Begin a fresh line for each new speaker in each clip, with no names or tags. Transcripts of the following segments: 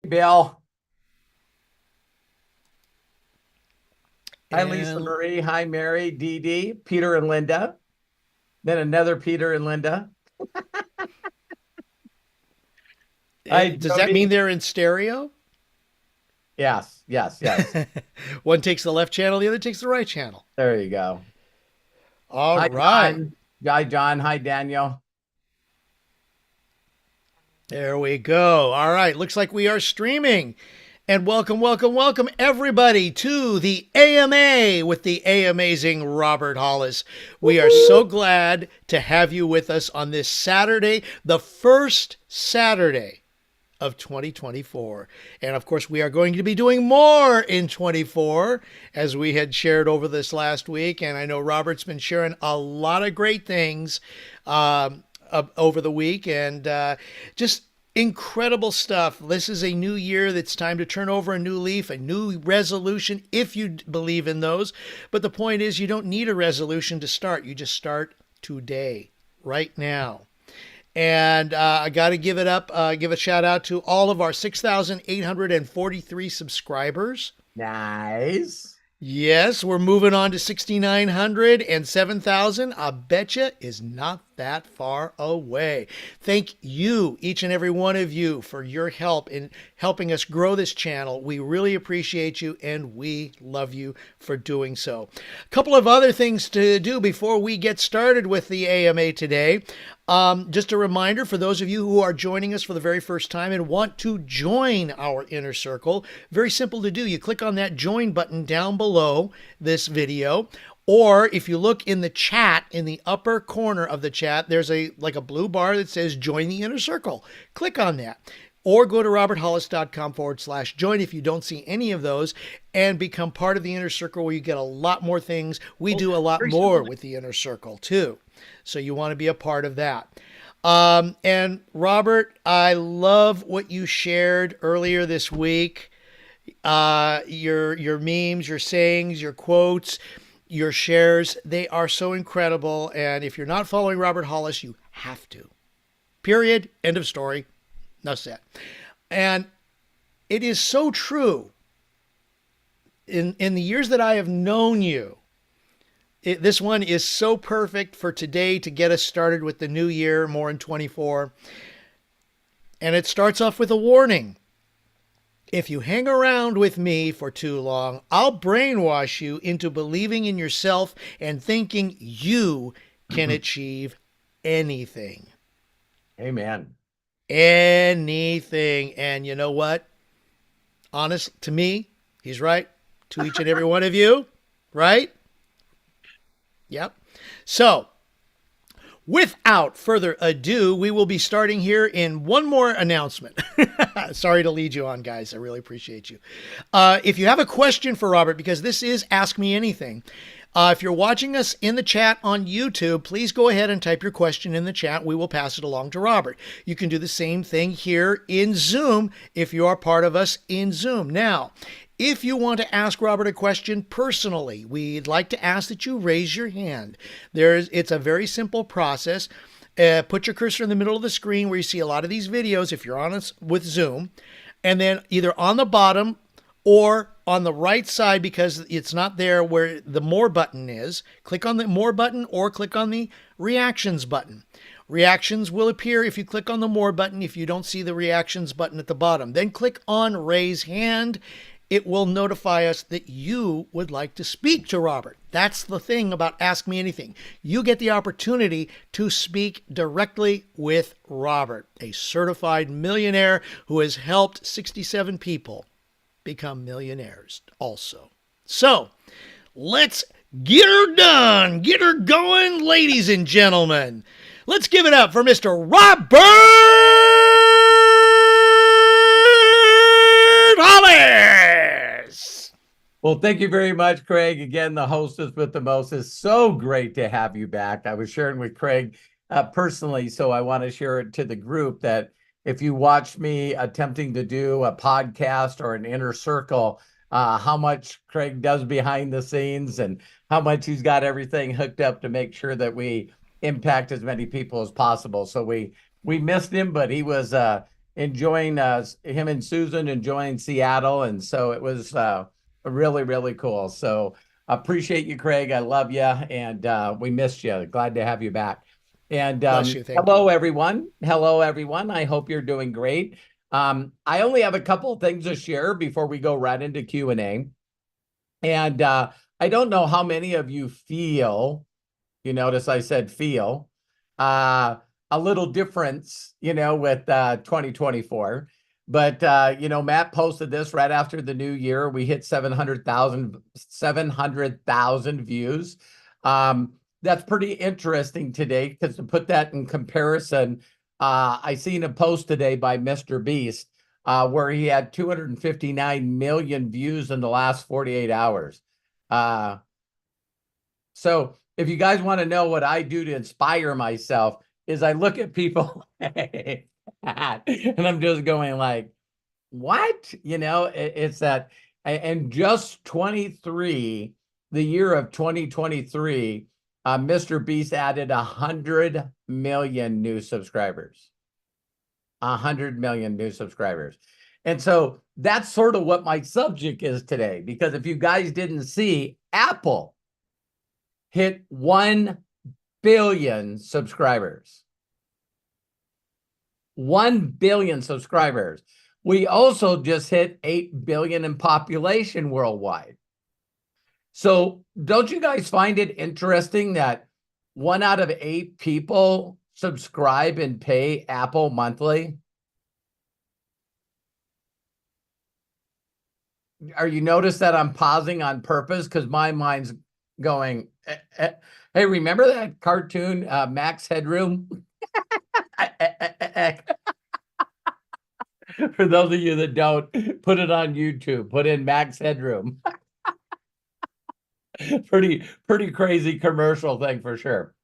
Bill. Hi, Lisa
And
Marie. Hi, Mary, Dee Dee, Peter and Linda. Then another Peter and Linda. Hi,
does that mean
Jody.
they're in stereo?
Yes, yes, yes.
One takes the left channel, the other takes the right channel.
There you go.
All
Hi,
right.
John. Hi, John. Hi, Daniel.
There we go. All right. Looks like we are streaming. And welcome, welcome, welcome, everybody, to the AMA with the amazing Robert Hollis. We are so glad to have you with us on this Saturday, the first Saturday of 2024. And of course, we are going to be doing more in 24 as we had shared over this last week. And I know Robert's been sharing a lot of great things over the week and just incredible stuff. This is a new year that's time to turn over a new leaf, a new resolution if you believe in those. But the point is, you don't need a resolution to start. You just start today, right now. And I got to give a shout out to all of our 6,843 subscribers.
Nice.
Yes, we're moving on to 6,900 and 7,000. I betcha is not that far away. Thank you, each and every one of you, for your help in helping us grow this channel. We really appreciate you and we love you for doing so. A couple of other things to do before we get started with the AMA today. Just a reminder for those of you who are joining us for the very first time and want to join our inner circle, very simple to do. You click on that join button down below this video. Or if you look in the chat, in the upper corner of the chat, there's a blue bar that says join the inner circle. Click on that. Or go to roberthollis.com/join if you don't see any of those and become part of the inner circle where you get a lot more things. We do a lot
Very
more
simple.
with the inner circle too. So you want to be a part of that. And Robert, I love what you shared earlier this week. Your memes, your sayings, your quotes, your shares, they are so incredible. And if you're not following Robert Hollis, you have to. Period. End of story. Enough said. And it is so true. In the years that I have known you, this one is so perfect for today to get us started with the new year, more in 24. And it starts off with a warning. If you hang around with me for too long, I'll brainwash you into believing in yourself and thinking you can achieve anything.
Amen.
Anything. And you know what? Honest, to me, he's right. To each and every one of you, right? Yep. So, without further ado, we will be starting here in one more announcement. Sorry to lead you on, guys. I really appreciate you. If you have a question for Robert, because this is Ask Me Anything, if you're watching us in the chat on YouTube, please go ahead and type your question in the chat. We will pass it along to Robert. You can do the same thing here in Zoom if you are part of us in Zoom. Now, if you want to ask Robert a question personally, we'd like to ask that you raise your hand. It's a very simple process. Put your cursor in the middle of the screen where you see a lot of these videos if you're on us with Zoom, and then either on the bottom or on the right side, because it's not there where the more button is, click on the more button or click on the reactions button. Reactions will appear if you click on the more button if you don't see the reactions button at the bottom. Then click on raise hand. It will notify us that you would like to speak to Robert. That's the thing about Ask Me Anything. You get the opportunity to speak directly with Robert, a certified millionaire who has helped 67 people become millionaires also. So let's get her done, get her going, ladies and gentlemen. Let's give it up for Mr. Robert Hollis.
Well, thank you very much, Craig. Again, the hostess with the most. Is so great to have you back. I was sharing with Craig personally, so I want to share it to the group that if you watch me attempting to do a podcast or an inner circle, how much Craig does behind the scenes and how much he's got everything hooked up to make sure that we impact as many people as possible. So we missed him, but he was enjoying him and Susan enjoying Seattle, and so it was really really cool. So appreciate you, Craig. I love you, and we missed you. Glad to have you back. And
Bless you. Thank
hello
you.
everyone. Hello everyone. I hope you're doing great. I only have a couple of things to share before we go right into Q&A. And I don't know how many of you feel, you notice I said feel, uh, a little difference, with 2024. But, Matt posted this right after the new year. We hit 700,000 views. That's pretty interesting today because to put that in comparison, I seen a post today by Mr. Beast where he had 259 million views in the last 48 hours. So if you guys want to know what I do to inspire myself, is I look at people and I'm just going like, what? It's that, and just 23, the year of 2023, Mr. Beast added 100 million new subscribers. 100 million new subscribers. And so that's sort of what my subject is today, because if you guys didn't see, Apple hit 1 billion subscribers. 1 billion subscribers. We also just hit 8 billion in population worldwide. So don't you guys find it interesting that 1 out of 8 people subscribe and pay Apple monthly? Are you notice that I'm pausing on purpose because my mind's going, hey, remember that cartoon, Max Headroom? For those of you that don't, put it on YouTube. Put in Max Headroom. Pretty crazy commercial thing for sure.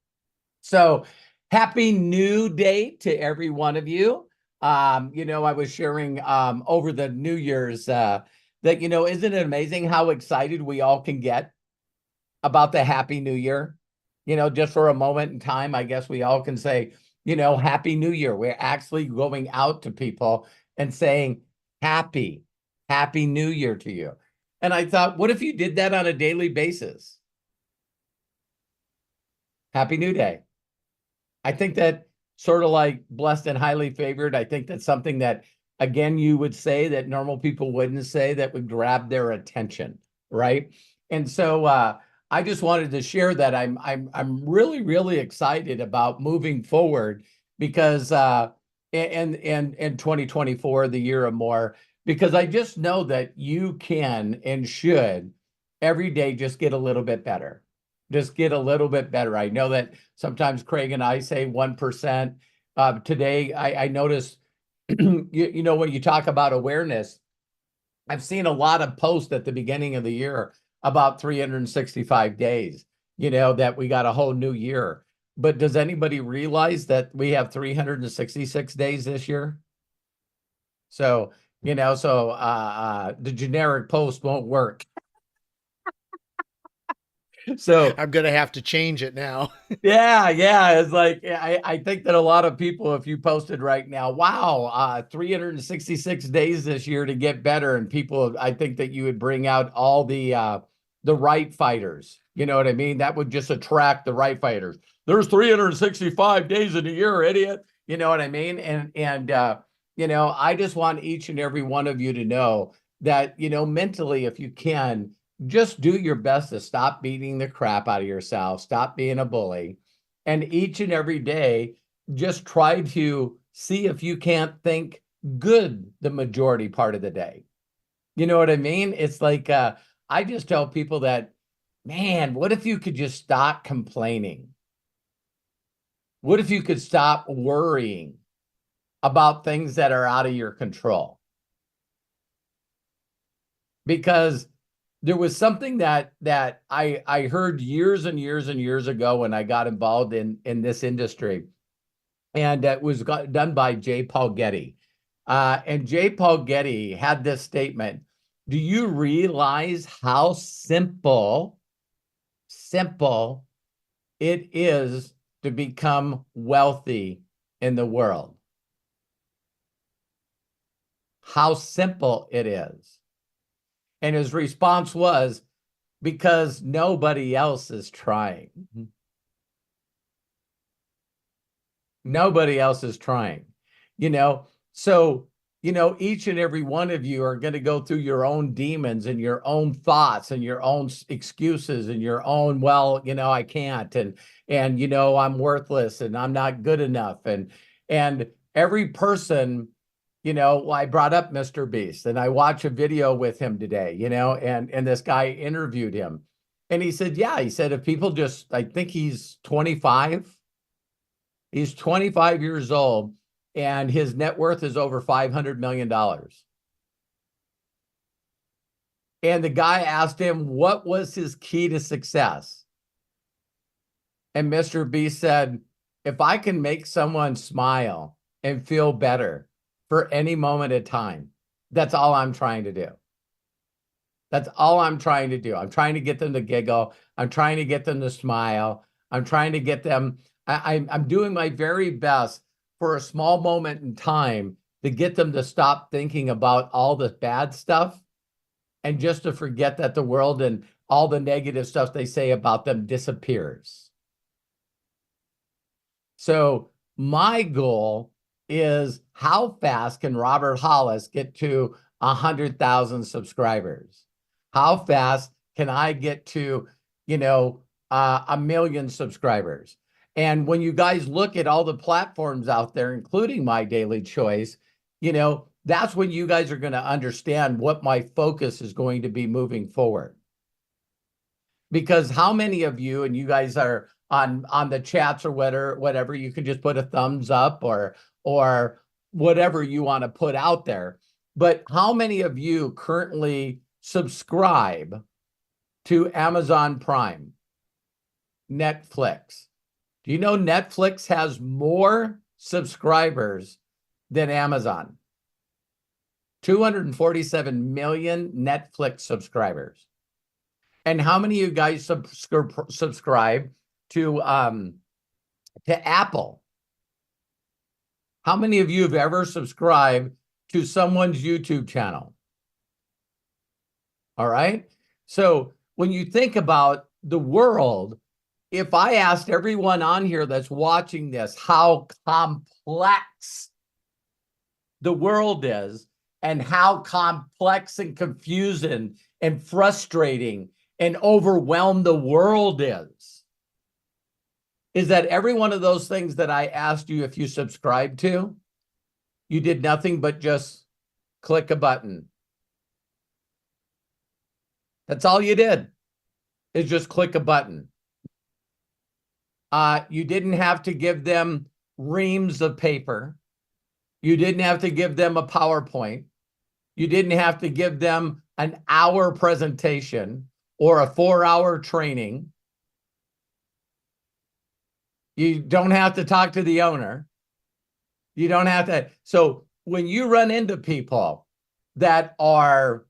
So happy new day to every one of you. I was sharing over the New Year's that, isn't it amazing how excited we all can get about the Happy New Year? Just for a moment in time, I guess we all can say, Happy New Year. We're actually going out to people and saying, Happy New Year to you. And I thought, what if you did that on a daily basis? Happy New Day. I think that sort of like blessed and highly favored. I think that's something that, again, you would say that normal people wouldn't say, that would grab their attention, right? And so I just wanted to share that I'm really really excited about moving forward because in 2024, the year of more, because I just know that you can and should every day just get a little bit better. Just get a little bit better. I know that sometimes Craig and I say 1%. Today, I noticed, when you talk about awareness, I've seen a lot of posts at the beginning of the year about 365 days, that we got a whole new year. But does anybody realize that we have 366 days this year? So, the generic post won't work. So
I'm going to have to change it now.
yeah. It's like I think that a lot of people, if you posted right now, wow, 366 days this year to get better, and people, I think that you would bring out all the right fighters. You know what I mean? That would just attract the right fighters. There's 365 days in a year, idiot. You know what I mean? And I just want each and every one of you to know that, mentally, if you can, just do your best to stop beating the crap out of yourself, stop being a bully, and each and every day, just try to see if you can't think good the majority part of the day. You know what I mean? It's like, I just tell people that, man, what if you could just stop complaining? What if you could stop worrying about things that are out of your control? Because there was something that I heard years and years and years ago when I got involved in this industry, and it was done by J. Paul Getty. And J. Paul Getty had this statement: do you realize how simple it is to become wealthy in the world? how simple it is. And his response was, because nobody else is trying. Nobody else is trying, you know? So, each and every one of you are going to go through your own demons and your own thoughts and your own excuses and your own, well, I can't, and I'm worthless and I'm not good enough. And every person, I brought up Mr. Beast, and I watched a video with him today, and this guy interviewed him. And he said, yeah, he said, if people just, I think he's 25. He's 25 years old, and his net worth is over $500 million. And the guy asked him, what was his key to success? And Mr. B said, if I can make someone smile and feel better for any moment of time, that's all I'm trying to do. That's all I'm trying to do. I'm trying to get them to giggle. I'm trying to get them to smile. I'm trying to get them. I'm doing my very best for a small moment in time to get them to stop thinking about all the bad stuff and just to forget that the world and all the negative stuff they say about them disappears. So my goal is, how fast can Robert Hollis get to 100,000 subscribers? How fast can I get to, 1,000,000 subscribers? And when you guys look at all the platforms out there, including My Daily Choice, that's when you guys are going to understand what my focus is going to be moving forward. Because how many of you, and you guys are on the chats or whatever, you can just put a thumbs up or whatever you want to put out there. But how many of you currently subscribe to Amazon Prime, Netflix? Do you know Netflix has more subscribers than Amazon? 247 million Netflix subscribers. And how many of you guys subscribe to Apple? How many of you have ever subscribed to someone's YouTube channel? All right. So when you think about the world, if I asked everyone on here that's watching this how complex the world is, and how complex and confusing and frustrating and overwhelmed the world is that every one of those things that I asked you if you subscribe to, you did nothing but just click a button. That's all you did, is just click a button. You didn't have to give them reams of paper. You didn't have to give them a PowerPoint. You didn't have to give them an hour presentation or a 4-hour training. You don't have to talk to the owner. You don't have to. So when you run into people that's allowed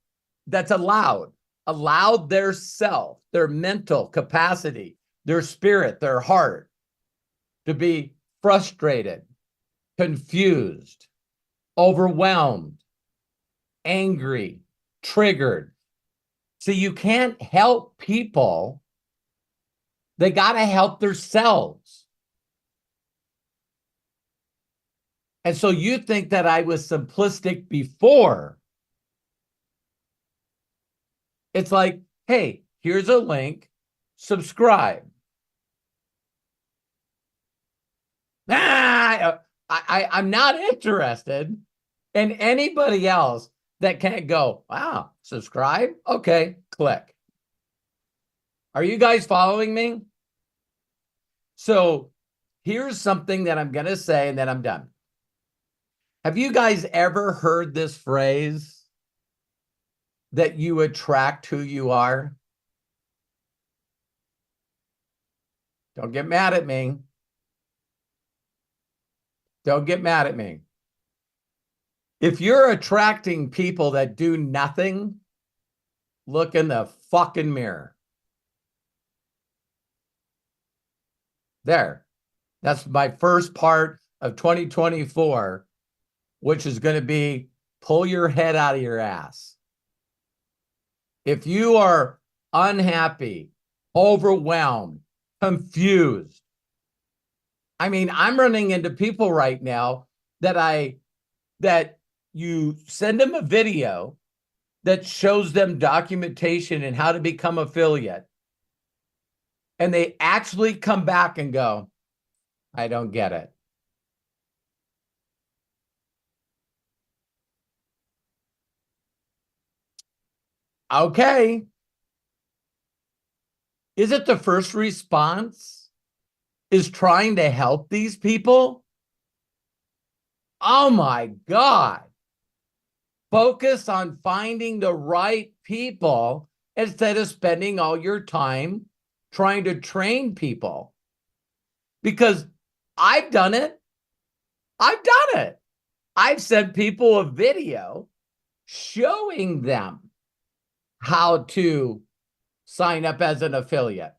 their self, their mental capacity, their spirit, their heart to be frustrated, confused, overwhelmed, angry, triggered. So you can't help people. They got to help themselves. And so you think that I was simplistic before. It's like, hey, here's a link, subscribe. I'm not interested in anybody else that can't go, wow, subscribe? Okay, click. Are you guys following me? So here's something that I'm going to say, and then I'm done. Have you guys ever heard this phrase that you attract who you are? Don't get mad at me. Don't get mad at me. If you're attracting people that do nothing, look in the fucking mirror. There. That's my first part of 2024, which is going to be pull your head out of your ass. If you are unhappy, overwhelmed, confused, I mean, I'm running into people right now that you send them a video that shows them documentation and how to become affiliate. And they actually come back and go, I don't get it. Okay. Is it the first response is trying to help these people? Oh my God. Focus on finding the right people instead of spending all your time trying to train people. Because I've done it. I've done it. I've sent people a video showing them how to sign up as an affiliate.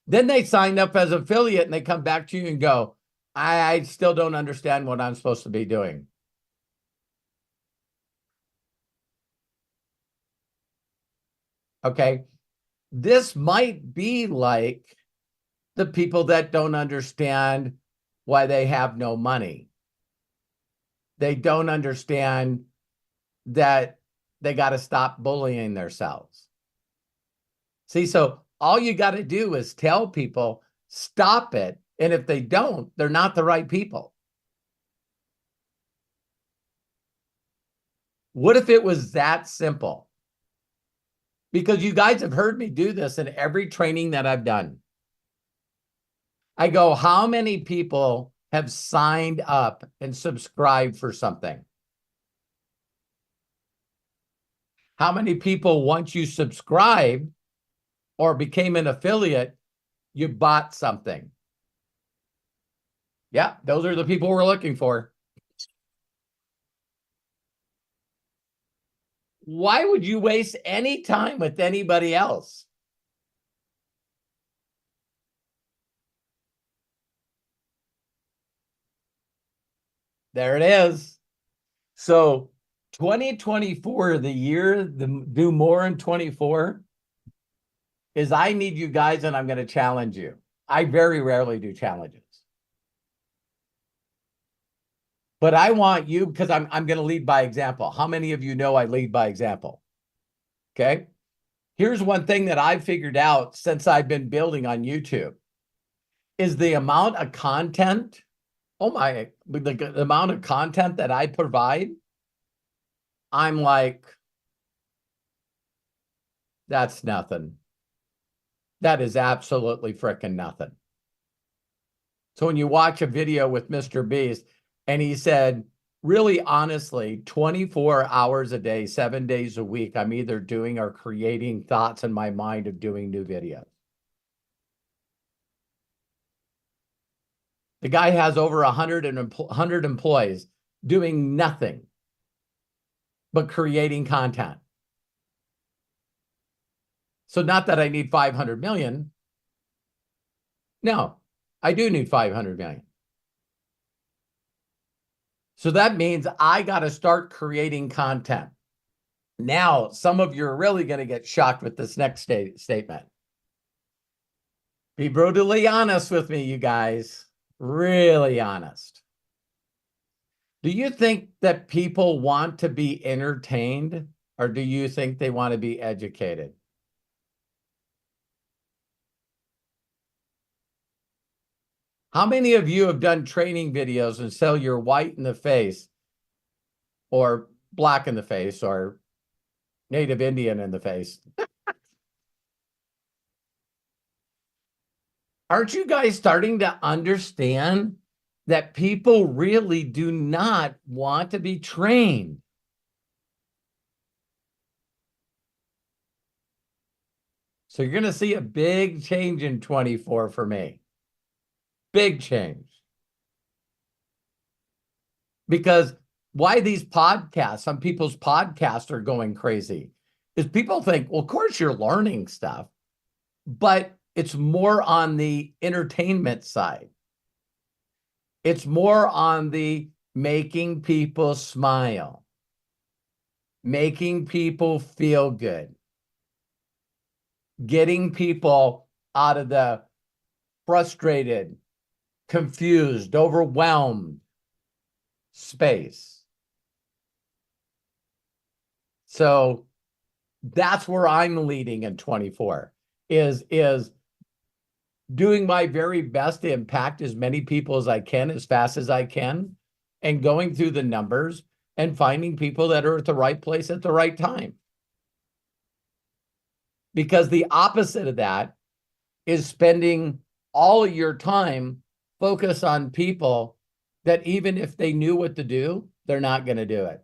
Then they sign up as affiliate and they come back to you and go, I still don't understand what I'm supposed to be doing. Okay. This might be like the people that don't understand why they have no money. They don't understand that they got to stop bullying themselves. See, so all you got to do is tell people, stop it. And if they don't, they're not the right people. What if it was that simple? Because you guys have heard me do this in every training that I've done. I go, how many people have signed up and subscribed for something? How many people, once you subscribed or became an affiliate, you bought something? Yeah, those are the people we're looking for. Why would you waste any time with anybody else? There it is. So 2024, the year, do more in 24, is I need you guys and I'm going to challenge you. I very rarely do challenges. But I want you, because I'm going to lead by example. How many of you know I lead by example? Okay. Here's one thing that I've figured out since I've been building on YouTube is the amount of content. Oh my, the amount of content that I provide. I'm like, that's nothing. That is absolutely freaking nothing. So when you watch a video with Mr. Beast and he said, really honestly, 24 hours a day, 7 days a week, I'm either doing or creating thoughts in my mind of doing new videos. The guy has over 100 employees doing nothing but creating content. So not that I need 500 million. No, I do need 500 million. So that means I got to start creating content. Now, some of you are really going to get shocked with this next statement. Be brutally honest with me, you guys. Really honest. Do you think that people want to be entertained, or do you think they want to be educated? How many of you have done training videos and so you're white in the face or black in the face or Native Indian in the face? Aren't you guys starting to understand that people really do not want to be trained? So you're going to see a big change in 24 for me. Big change. Because why these podcasts, some people's podcasts are going crazy, is people think, well, of course you're learning stuff, but it's more on the entertainment side. It's more on the making people smile, making people feel good, getting people out of the frustrated, confused, overwhelmed space. So that's where I'm leading in 24 is doing my very best to impact as many people as I can, as fast as I can, and going through the numbers and finding people that are at the right place at the right time. Because the opposite of that is spending all of your time focused on people that even if they knew what to do, they're not going to do it.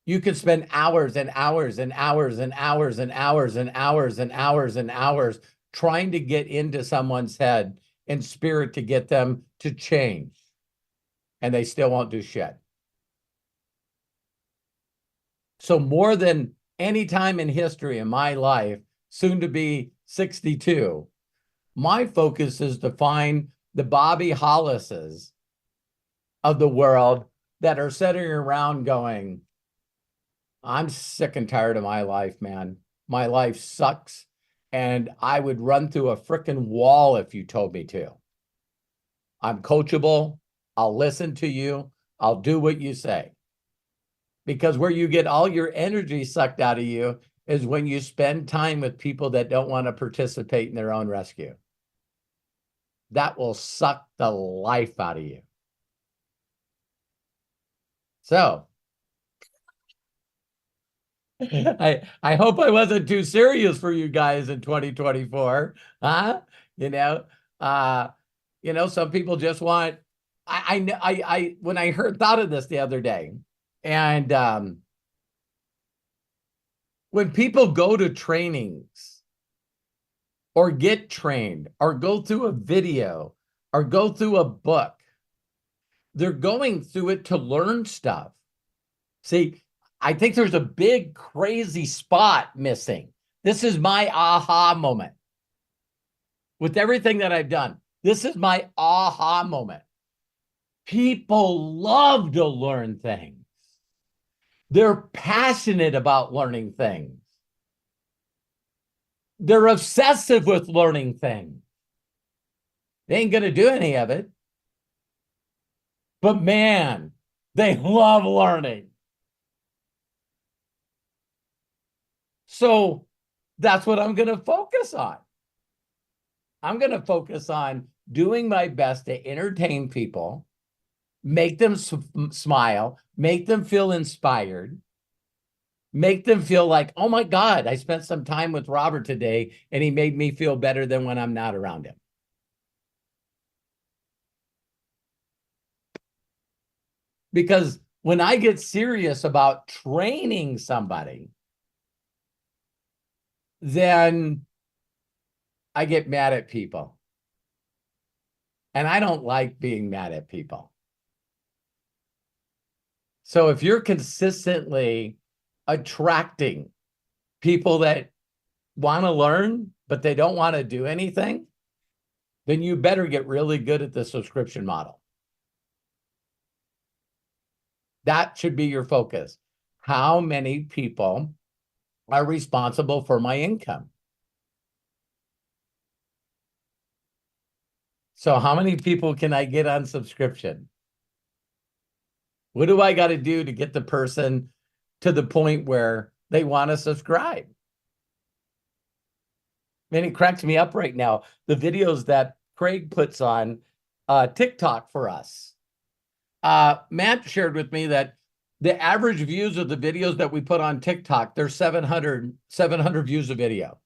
You could spend hours and hours and hours and hours and hours and hours and hours and hours trying to get into someone's head and spirit to get them to change, and they still won't do shit. So more than any time in history in my life, soon to be 62, my focus is to find the Bobby Hollises of the world that are sitting around going, I'm sick and tired of my life, man. My life sucks, and I would run through a freaking wall if you told me to. I'm coachable. I'll listen to you. I'll do what you say. Because where you get all your energy sucked out of you is when you spend time with people that don't want to participate in their own rescue. That will suck the life out of you. So I hope I wasn't too serious for you guys in 2024. Huh? You know, some people just want I when I thought of this the other day, and when people go to trainings or get trained or go through a video or go through a book, they're going through it to learn stuff. See, I think there's a big crazy spot missing. This is my aha moment. With everything that I've done, this is my aha moment. People love to learn things. They're passionate about learning things. They're obsessive with learning things. They ain't going to do any of it. But man, they love learning. So that's what I'm going to focus on. I'm going to focus on doing my best to entertain people, make them smile, make them feel inspired, make them feel like, oh my God, I spent some time with Robert today and he made me feel better than when I'm not around him. Because when I get serious about training somebody, then I get mad at people. And I don't like being mad at people. So if you're consistently attracting people that want to learn, but they don't want to do anything, then you better get really good at the subscription model. That should be your focus. How many people are responsible for my income? So how many people can I get on subscription? What do I got to do to get the person to the point where they want to subscribe? Man, it cracks me up right now. The videos that Craig puts on TikTok for us. Matt shared with me that the average views of the videos that we put on TikTok, they're 700 views a video.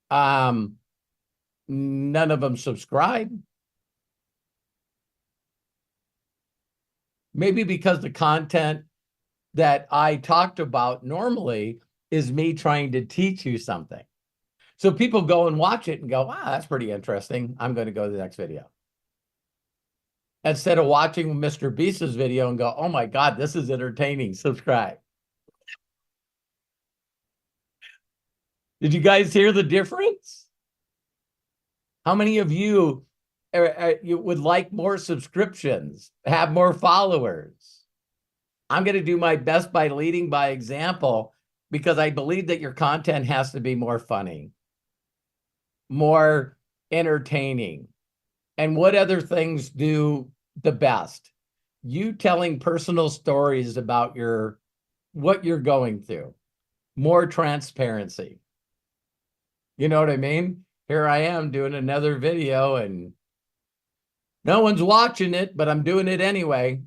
None of them subscribe. Maybe because the content that I talked about normally is me trying to teach you something. So people go and watch it and go, wow, that's pretty interesting. I'm going to go to the next video. Instead of watching Mr. Beast's video and go, oh my God, this is entertaining, subscribe. Did you guys hear the difference? How many of you you would like more subscriptions, have more followers. I'm going to do my best by leading by example because I believe that your content has to be more funny, more entertaining. And what other things do the best? You telling personal stories about what you're going through, more transparency. You know what I mean? Here I am doing another video and no one's watching it, but I'm doing it anyway.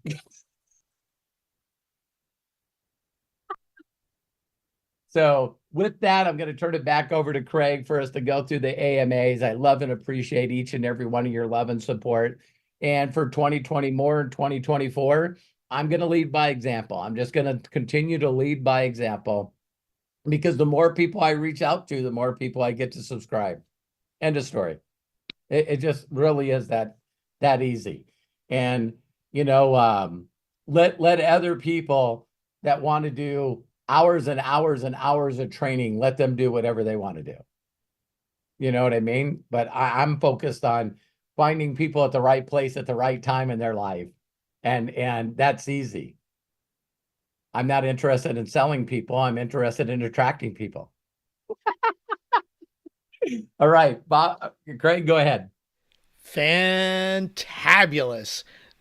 So with that, I'm going to turn it back over to Craig for us to go through the AMAs. I love and appreciate each and every one of your love and support. And for 2020 more and 2024, I'm going to lead by example. I'm just going to continue to lead by example because the more people I reach out to, the more people I get to subscribe. End of story. It just really is that easy. And, let other people that want to do hours and hours and hours of training, let them do whatever they want to do. You know what I mean? But I'm focused on finding people at the right place at the right time in their life. And that's easy. I'm not interested in selling people. I'm interested in attracting people. All right, Bob, Craig, go ahead.
Fantabulous.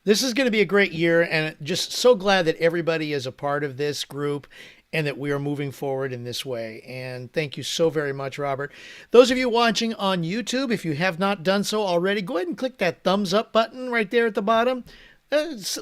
This is going to be a great year, and just so glad that everybody is a part of this group and that we are moving forward in this way. And thank you so very much, Robert. Those of you watching on YouTube, if you have not done so already, go ahead and click that thumbs up button right there at the bottom.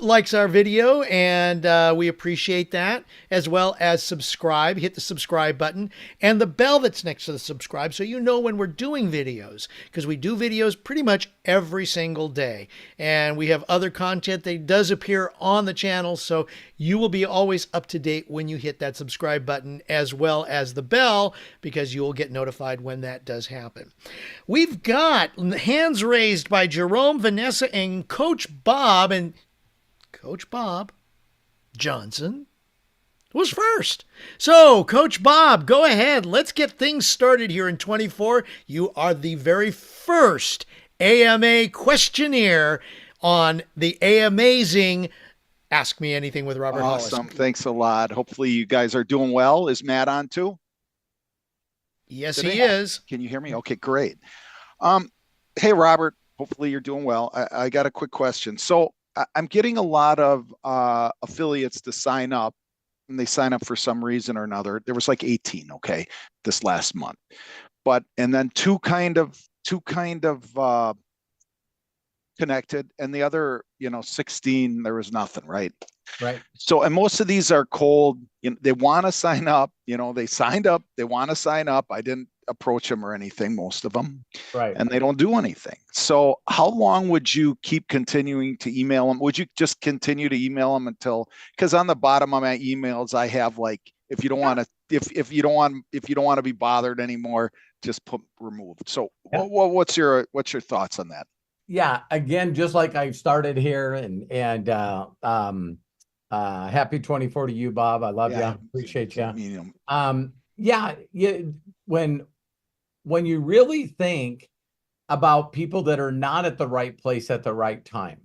Likes our video, and we appreciate that, as well as subscribe. Hit the subscribe button and the bell that's next to the subscribe so you know when we're doing videos, because we do videos pretty much every single day, and we have other content that does appear on the channel, so you will be always up to date when you hit that subscribe button, as well as the bell, because you will get notified when that does happen. We've got hands raised by Jerome, Vanessa, and Coach Bob, and Coach Bob Johnson was first. So, Coach Bob, go ahead. Let's get things started here in 24. You are the very first AMA questionnaire on the Amazing Ask Me Anything with Robert Hollis.
Awesome. Thanks a lot. Hopefully you guys are doing well. Is Matt on too?
Yes, he is.
Can you hear me? Okay, great. Hey, Robert, hopefully you're doing well. I got a quick question. So I'm getting a lot of affiliates to sign up, and they sign up for some reason or another. There was like 18, okay, this last month. And then two kind of connected, and the other, 16, there was nothing, right?
Right.
So, and most of these are cold. They want to sign up, they signed up, they want to sign up. I didn't approach them or anything, most of them.
Right.
And they don't do anything. So how long would you keep continuing to email them? Would you just continue to email them because on the bottom of my emails, I have like, if you don't want to be bothered anymore, just put removed. So what's your thoughts on that?
Yeah, again, just like I started here, and happy 24 to you, Bob. I love you. Appreciate you. When you really think about people that are not at the right place at the right time,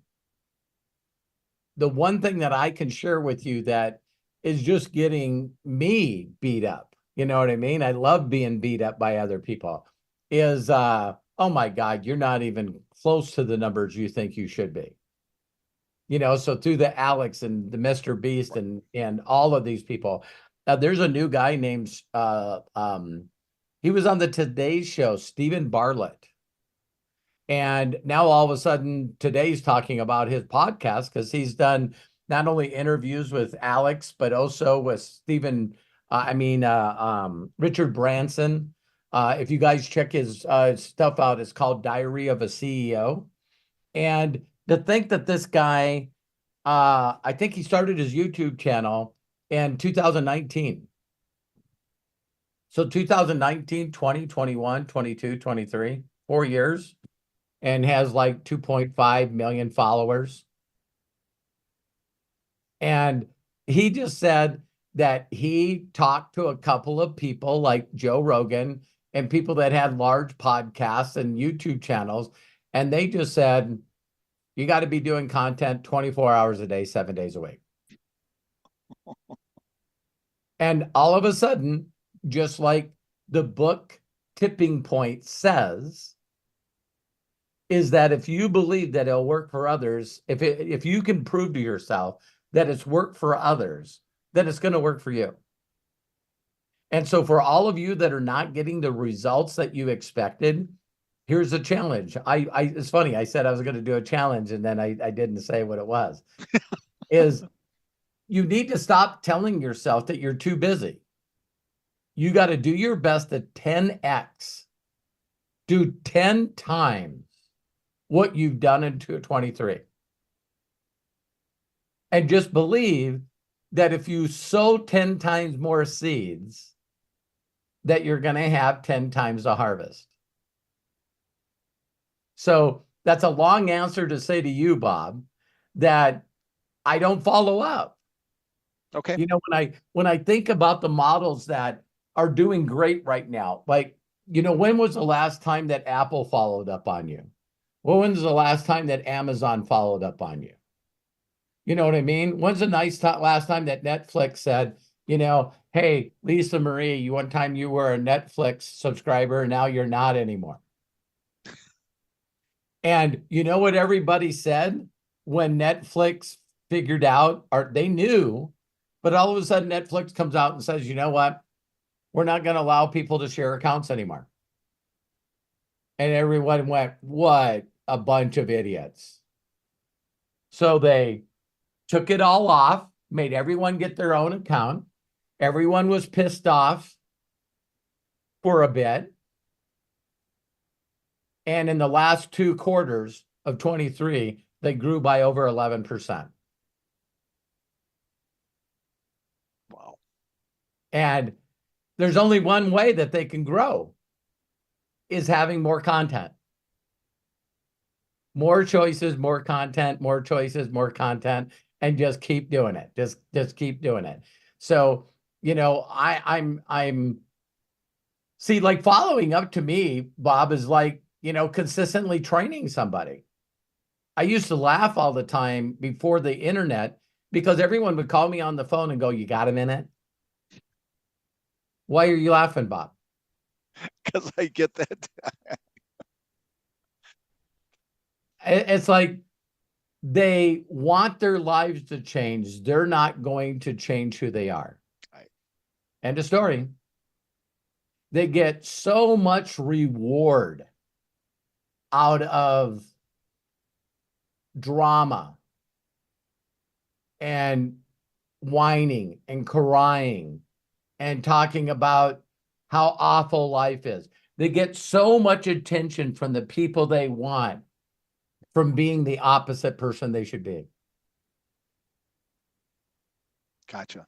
the one thing that I can share with you that is just getting me beat up, you know what I mean? I love being beat up by other people, is oh my God, you're not even close to the numbers you think you should be. So through the Alex and the Mr. Beast and all of these people, there's a new guy named he was on the Today Show, Stephen Bartlett. And now all of a sudden, Today's talking about his podcast because he's done not only interviews with Alex, but also with Richard Branson. If you guys check his stuff out, it's called Diary of a CEO. And to think that this guy, I think he started his YouTube channel in 2019. So 2019, 20, 21, 22, 23, 4 years, and has like 2.5 million followers. And he just said that he talked to a couple of people like Joe Rogan and people that had large podcasts and YouTube channels. And they just said, you got to be doing content 24 hours a day, 7 days a week. And all of a sudden, just like the book Tipping Point says, is that if you believe that it'll work for others, if you can prove to yourself that it's worked for others, then it's going to work for you. And so for all of you that are not getting the results that you expected, here's a challenge. It's funny, I said I was going to do a challenge and then I didn't say what it was. Is you need to stop telling yourself that you're too busy. You got to do your best to 10x. Do 10 times what you've done in 23. And just believe that if you sow 10 times more seeds, that you're going to have 10 times the harvest. So that's a long answer to say to you, Bob, that I don't follow up.
Okay.
You know, when I think about the models that are doing great right now, like, you know, when was the last time that Apple followed up on you? Well, when's the last time that Amazon followed up on you? You know what I mean? When's the last time that Netflix said, you know, hey, Lisa Marie, one time you were a Netflix subscriber, now you're not anymore. And you know what everybody said when Netflix figured out, or they knew, but all of a sudden Netflix comes out and says, you know what? We're not going to allow people to share accounts anymore. And everyone went, what a bunch of idiots. So they took it all off, made everyone get their own account. Everyone was pissed off for a bit. And in the last 2 quarters of 23, they grew by over 11%.
Wow.
And there's only one way that they can grow, is having more content. More choices, more content, more choices, more content, and just keep doing it. Just keep doing it. So, you know, I'm see, like, following up to me, Bob, is like, you know, consistently training somebody. I used to laugh all the time before the internet because everyone would call me on the phone and go, you got a minute? Why are you laughing, Bob?
Because I get that.
It's like they want their lives to change. They're not going to change who they are.
Right.
End of story. They get so much reward out of drama and whining and crying and talking about how awful life is. They get so much attention from the people they want from being the opposite person they should be.
Gotcha.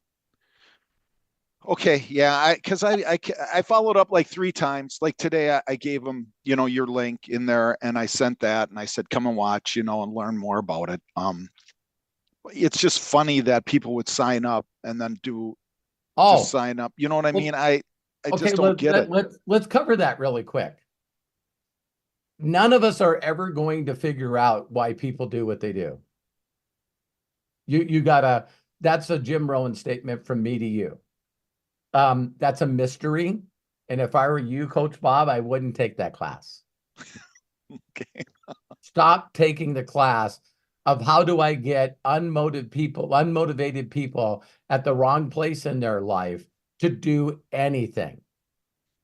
Okay. Yeah. Cause I followed up like 3 times. Like today I gave them, you know, your link in there and I sent that and I said, come and watch, you know, and learn more about it. It's just funny that people would sign up and then just sign up. You know what I mean? I just don't get it.
Let's cover that really quick. None of us are ever going to figure out why people do what they do. You gotta, that's a Jim Rohn statement from me to you. That's a mystery. And if I were you, Coach Bob, I wouldn't take that class.
Okay.
Stop taking the class of how do I get unmotivated people at the wrong place in their life to do anything.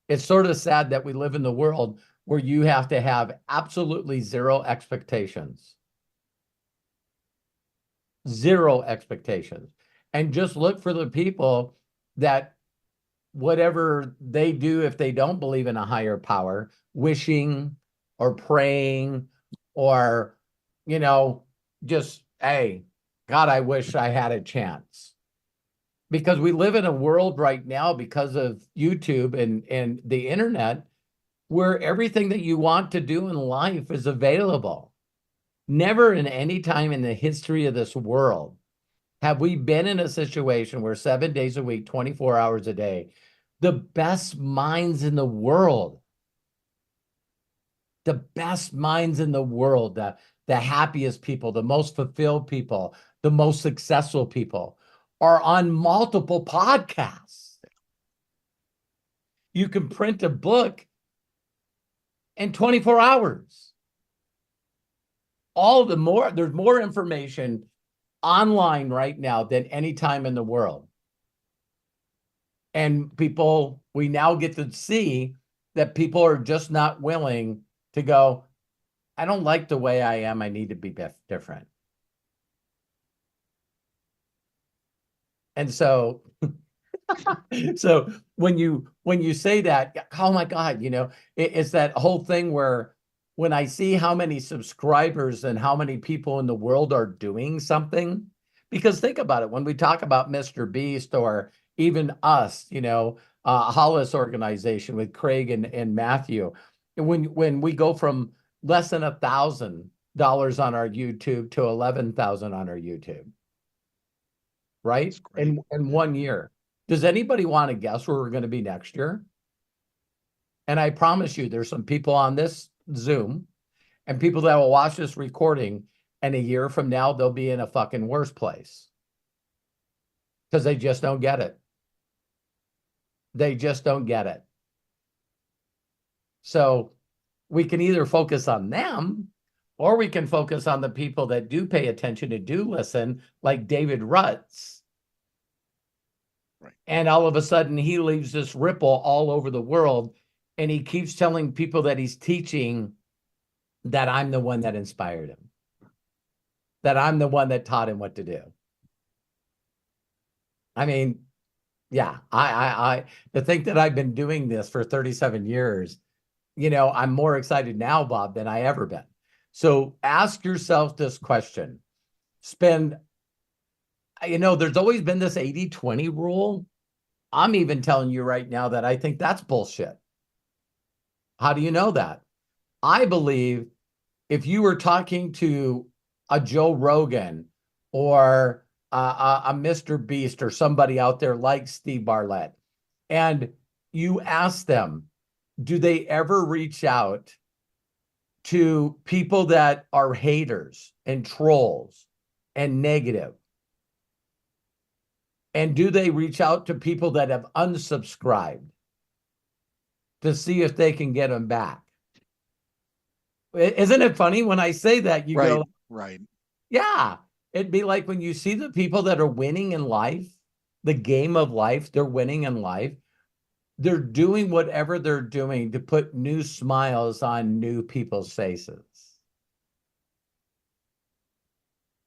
It's sort of sad that we live in the world where you have to have absolutely zero expectations. Zero expectations. And just look for the people that whatever they do, if they don't believe in a higher power, wishing or praying or, you know, just, hey, God, I wish I had a chance. Because we live in a world right now because of YouTube and the internet where everything that you want to do in life is available. Never in any time in the history of this world have we been in a situation where 7 days a week, 24 hours a day, the best minds in the world the best minds in the world, the happiest people, the most fulfilled people, the most successful people are on multiple podcasts. You can print a book in 24 hours. There's more information online right now than any time in the world. And we now get to see that people are just not willing to go, I don't like the way I am. I need to be different. And so, so when you say that, oh my God, it's that whole thing where when I see how many subscribers and how many people in the world are doing something, because think about it, when we talk about Mr. Beast or even us, Hollis organization with Craig and Matthew, when we go from less than $1,000 on our YouTube to 11,000 on our YouTube, right? In 1 year. Does anybody want to guess where we're going to be next year? And I promise you, there's some people on this Zoom and people that will watch this recording, and a year from now, they'll be in a fucking worse place because they just don't get it. They just don't get it. So we can either focus on them or we can focus on the people that do pay attention and do listen, like David Rutz.
Right.
And all of a sudden he leaves this ripple all over the world, and he keeps telling people that he's teaching that I'm the one that inspired him, that I'm the one that taught him what to do. I mean, yeah, I to think that I've been doing this for 37 years, I'm more excited now, Bob, than I ever been. So ask yourself this question. There's always been this 80-20 rule. I'm even telling you right now that I think that's bullshit. How do you know that? I believe if you were talking to a Joe Rogan or a Mr. Beast or somebody out there like Steve Bartlett, and you ask them, do they ever reach out to people that are haters and trolls and negative? And do they reach out to people that have unsubscribed to see if they can get them back? Isn't it funny when I say that? You go,
right.
Yeah. It'd be like when you see the people that are winning in life, the game of life, they're winning in life. They're doing whatever they're doing to put new smiles on new people's faces.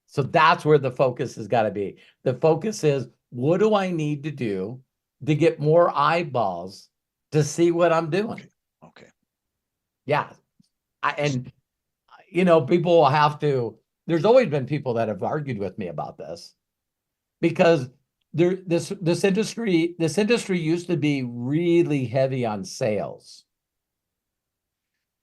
So that's where the focus has got to be. The focus is, what do I need to do to get more eyeballs to see what I'm doing?
Okay.
Yeah. People will have to, there's always been people that have argued with me about this because this industry used to be really heavy on sales.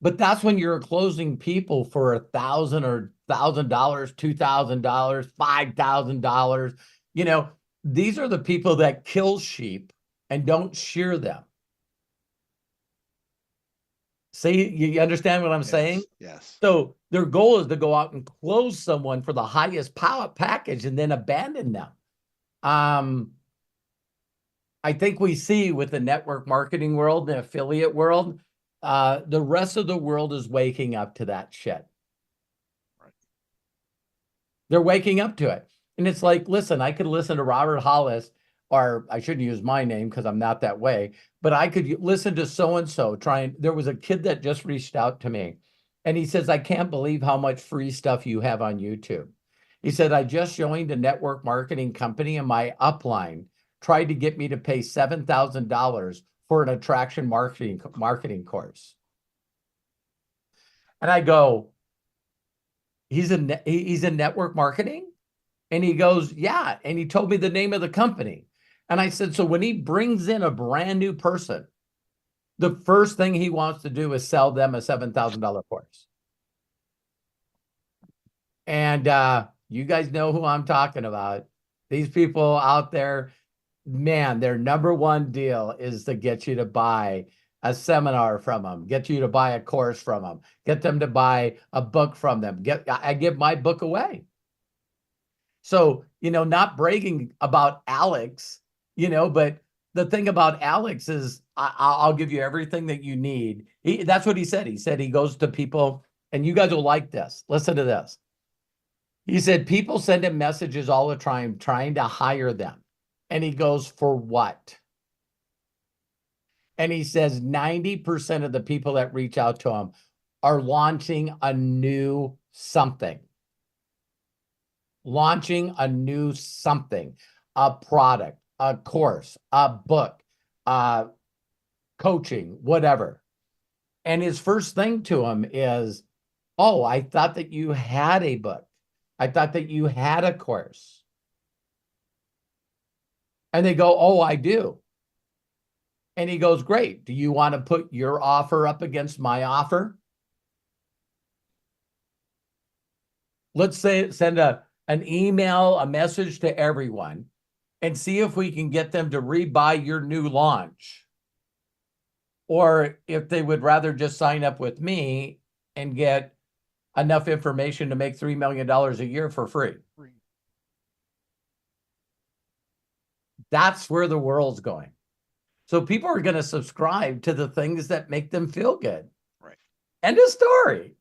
But that's when you're closing people for $1,000 or $1,000, $2,000, $5,000. These are the people that kill sheep and don't shear them. See, you understand what I'm saying?
Yes.
So their goal is to go out and close someone for the highest package and then abandon them. I think we see with the network marketing world, the affiliate world, the rest of the world is waking up to that shit.
Right.
They're waking up to it. And it's like, listen, I could listen to Robert Hollis, or I shouldn't use my name because I'm not that way, but I could listen to so-and-so there was a kid that just reached out to me and he says, I can't believe how much free stuff you have on YouTube. He said, I just joined a network marketing company and my upline tried to get me to pay $7,000 for an attraction marketing course. And I go, he's in network marketing? And he goes, yeah. And he told me the name of the company. And I said, so when he brings in a brand new person, the first thing he wants to do is sell them a $7,000 course. And you guys know who I'm talking about. These people out there, man, their number one deal is to get you to buy a seminar from them, get you to buy a course from them, get them to buy a book from them. I give my book away. So, not bragging about Alex, but the thing about Alex is I'll give you everything that you need. That's what he said. He said he goes to people, and you guys will like this. Listen to this. He said people send him messages all the time trying to hire them. And he goes, for what? And he says 90% of the people that reach out to him are launching a new something. Launching a new something, a product, a course, a book, coaching, whatever. And his first thing to him is, oh, I thought that you had a book. I thought that you had a course. And they go, oh, I do. And he goes, great. Do you want to put your offer up against my offer? Let's say send an email, a message to everyone, and see if we can get them to rebuy your new launch. Or if they would rather just sign up with me and get enough information to make $3 million a year for free. That's where the world's going. So people are going to subscribe to the things that make them feel good.
Right.
End of story.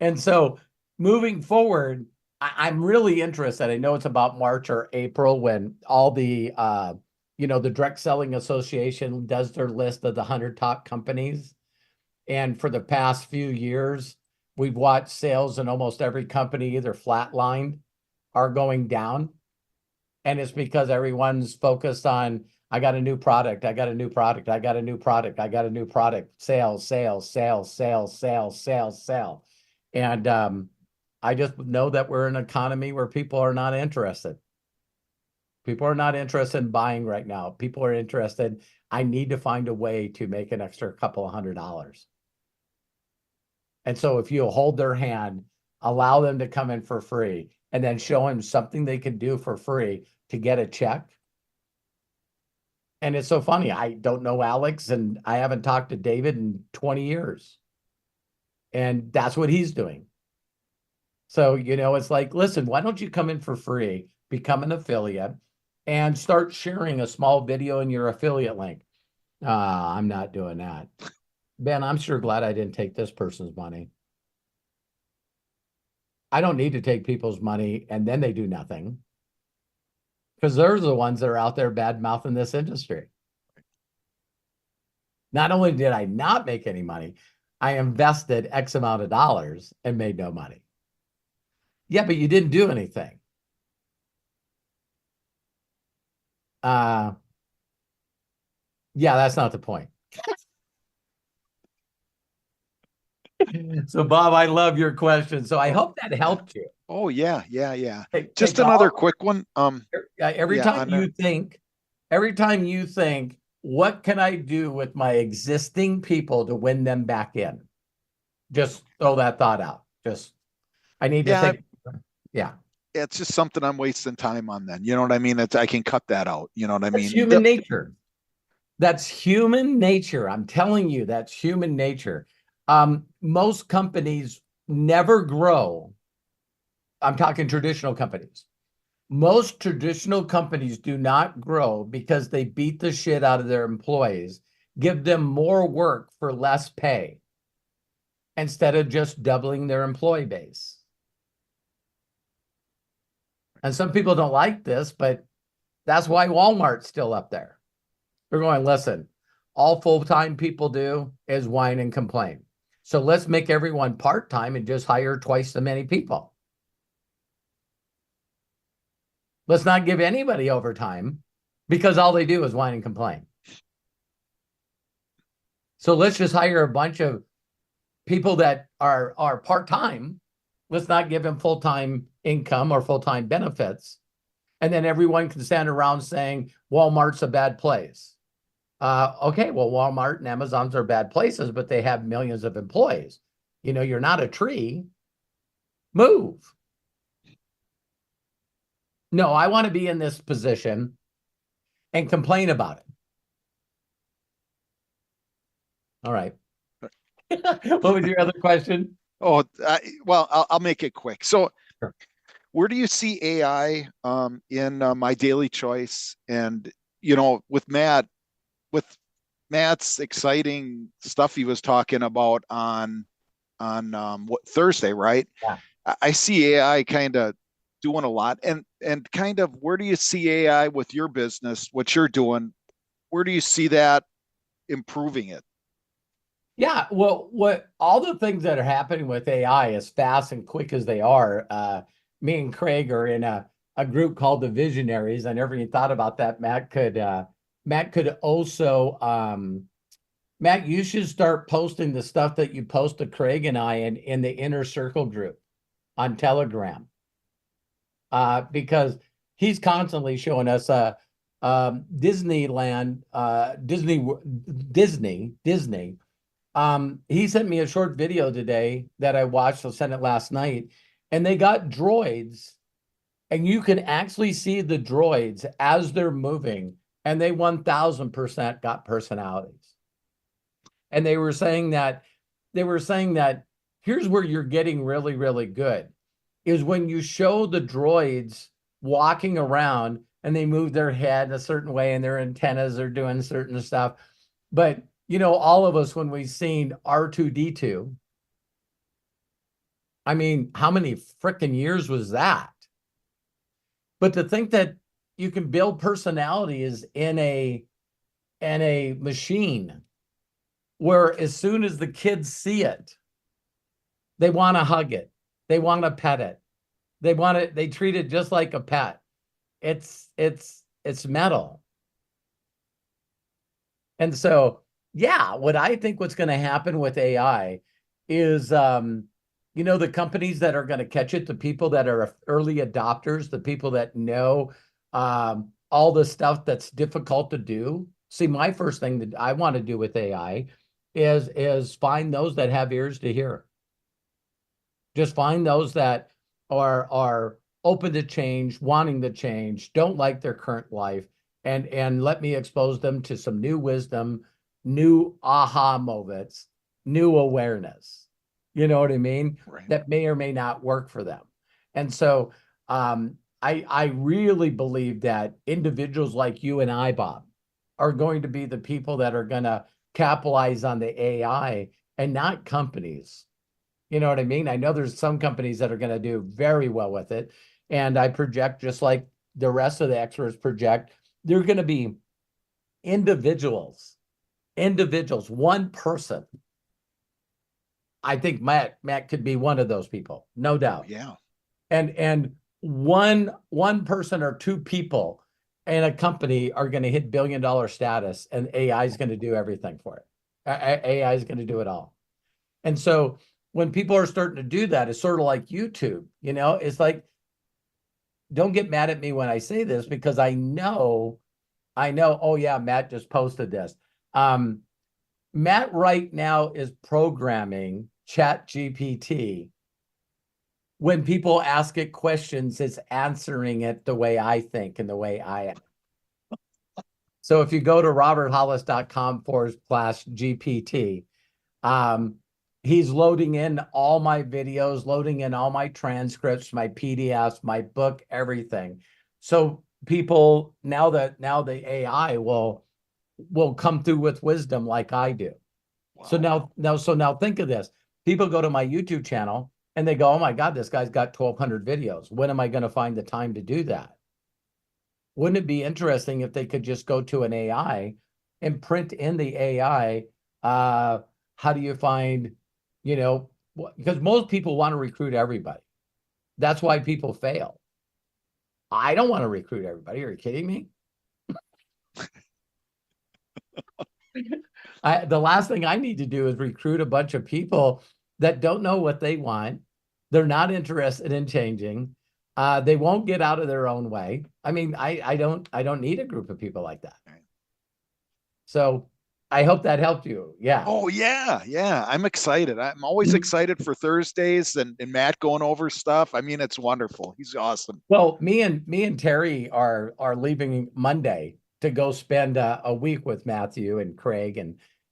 And so moving forward, I'm really interested. I know it's about March or April when all the, the Direct Selling Association does their list of the 100 top companies. And for the past few years, we've watched sales in almost every company either flatlined or going down. And it's because everyone's focused on, I got a new product, I got a new product, I got a new product, I got a new product, sales, sales, sales, sales, sales, sales, sales. And I just know that we're in an economy where people are not interested. People are not interested in buying right now. People are interested, I need to find a way to make an extra couple of $100. And so if you hold their hand, allow them to come in for free, and then show them something they can do for free to get a check. And it's so funny. I don't know Alex, and I haven't talked to David in 20 years. And that's what he's doing. So, it's like, listen, why don't you come in for free, become an affiliate, and start sharing a small video in your affiliate link? I'm not doing that. Ben, I'm sure glad I didn't take this person's money. I don't need to take people's money and then they do nothing, because they're the ones that are out there bad mouthing this industry. Not only did I not make any money, I invested X amount of dollars and made no money. Yeah, but you didn't do anything. Yeah, that's not the point. So, Bob, I love your question. So I hope that helped you.
Oh, yeah. Just
Take
another quick one.
Every time you think, what can I do with my existing people to win them back in? Just throw that thought out. I need to think. Yeah.
It's just something I'm wasting time on then. You know what I mean? I can cut that out. You know what I mean?
That's human nature. That's human nature. I'm telling you, that's human nature. Most companies never grow. I'm talking traditional companies. Most traditional companies do not grow because they beat the shit out of their employees, give them more work for less pay, instead of just doubling their employee base. And some people don't like this, but that's why Walmart's still up there. They're going, listen, all full-time people do is whine and complain. So let's make everyone part-time and just hire twice the many people. Let's not give anybody overtime because all they do is whine and complain. So let's just hire a bunch of people that are part-time. Let's not give them full-time income or full-time benefits. And then everyone can stand around saying Walmart's a bad place. Okay, well, Walmart and Amazon's are bad places, but they have millions of employees. You're not a tree. Move. No, I want to be in this position and complain about it. All right. What was your other question?
Oh, well, I'll make it quick. So,
Sure.
where do you see AI in my daily choice? And with Matt's exciting stuff he was talking about on what Thursday, right?
Yeah.
I see AI kind of doing a lot, and kind of where do you see AI with your business, what you're doing? Where do you see that improving it?
Yeah, well, what all the things that are happening with AI as fast and quick as they are, me and Craig are in a group called the Visionaries. I never even thought about that. Matt could also Matt, you should start posting the stuff that you post to Craig and I in the inner circle group on Telegram. Because he's constantly showing us Disneyland, Disney. He sent me a short video today that I watched. I sent it last night, and they got droids, and you can actually see the droids as they're moving, and they 1000% got personalities. And they were saying that here's where you're getting really, really good is when you show the droids walking around and they move their head a certain way and their antennas are doing certain stuff. But all of us, when we've seen R2D2, I mean, how many freaking years was that? But to think that you can build personalities in a machine where as soon as the kids see it, they want to hug it, they want to pet it, they treat it just like a pet. It's metal. And so, yeah, what I think what's going to happen with AI is, the companies that are going to catch it, the people that are early adopters, the people that know all the stuff that's difficult to do. See, my first thing that I want to do with AI is find those that have ears to hear. Just find those that are open to change, wanting to change, don't like their current life, and let me expose them to some new wisdom, new aha moments, new awareness. You know what I mean?
Right.
That may or may not work for them. And so I really believe that individuals like you and I, Bob, are going to be the people that are going to capitalize on the AI and not companies. You know what I mean? I know there's some companies that are going to do very well with it. And I project, just like the rest of the experts project, they're going to be individuals, one person. I think Matt could be one of those people, no doubt.
Yeah.
And one person or two people in a company are going to hit billion-dollar status, and AI is going to do everything for it. AI is going to do it all. And so when people are starting to do that, it's sort of like YouTube, it's like, don't get mad at me when I say this, because I know, oh yeah, Matt just posted this. Matt right now is programming ChatGPT. When people ask it questions, it's answering it the way I think and the way I am. So if you go to roberthollis.com/GPT, he's loading in all my videos, loading in all my transcripts, my PDFs, my book, everything. So people, now the AI will come through with wisdom like I do.
Wow.
So now think of this. People go to my YouTube channel and they go, oh my God, this guy's got 1,200 videos. When am I going to find the time to do that? Wouldn't it be interesting if they could just go to an AI and print in the AI, how do you find, because most people want to recruit everybody. That's why people fail. I don't want to recruit everybody. Are you kidding me? The last thing I need to do is recruit a bunch of people that don't know what they want. They're not interested in changing. They won't get out of their own way. I mean, I don't need a group of people like that. So I hope that helped you. Yeah.
Oh yeah. Yeah. I'm excited. I'm always excited for Thursdays and Matt going over stuff. I mean, it's wonderful. He's awesome.
Well, me and Terry are leaving Monday to go spend a week with Matthew and Craig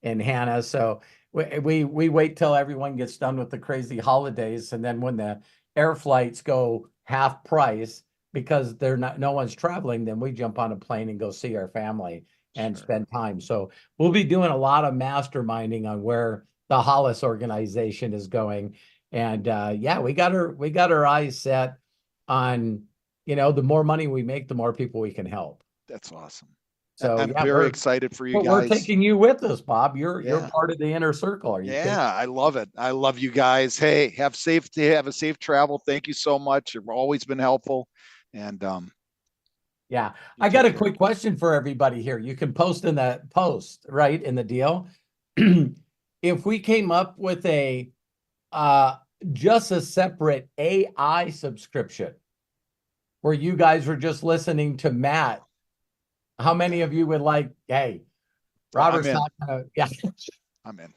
and Hannah. So we wait till everyone gets done with the crazy holidays, and then when the air flights go half price because no one's traveling, then we jump on a plane and go see our family and spend time. So we'll be doing a lot of masterminding on where the Hollis organization is going. And yeah, we got our eyes set on, the more money we make, the more people we can help.
That's awesome.
So
I'm
yeah,
very excited for you guys.
We're taking you with us, Bob. You're part of the inner circle. Are you kidding?
I love it. I love you guys. Hey, have a safe travel. Thank you so much. You've always been helpful. And
yeah, I got a quick question for everybody here. You can post in the post, right, in the deal. If we came up with just a separate AI subscription where you guys were just listening to Matt, how many of you would like, hey, Robert's not gonna, yeah.
I'm in.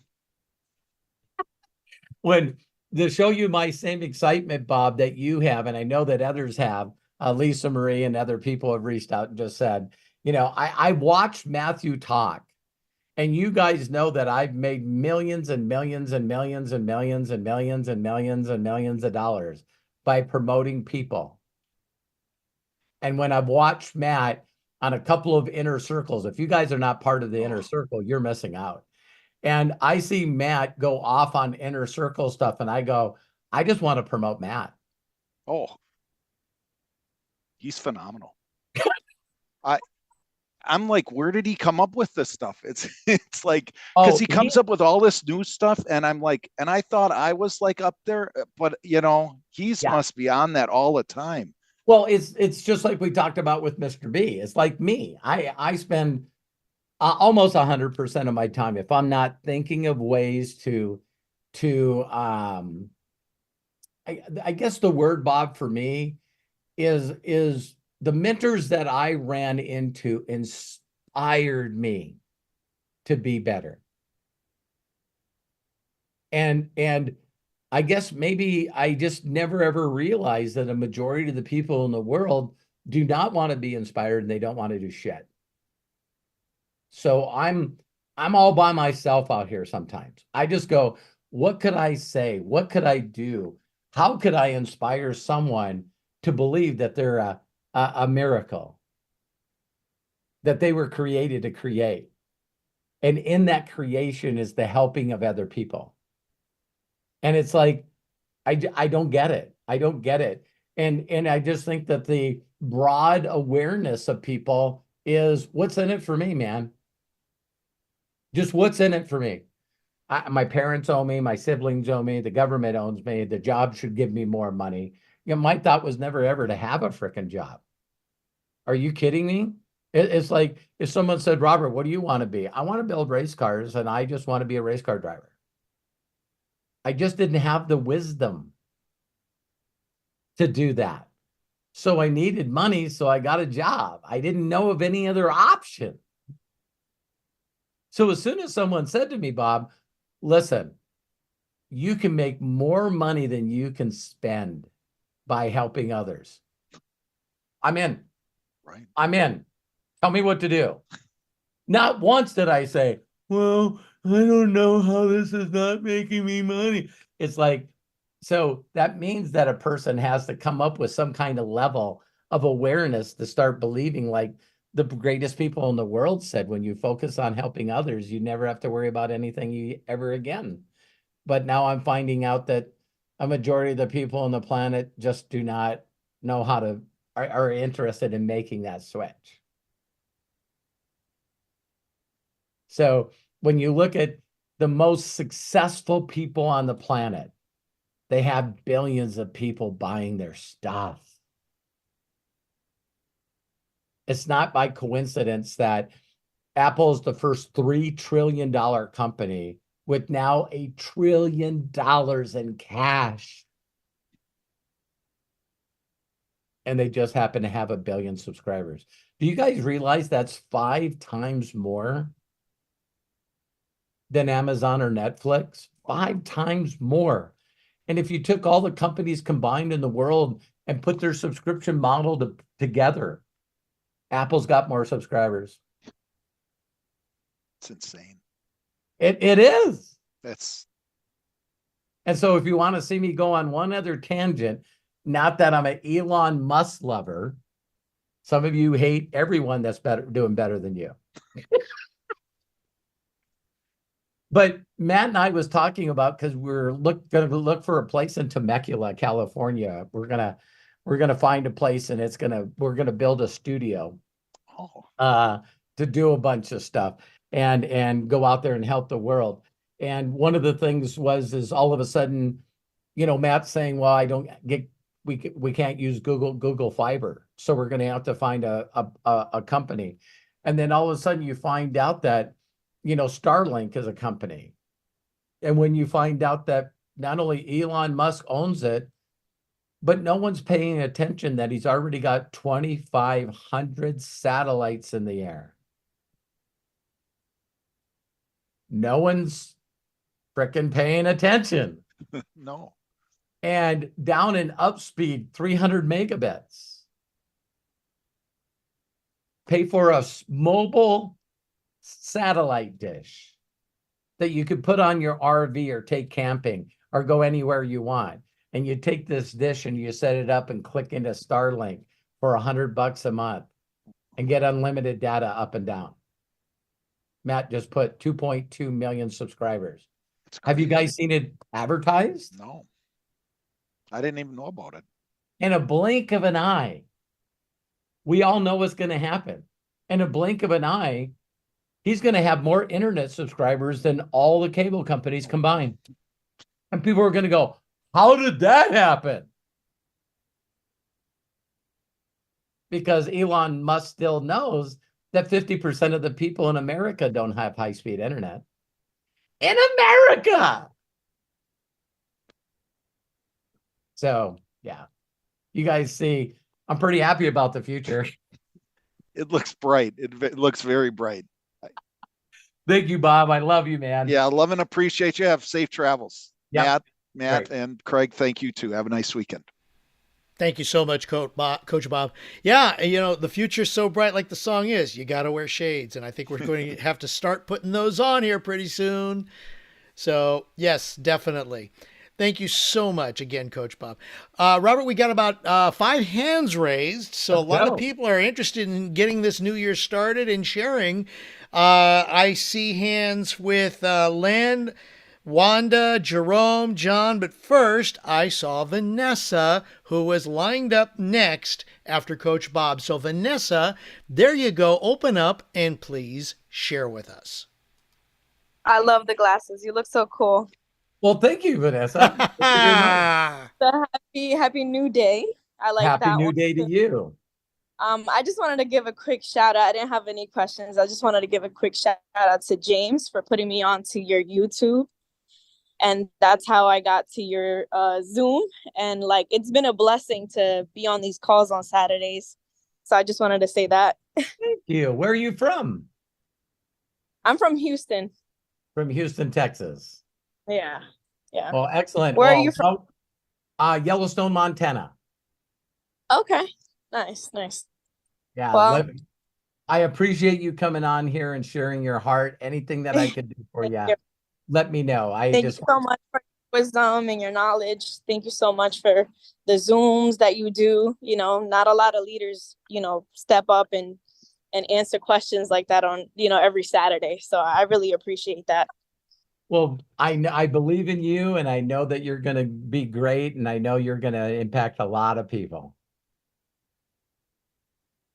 When to show you my same excitement, Bob, that you have, and I know that others have, Lisa Marie and other people have reached out and just said, I watched Matthew talk, and you guys know that I've made millions and millions and millions and millions and millions and millions and millions of dollars by promoting people. And when I've watched Matt on a couple of inner circles, if you guys are not part of the inner circle, you're missing out. And I see Matt go off on inner circle stuff, and I go, I just want to promote Matt.
Oh, he's phenomenal. I'm like, where did he come up with this stuff? It's like, because he comes up with all this new stuff, and I'm like, and I thought I was like up there, but he's must be on that all the time.
Well, it's just like we talked about with Mr. B. It's like me. I spend almost 100% of my time, if I'm not thinking of ways to I guess the word, Bob, for me is the mentors that I ran into inspired me to be better. And I guess maybe I just never ever realized that a majority of the people in the world do not want to be inspired, and they don't want to do shit. So I'm all by myself out here sometimes. I just go, what could I say? What could I do? How could I inspire someone to believe that they're a miracle, that they were created to create? And in that creation is the helping of other people. And it's like, I don't get it. I don't get it. And I just think that the broad awareness of people is, what's in it for me, man? Just what's in it for me? My parents owe me, my siblings owe me, the government owns me, the job should give me more money. My thought was never ever to have a freaking job. Are you kidding me? It's like if someone said, Robert, what do you want to be? I want to build race cars, and I just want to be a race car driver. I just didn't have the wisdom to do that. So I needed money, so I got a job. I didn't know of any other option. So as soon as someone said to me, Bob, listen, you can make more money than you can spend by helping others, I'm in.
Right.
I'm in. Tell me what to do. Not once did I say, well, I don't know how this is not making me money. It's like, so that means that a person has to come up with some kind of level of awareness to start believing, like the greatest people in the world said, when you focus on helping others, you never have to worry about anything ever again. But now I'm finding out that a majority of the people on the planet just do not know how to, are interested in making that switch. So when you look at the most successful people on the planet, they have billions of people buying their stuff. It's not by coincidence that Apple is the first $3 trillion company with now $1 trillion in cash. And they just happen to have 1 billion subscribers. Do you guys realize that's 5 times more than Amazon or Netflix? 5 times more. And if you took all the companies combined in the world and put their subscription model together, Apple's got more subscribers.
It's insane.
It is.
That's
And so if you want to see me go on one other tangent, not that I'm an Elon Musk lover, some of you hate everyone that's doing better than you. But Matt and I was talking about, because we're going to look for a place in Temecula, California. We're gonna find a place, and we're gonna build a studio to do a bunch of stuff and go out there and help the world. And one of the things is all of a sudden, Matt saying, well, we can't use Google Fiber. So we're going to have to find a company. And then all of a sudden you find out that, Starlink is a company. And when you find out that not only Elon Musk owns it, but no one's paying attention that he's already got 2,500 satellites in the air. No one's frickin' paying attention.
No.
And down in upspeed, 300 megabits. Pay for a mobile satellite dish that you could put on your RV or take camping or go anywhere you want. And you take this dish and you set it up and click into Starlink for $100 a month and get unlimited data up and down. Matt just put 2.2 million subscribers. Have you guys seen it advertised?
No. I didn't even know about it.
In a blink of an eye, we all know what's going to happen. In a blink of an eye, he's going to have more internet subscribers than all the cable companies combined. And people are going to go, how did that happen? Because Elon Musk still knows that 50% of the people in America don't have high-speed internet. In America! So, yeah. You guys see, I'm pretty happy about the future.
It looks bright. It looks very bright.
Thank you, Bob. I love you, man.
Yeah, love and appreciate you. Have safe travels.
Yep.
Matt,
Great.
and Craig, thank you too. Have a nice weekend.
Thank you so much, Coach Bob. Yeah, the future's so bright, like the song is. You got to wear shades, and I think we're going to have to start putting those on here pretty soon. So, yes, definitely. Thank you so much again, Coach Bob. Robert, we got about 5 hands raised, so a lot of people are interested in getting this new year started and sharing. I see hands with Len, Wanda, Jerome, John, but first I saw Vanessa, who was lined up next after Coach Bob. So Vanessa, there you go. Open up and please share with us.
I love the glasses. You look so cool.
Well, thank you, Vanessa.
So happy new day. I like
happy
that
new
one.
day to you.
I just wanted to give a quick shout out. I didn't have any questions. I just wanted to give a quick shout out to James for putting me onto your YouTube. And that's how I got to your Zoom. And it's been a blessing to be on these calls on Saturdays. So I just wanted to say that.
Thank you. Where are you from?
I'm from Houston.
From Houston, Texas.
Yeah.
Well, excellent.
Where are you from?
Yellowstone, Montana.
Okay. Nice.
Yeah.
Well,
I appreciate you coming on here and sharing your heart. Anything that I could do for you, let me know.
Thank you so much for your wisdom and your knowledge. Thank you so much for the Zooms that you do. Not a lot of leaders, step up and answer questions like that on, every Saturday. So I really appreciate that.
Well, I believe in you, and I know that you're going to be great, and I know you're going to impact a lot of people.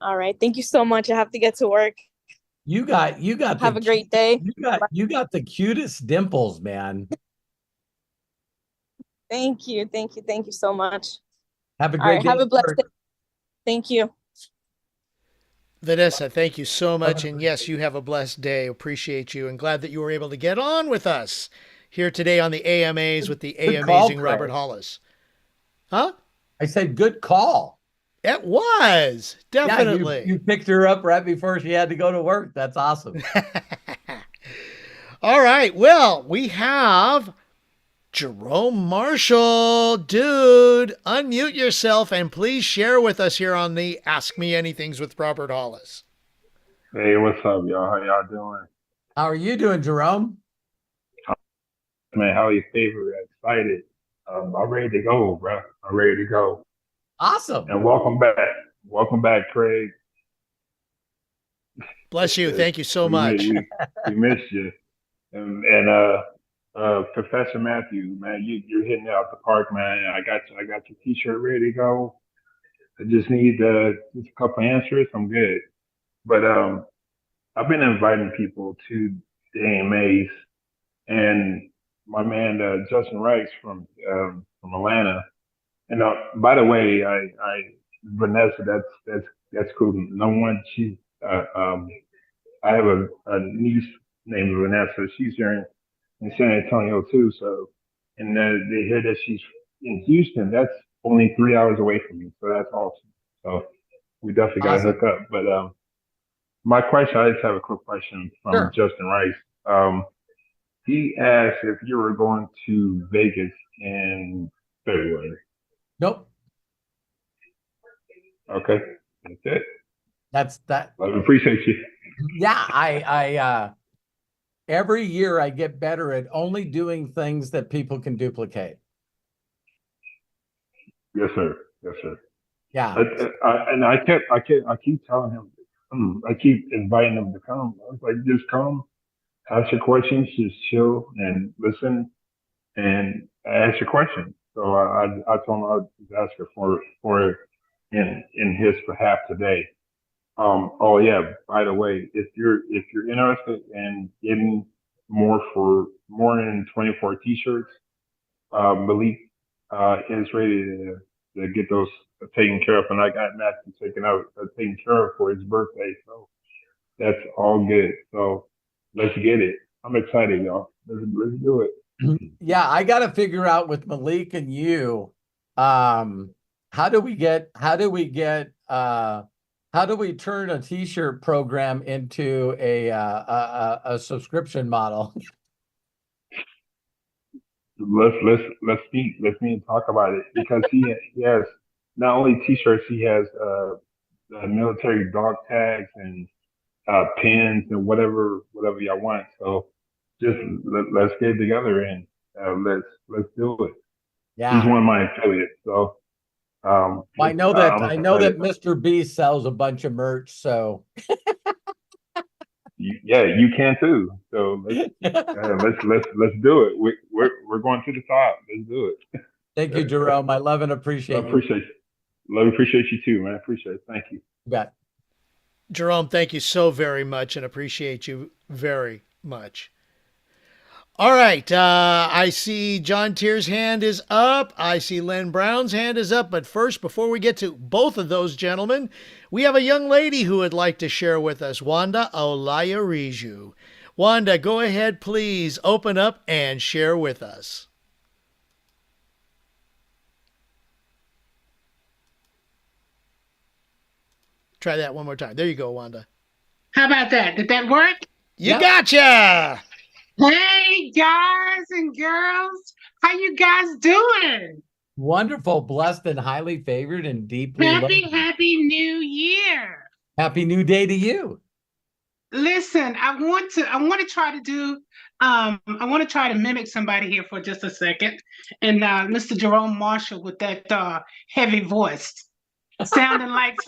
All right. Thank you so much. I have to get to work.
You got
have a great day.
You got the cutest dimples, man.
Thank you so much.
Have a great day.
Have a blessed day. Thank you.
Vanessa, thank you so much. And yes, you have a blessed day. Appreciate you and glad that you were able to get on with us here today on the AMAs with the amazing Robert Hollis. Huh?
I said good call.
It was, definitely.
Yeah, you picked her up right before she had to go to work. That's awesome.
All right. Well, we have Jerome Marshall. Dude, unmute yourself and please share with us here on the Ask Me Anythings with Robert Hollis.
Hey, what's up, y'all? How y'all doing?
How are you doing, Jerome?
man, Holly's favorite, excited. I'm ready to go, bro. I'm ready to go.
Awesome.
And welcome back. Welcome back, Craig.
Bless you. Thank you so much.
We missed you. And Professor Matthew, man, you're hitting it out the park, man. I got your T-shirt ready to go. I just need just a couple answers. I'm good. But I've been inviting people to the AMAs, and my man Justin Rice from Atlanta. And by the way, I Vanessa, that's cool. Number one, I have a niece named Vanessa. She's here in San Antonio too. So, and they hear that she's in Houston. That's only 3 hours away from me. So that's awesome. So we definitely got to
Awesome.
hook up. But my question, I just have a quick question from
Sure.
Justin Rice. He asked if you were going to Vegas in February.
Nope.
Okay, that's it.
That's that.
I appreciate you.
Yeah, I every year I get better at only doing things that people can duplicate.
Yes, sir. Yes, sir.
Yeah.
I keep telling him, I keep inviting him to come. I was like, just come, ask your questions, just chill and listen, and ask your questions. So I told him I'd just ask her for it in his behalf today. Oh yeah, by the way, if you're interested in getting more than 24 t-shirts, Malik is ready to get those taken care of, and I got Matthew taken care of for his birthday, so that's all good. So let's get it. I'm excited, y'all. Let's do it.
Yeah, I got to figure out with Malik and you, how do we turn a t-shirt program into a subscription model?
Let's meet and talk about it, because he has not only t-shirts, he has military dog tags and pins and whatever y'all want. So just let's get together and let's do it.
Yeah.
He's one of my affiliates, so
I know that Mr. B sells a bunch of merch, so
yeah, you can too. So let's do it. We're going to the top. Let's do it.
Thank you, Jerome. I love and appreciate you.
Appreciate you too, man. Appreciate it. Thank you.
You bet.
Jerome, thank you so very much and appreciate you very much. All right. I see John Tier's hand is up. I see Len Brown's hand is up. But first, before we get to both of those gentlemen, we have a young lady who would like to share with us, Wanda Olayariju. Wanda, go ahead, please. Open up and share with us. Try that one more time. There you go, Wanda.
How about that? Did that work?
You gotcha.
Hey, guys and girls. How you guys doing?
Wonderful, blessed, and highly favored, and deeply loved.
Happy New Year.
Happy New Day to you.
Listen, I want to try to mimic somebody here for just a second. And Mr. Jerome Marshall with that heavy voice. Sounding like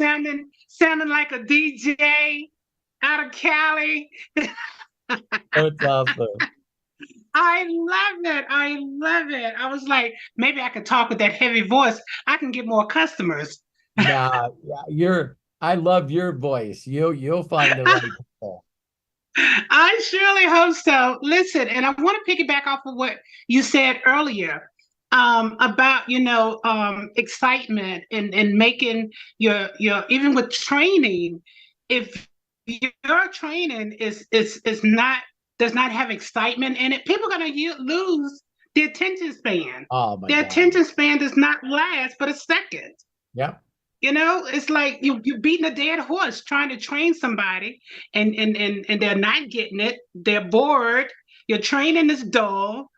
a DJ out of Cali.
That's awesome.
I love it. I was like, maybe I could talk with that heavy voice. I can get more customers.
Yeah, I love your voice. You'll find the right people.
I surely hope so. Listen, and I want to piggyback off of what you said earlier about excitement and making your even with training. If your training does not have excitement in it, people are going to lose the attention span.
Oh my God.
Their attention span does not last but a second.
Yep.
It's like you're beating a dead horse trying to train somebody and they're not getting it. They're bored. Your training is dull.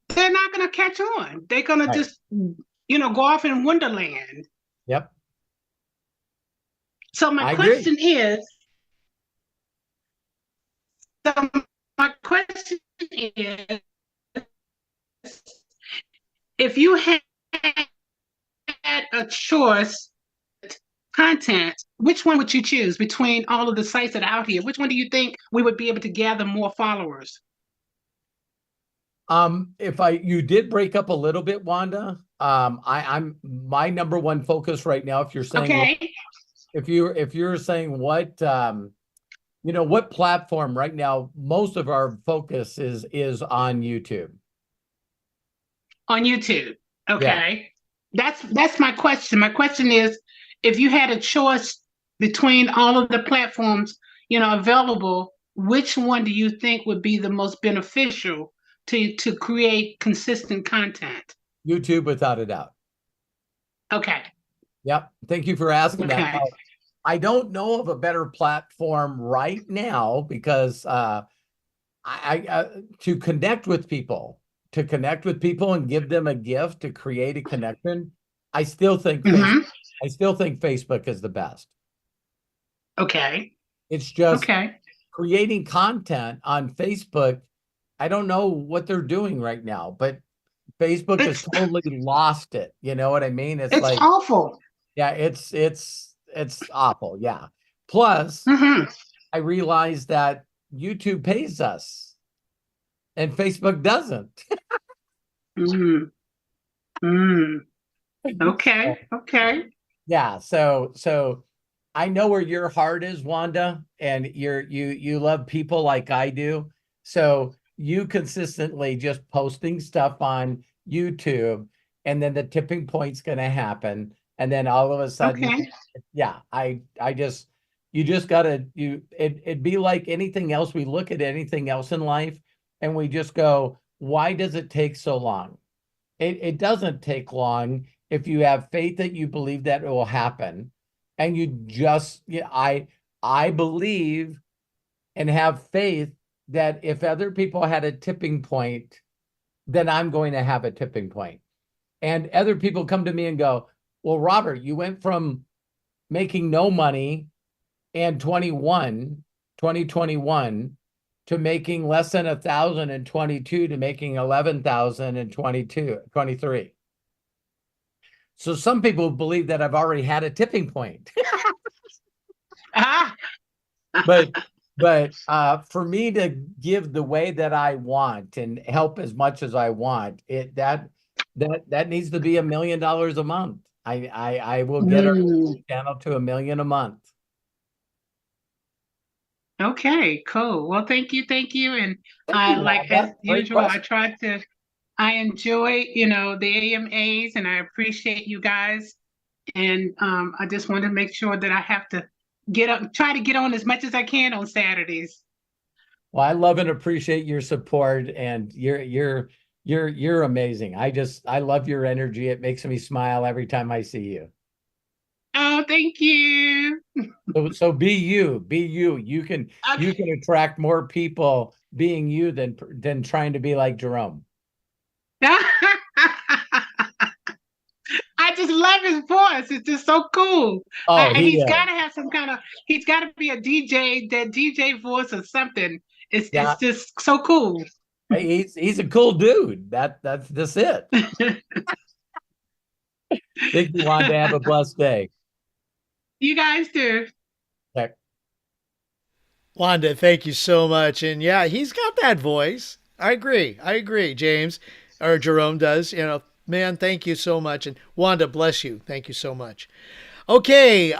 They're not going to catch on. They're going to just, go off in Wonderland.
Yep.
So my question is, if you had a choice content, which one would you choose between all of the sites that are out here? Which one do you think we would be able to gather more followers?
You did break up a little bit, Wanda. I'm my number one focus right now. If you're saying,
Okay.
if you're saying what, what platform right now, most of our focus is on YouTube.
On YouTube.
Yeah.
Okay. That's my question. My question is, if you had a choice between all of the platforms, available, which one do you think would be the most beneficial to create consistent content?
YouTube, without a doubt.
Okay.
Yep. Thank you for asking that.
Okay.
Now, I don't know of a better platform right now because to connect with people, and give them a gift to create a connection. I still think Facebook is the best.
Okay.
It's just
Okay.
creating content on Facebook. I don't know what they're doing right now, but Facebook has totally lost it. You know what I mean?
It's like awful.
Yeah, it's awful. Yeah. Plus, I realized that YouTube pays us and Facebook doesn't.
Okay. Okay.
Yeah. So I know where your heart is, Wanda, and you love people like I do. So you consistently just posting stuff on YouTube, and then the tipping point's going to happen. And then all of a sudden, yeah, you just gotta, it'd be like anything else. We look at anything else in life and we just go, why does it take so long? It doesn't take long if you have faith that you believe that it will happen. And you just, I believe and have faith that if other people had a tipping point, then I'm going to have a tipping point. And other people come to me and go, well, Robert, you went from making no money in 2021 to making less than 1,000 in 22 to making 11,000 in 23. So some people believe that I've already had a tipping point. But for me to give the way that I want and help as much as I want, that needs to be $1 million a month. I will get our channel to 1 million a month.
Okay, cool. Well, thank you. And as usual, I enjoy, the AMAs, and I appreciate you guys. And I just want to make sure that I have to try to get on as much as I can on Saturdays.
Well, I love and appreciate your support, and you're amazing. I love your energy. It makes me smile every time I see you.
Oh, thank you.
So be you. You can attract more people being you than trying to be like Jerome.
I just love his voice. It's just so cool.
Oh,
he's got to have he's got to be a DJ, that DJ voice or something. It's just so cool.
He's a cool dude. That's just it. Thank you, Wanda. Have a blessed day.
You guys do.
Okay.
Wanda, thank you so much. And yeah, he's got that voice. I agree, James, or Jerome does. Man, thank you so much. And Wanda, bless you. Thank you so much. Okay,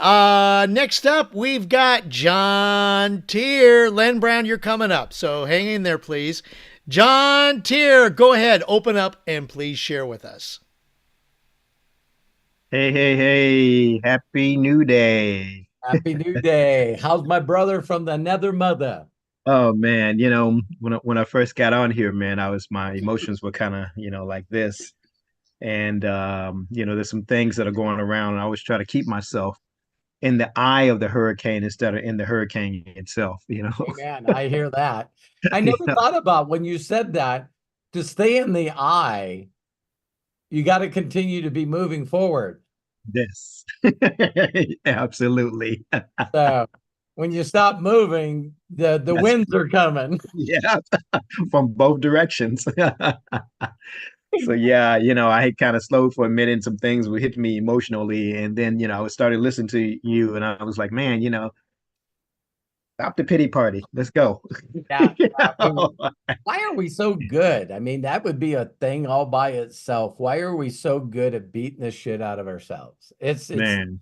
next up, we've got John Tier. Len Brown, you're coming up, so hang in there, please. John Tier, go ahead, open up, and please share with us.
Hey, happy new day.
Happy new day. How's my brother from the nether mother?
Oh man, when I first got on here, man, my emotions were kind of, like this. And there's some things that are going around, and I always try to keep myself in the eye of the hurricane instead of in the hurricane itself,
Amen. I hear that. I never thought about when you said that, to stay in the eye, you got to continue to be moving forward.
Yes, absolutely.
So when you stop moving, the winds are coming.
Yeah, from both directions. So yeah, I had kind of slowed for a minute and some things were hitting me emotionally. And then, I started listening to you and I was like, man, stop the pity party. Let's go.
Yeah.
You
I mean,
know?
why are we so good? I mean, that would be a thing all by itself. Why are we so good at beating the shit out of ourselves?
Man,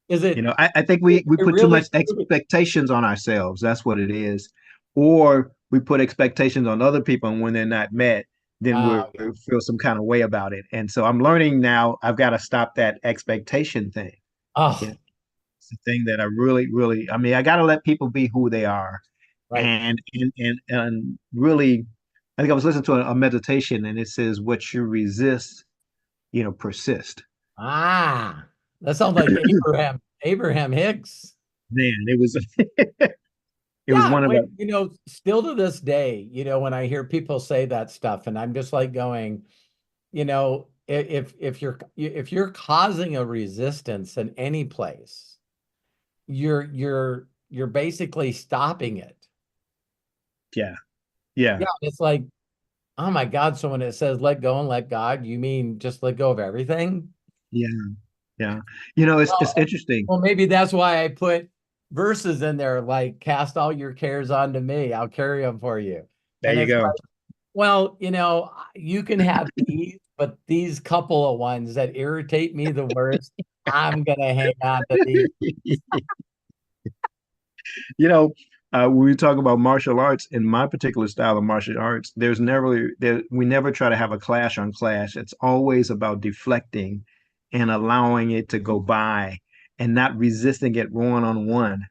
Is it,
I think
it
we put too
really,
much expectations on ourselves. That's what it is. Or we put expectations on other people, and when they're not met, then
yeah.
we feel some kind of way about it. And so I'm learning now I've got to stop that expectation thing.
Oh,
Yeah. It's the thing that I really, really, I mean, I got to let people be who they are.
right.
And really, I think I was listening to a meditation and it says, what you resist, persist.
Ah, that sounds like Abraham Hicks.
Man, it was
Yeah,
one of
wait,
the,
still to this day, when I hear people say that stuff, and I'm just like going, if you're causing a resistance in any place, you're basically stopping it.
yeah, yeah,
Yeah, it's like, oh my God. So when it says let go and let God, you mean just let go of everything?
yeah, yeah. It's
Well,
interesting.
well, maybe that's why I put verses in there like cast all your cares onto me. I'll carry them for you.
There
And
you
it's
go.
like, well, you can have these, but these couple of ones that irritate me the worst, I'm gonna hang on to these.
You know, when we talk about martial arts, in my particular style of martial arts, we never try to have a clash on clash. It's always about deflecting and allowing it to go by and not resisting it one on one.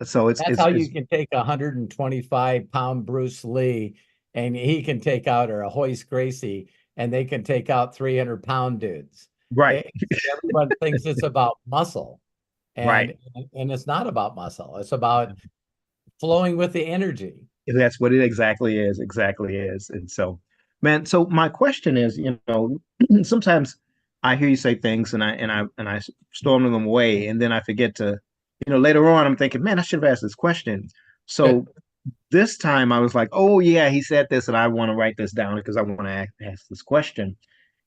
So
That's how you can take 125-pound Bruce Lee and he can take out, or a Hoist Gracie, and they can take out 300-pound dudes.
right,
Everyone thinks it's about muscle,
right.
and it's not about muscle. It's about flowing with the energy.
That's what it exactly is. And so, man, so my question is, sometimes I hear you say things and I storm them away, and then I forget to, later on I'm thinking, man, I should have asked this question. So this time I was like, oh yeah, he said this, and I want to write this down because I want to ask this question.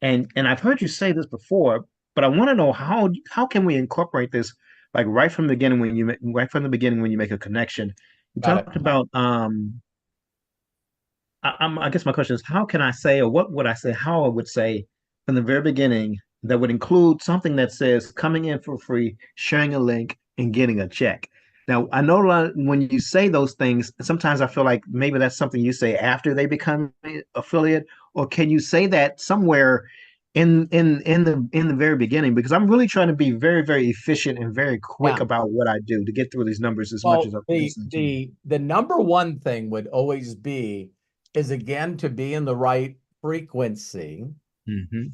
And I've heard you say this before, but I want to know how can we incorporate this like right from the beginning when you make a connection. You
Got it.
talked about I guess my question is how can I say, or what would I say, how I would say from the very beginning that would include something that says coming in for free, sharing a link, and getting a check. Now, I know when you say those things, sometimes I feel like maybe that's something you say after they become an affiliate, or can you say that somewhere in the very beginning? Because I'm really trying to be very, very efficient and very quick
Yeah.
about what I do to get through these numbers as much
Well,
as I'm
the
listening to you.
the the number one thing would always be is again to be in the right frequency,
Hmm.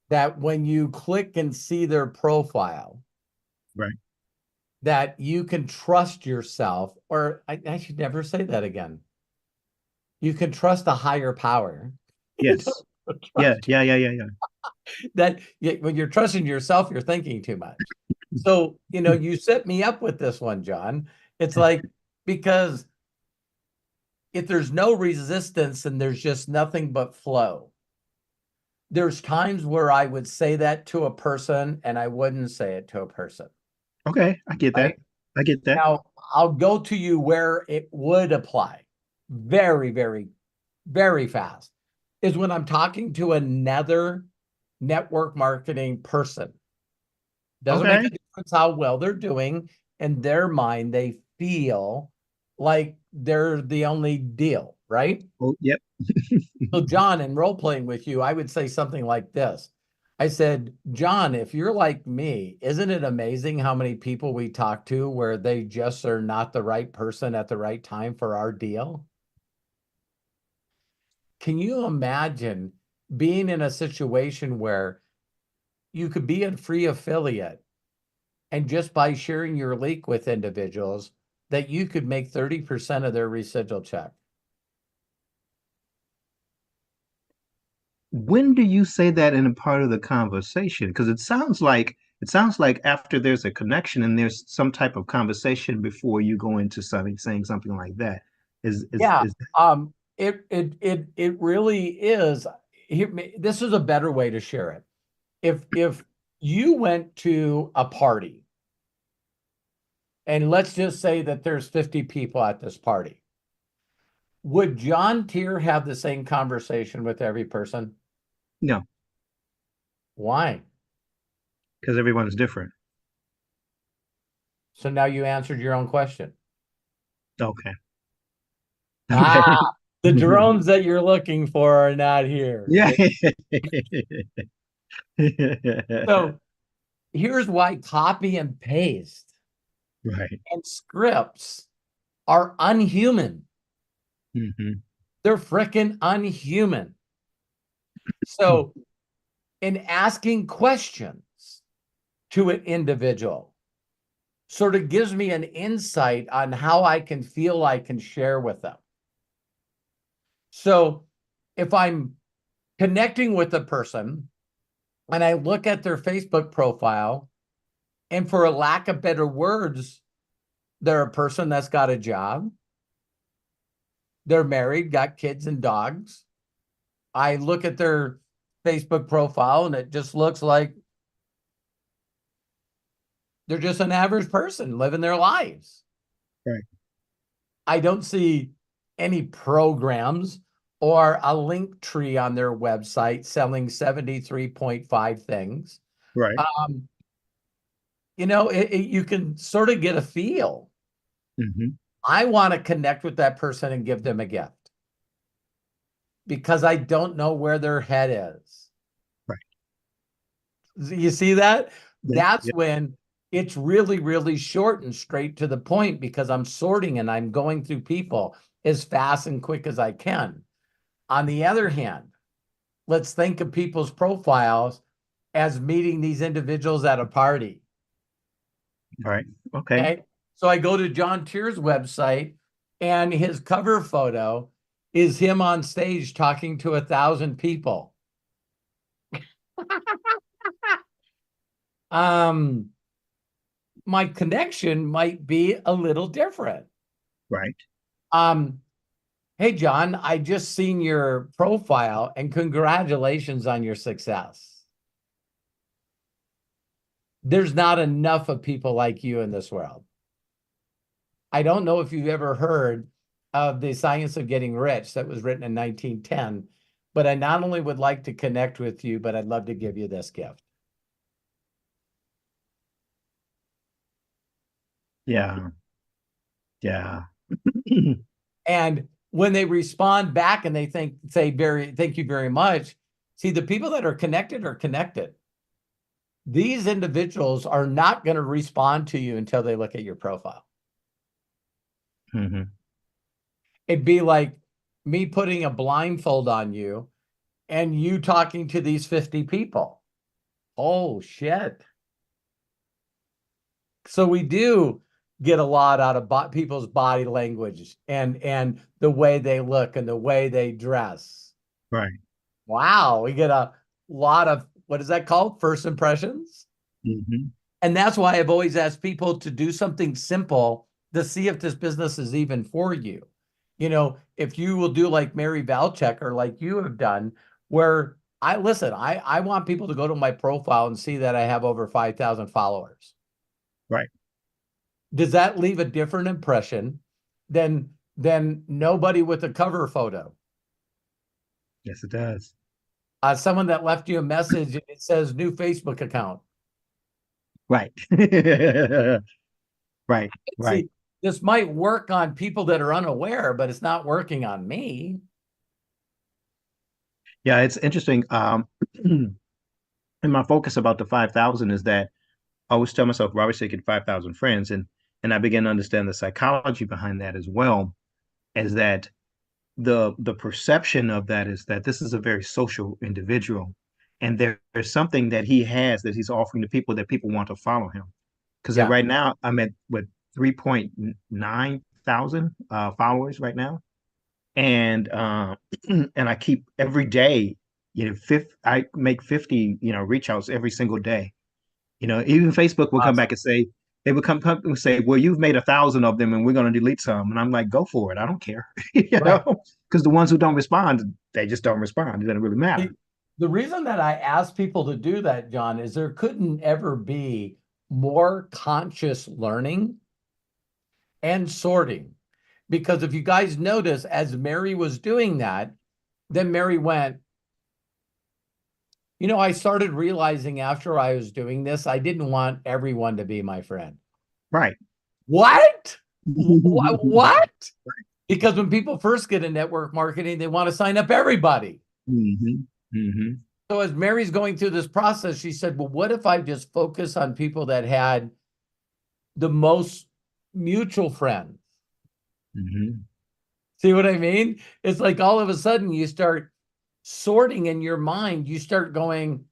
that when you click and see their profile,
Right.
that you can trust yourself, or I should never say that again. You can trust a higher power. You
Yes.
don't
Yeah.
trust
Yeah. Yeah. Yeah. Yeah.
when you're trusting yourself, you're thinking too much. So, you set me up with this one, John. It's like, because if there's no resistance and there's just nothing but flow, there's times where I would say that to a person and I wouldn't say it to a person,
Okay, I get that.
right?
I get that.
Now, I'll go to you where it would apply very, very, very fast is when I'm talking to another network marketing person. Doesn't make
Okay.
a difference how well they're doing. In their mind, they feel like they're the only deal, right?
Oh, yep.
So, John, in role playing with you, I would say something like this. I said, John, if you're like me, isn't it amazing how many people we talk to where they just are not the right person at the right time for our deal? Can you imagine being in a situation where you could be a free affiliate, and just by sharing your link with individuals, that you could make 30% of their residual check?
When do you say that in a part of the conversation? Because it sounds like after there's a connection and there's some type of conversation before you go into something saying something like that. Is
Yeah,
is
it really is. this is a better way to share it. If you went to a party, and let's just say that there's 50 people at this party, would John Tier have the same conversation with every person?
No,
Why?
because everyone's different.
So now you answered your own question.
Okay.
Ah, the drones that you're looking for are not here.
Yeah.
So here's why copy and paste
Right.
and scripts are unhuman.
Hmm.
They're freaking unhuman. So in asking questions to an individual, sort of gives me an insight on how I can feel I can share with them. So if I'm connecting with a person and I look at their Facebook profile, and for a lack of better words, they're a person that's got a job, they're married, got kids and dogs. I look at their Facebook profile and it just looks like they're just an average person living their lives.
Right.
I don't see any programs or a link tree on their website selling 73.5 things.
Right.
You can sort of get a feel.
Hmm.
I want to connect with that person and give them a gift because I don't know where their head is.
Right.
You see that?
Yeah.
That's when it's really, really short and straight to the point because I'm sorting and I'm going through people as fast and quick as I can. On the other hand, let's think of people's profiles as meeting these individuals at a party.
Right. Okay.
So I go to John Tier's website and his cover photo is him on stage talking to 1,000 people. My connection might be a little different.
Right.
Hey, John, I just seen your profile and congratulations on your success. There's not enough of people like you in this world. I don't know if you've ever heard of The Science of Getting Rich that was written in 1910, but I not only would like to connect with you, but I'd love to give you this gift.
Yeah. Yeah.
And when they respond back and they thank you very much. See, the people that are connected are connected. These individuals are not going to respond to you until they look at your profile.
Hmm.
It'd be like me putting a blindfold on you and you talking to these 50 people. Oh, shit. So we do get a lot out of people's body language and the way they look and the way they dress.
Right.
Wow, we get a lot of, what is that called? First impressions.
Hmm.
And that's why I've always asked people to do something simple to see if this business is even for you. If you will do like Mary Valchek or like you have done, where I want people to go to my profile and see that I have over 5,000 followers.
Right.
Does that leave a different impression than nobody with a cover photo?
Yes, it does.
Someone that left you a message, it says new Facebook account.
Right. Right. Right.
See, this might work on people that are unaware, but it's not working on me.
Yeah, it's interesting. And my focus about the 5,000 is that I always tell myself, Robert said, get 5,000 friends. And I began to understand the psychology behind that as well, is that the perception of that is that this is a very social individual. And there's something that he has that he's offering to people that people want to follow him. Because
Yeah.
right now I'm at 3.9 thousand followers right now. And and I keep every day, I make 50, reach outs every single day. Even Facebook will come back and say, they would come and say, well, you've made 1,000 of them and we're going to delete some. And I'm like, go for it. I don't care. Because the ones who don't respond, they just don't respond. It doesn't really matter.
the reason that I ask people to do that, John, is there couldn't ever be more conscious learning and sorting. Because if you guys notice, as Mary was doing that, then Mary went, I started realizing after I was doing this, I didn't want everyone to be my friend.
Right.
What? What? Because when people first get in network marketing, they want to sign up everybody. So as Mary's going through this process, she said, well, what if I just focus on people that had the most mutual friends? See what I mean? It's like all of a sudden you start sorting in your mind. You start going,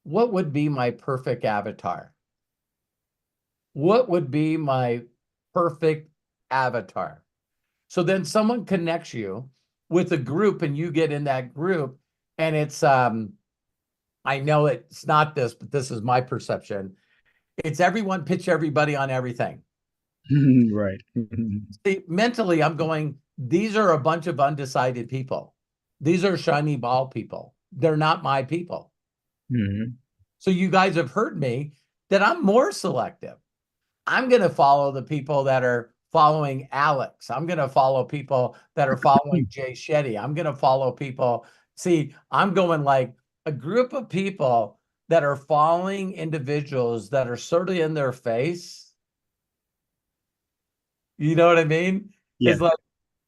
what would be my perfect avatar? What would be my perfect avatar? So then someone connects you with a group and you get in that group, and it's I know it's not this, but this is my perception. It's everyone pitch everybody on everything.
Right.
See, mentally, I'm going, these are a bunch of undecided people. These are shiny ball people. They're not my people. So you guys have heard me that I'm more selective. I'm going to follow the people that are following Alex. I'm going to follow people that are following Jay Shetty. I'm going to follow people. See, I'm going like a group of people that are following individuals that are sort of in their face. You know what I mean?
Yeah.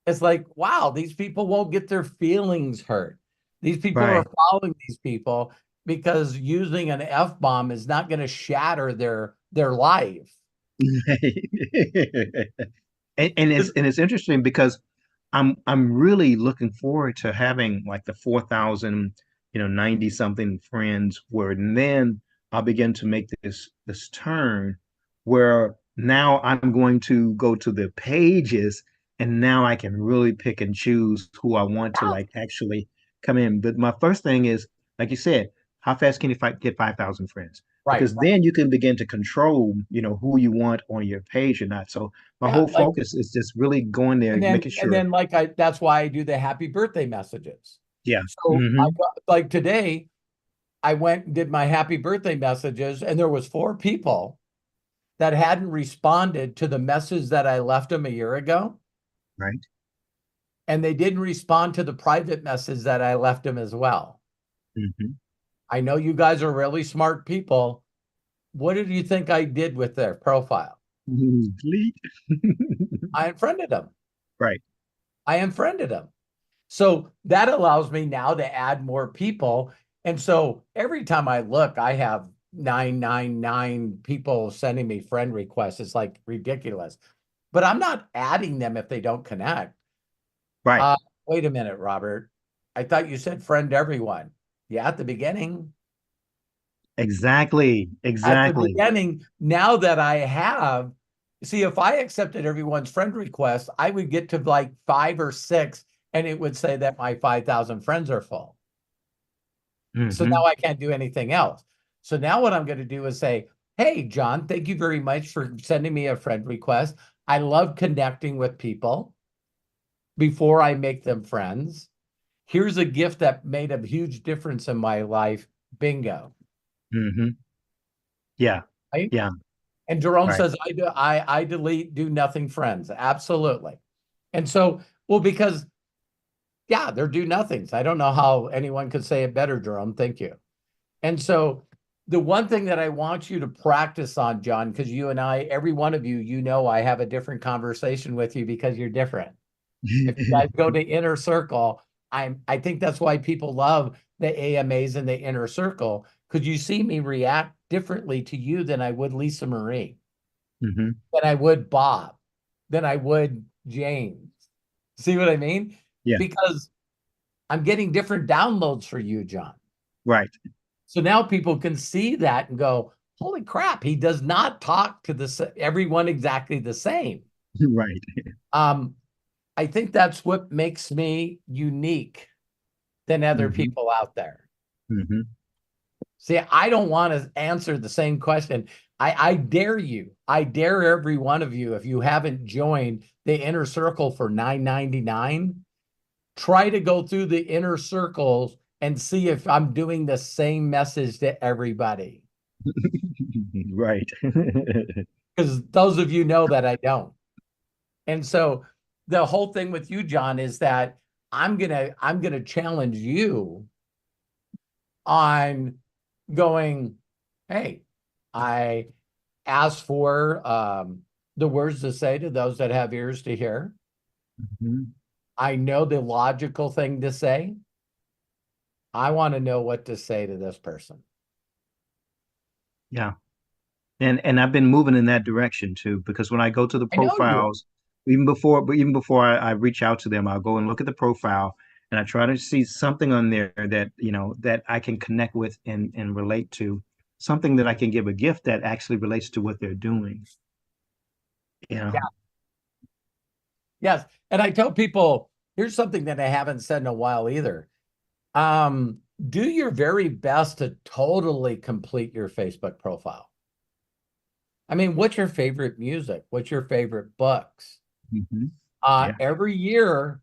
It's like, wow, these people won't get their feelings hurt. These people
Right.
are following these people because using an F-bomb is not going to shatter their life.
And it's interesting because I'm really looking forward to having like the 4,000, 90 something friends, where then I'll begin to make this turn where now I'm going to go to the pages, and now I can really pick and choose who I want to like actually come in. But my first thing is, like you said, how fast can you get 5,000 friends?
Right.
Because then you can begin to control, who you want on your page or not. So my
Yeah,
whole
like,
focus is just really going there, making sure.
And then like that's why I do the happy birthday messages.
Yeah.
So like today, I went and did my happy birthday messages, and there was 4 people that hadn't responded to the message that I left them a year ago.
Right.
And they didn't respond to the private message that I left them as well. I know you guys are really smart people. What did you think I did with their profile? I unfriended them.
Right.
I unfriended them. So that allows me now to add more people. And so every time I look, I have 999 people sending me friend requests. It's like ridiculous. But I'm not adding them if they don't connect.
Right.
Wait a minute, Robert. I thought you said friend everyone. Yeah, at the beginning.
Exactly.
At the beginning, now that I have, see, if I accepted everyone's friend request, I would get to like 5 or 6, and it would say that my 5,000 friends are full. So now I can't do anything else. So now what I'm going to do is say, hey, John, thank you very much for sending me a friend request. I love connecting with people before I make them friends. Here's a gift that made a huge difference in my life. Bingo.
Yeah.
Right?
Yeah.
And Jerome
Right.
says, I delete, do nothing friends. Absolutely. And so, well, because, yeah, they're do nothings. I don't know how anyone could say it better, Jerome. Thank you. And so the one thing that I want you to practice on, John, because you and I, every one of you, I have a different conversation with you because you're different. If you guys go to Inner Circle, I think that's why people love the AMAs and the Inner Circle, because you see me react differently to you than I would Lisa Marie, than I would Bob, than I would James. See what I mean?
Yeah.
Because I'm getting different downloads for you, John.
Right.
So now people can see that and go, holy crap, he does not talk to everyone exactly the same.
Right.
I think that's what makes me unique than other people out there. See, I don't want to answer the same question. I dare you. I dare every one of you, if you haven't joined the Inner Circle for $9.99, try to go through the Inner Circles and see if I'm doing the same message to everybody.
Right.
Because those of you know that I don't. And so the whole thing with you, John, is that I'm gonna challenge you on going, hey, I asked for the words to say to those that have ears to hear.
Mhm.
I know the logical thing to say. I want to know what to say to this person.
Yeah. And I've been moving in that direction too, because when I go to the
I know you are.
profiles, even before I reach out to them, I'll go and look at the profile and I try to see something on there that, that I can connect with and relate to, something that I can give a gift that actually relates to what they're doing.
Yeah. Yes. And I tell people, here's something that I haven't said in a while either. Do your very best to totally complete your Facebook profile. I mean, what's your favorite music? What's your favorite books?
Mhm. Yeah.
Every year,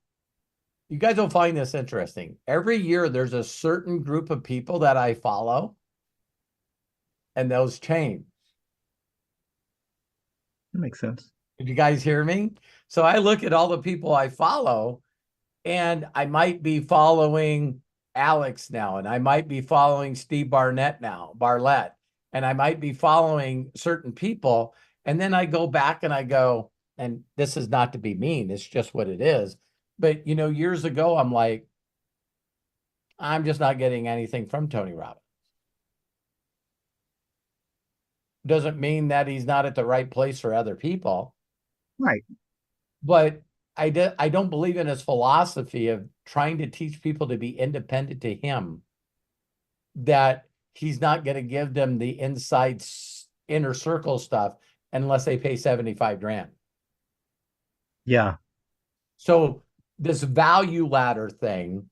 you guys will find this interesting. Every year, there's a certain group of people that I follow, and those change.
That makes sense.
Did you guys hear me? So I look at all the people I follow, and I might be following Alex now, and I might be following Steve Barlett, and I might be following certain people. And then I go back and I go, and this is not to be mean, it's just what it is. But years ago, I'm like, I'm just not getting anything from Tony Robbins. Doesn't mean that he's not at the right place for other people.
Right.
But I don't believe in his philosophy of trying to teach people to be independent to him, that he's not going to give them the inside inner circle stuff unless they pay 75 grand.
Yeah.
So this value ladder thing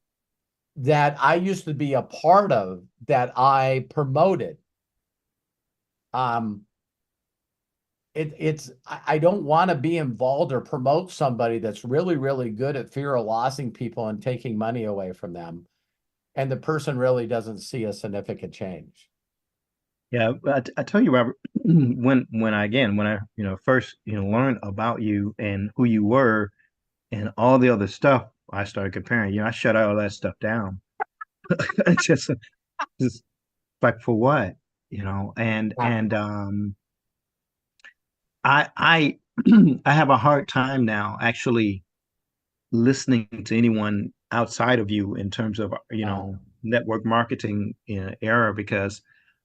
that I used to be a part of, that I promoted, I don't want to be involved or promote somebody that's really, really good at fear of losing people and taking money away from them, and the person really doesn't see a significant change.
Yeah, I tell you, Robert, when I first learned about you and who you were and all the other stuff, I started comparing. I shut all that stuff down. just like for what, and I I have a hard time now actually listening to anyone outside of you in terms of network marketing era, because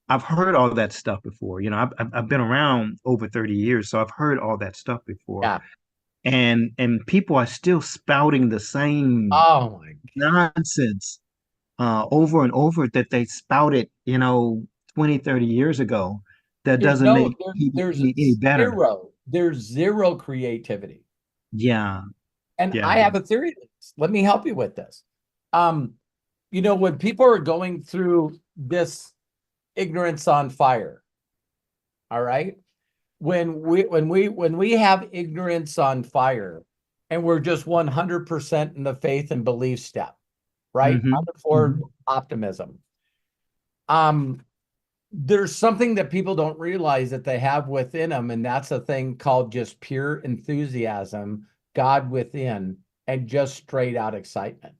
I've heard all that stuff before. I've been around over 30 years, so I've heard all that stuff before.
Yeah.
And people are still spouting the same
Oh my God.
nonsense over and over that they spouted 20, 30 years ago. That doesn't make people
there's
any better.
there's zero creativity.
Yeah.
And
Yeah.
I have a theory. Let me help you with this. When people are going through this ignorance on fire, all right, when we have ignorance on fire and we're just 100% in the faith and belief step, right?
Mhm.
For optimism. There's something that people don't realize that they have within them, and that's a thing called just pure enthusiasm, God within, and just straight out excitement.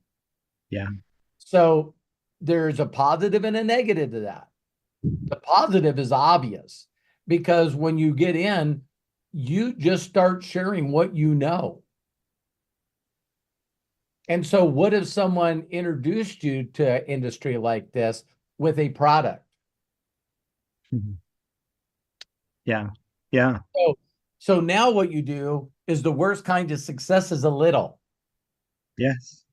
Yeah.
So there's a positive and a negative to that. The positive is obvious, because when you get in, you just start sharing what you know. And so what if someone introduced you to an industry like this with a product?
Mhm. Yeah. Yeah.
So now what you do is, the worst kind of success is a little.
Yes.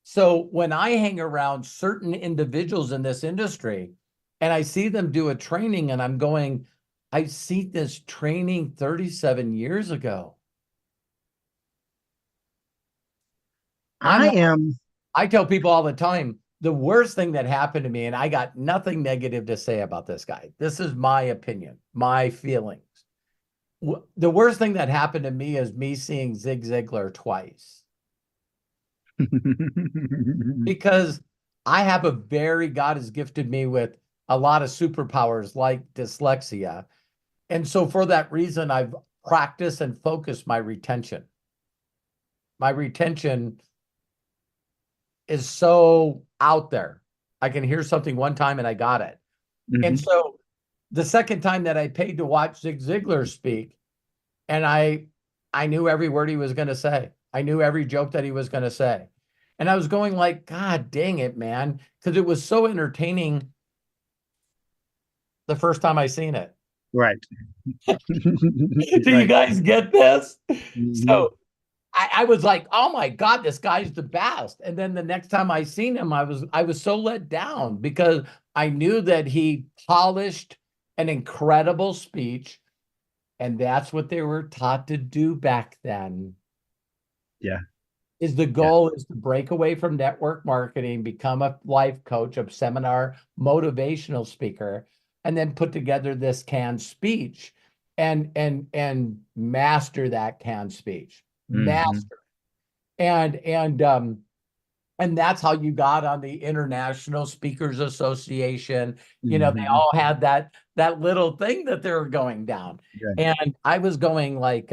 So when I hang around certain individuals in this industry and I see them do a training and I'm going, I see this training 37 years ago. I tell people all the time, the worst thing that happened to me, and I got nothing negative to say about this guy. This is my opinion, my feelings. The worst thing that happened to me is me seeing Zig Ziglar twice. Because God has gifted me with a lot of superpowers like dyslexia. And so for that reason, I've practiced and focused my retention. My retention is so out there. I can hear something one time and I got it. And so the second time that I paid to watch Zig Ziglar speak, and I knew every word he was going to say. I knew every joke that he was going to say. And I was going like, God dang it, man, because it was so entertaining the first time I seen it.
Right.
Do you guys get this? So I was like, oh my God, this guy's the best. And then the next time I seen him, I was so let down because I knew that he polished an incredible speech. And that's what they were taught to do back then.
Yeah.
Is the goal is to break away from network marketing, become a life coach, a seminar motivational speaker, and then put together this canned speech and master that canned speech. Master. And that's how you got on the International Speakers Association. You know, they all had that little thing that they were going down.
Yeah.
And I was going like,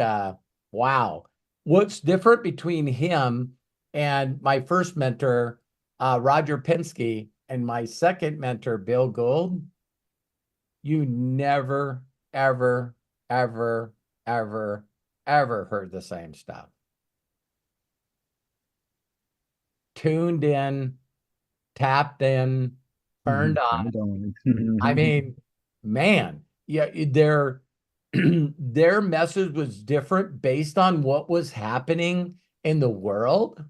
wow, what's different between him and my first mentor, Roger Penske, and my second mentor, Bill Gould? You never, ever, ever, ever, ever heard the same stuff. Tuned in, tapped in, turned on. I mean, man, yeah, their message was different based on what was happening in the world.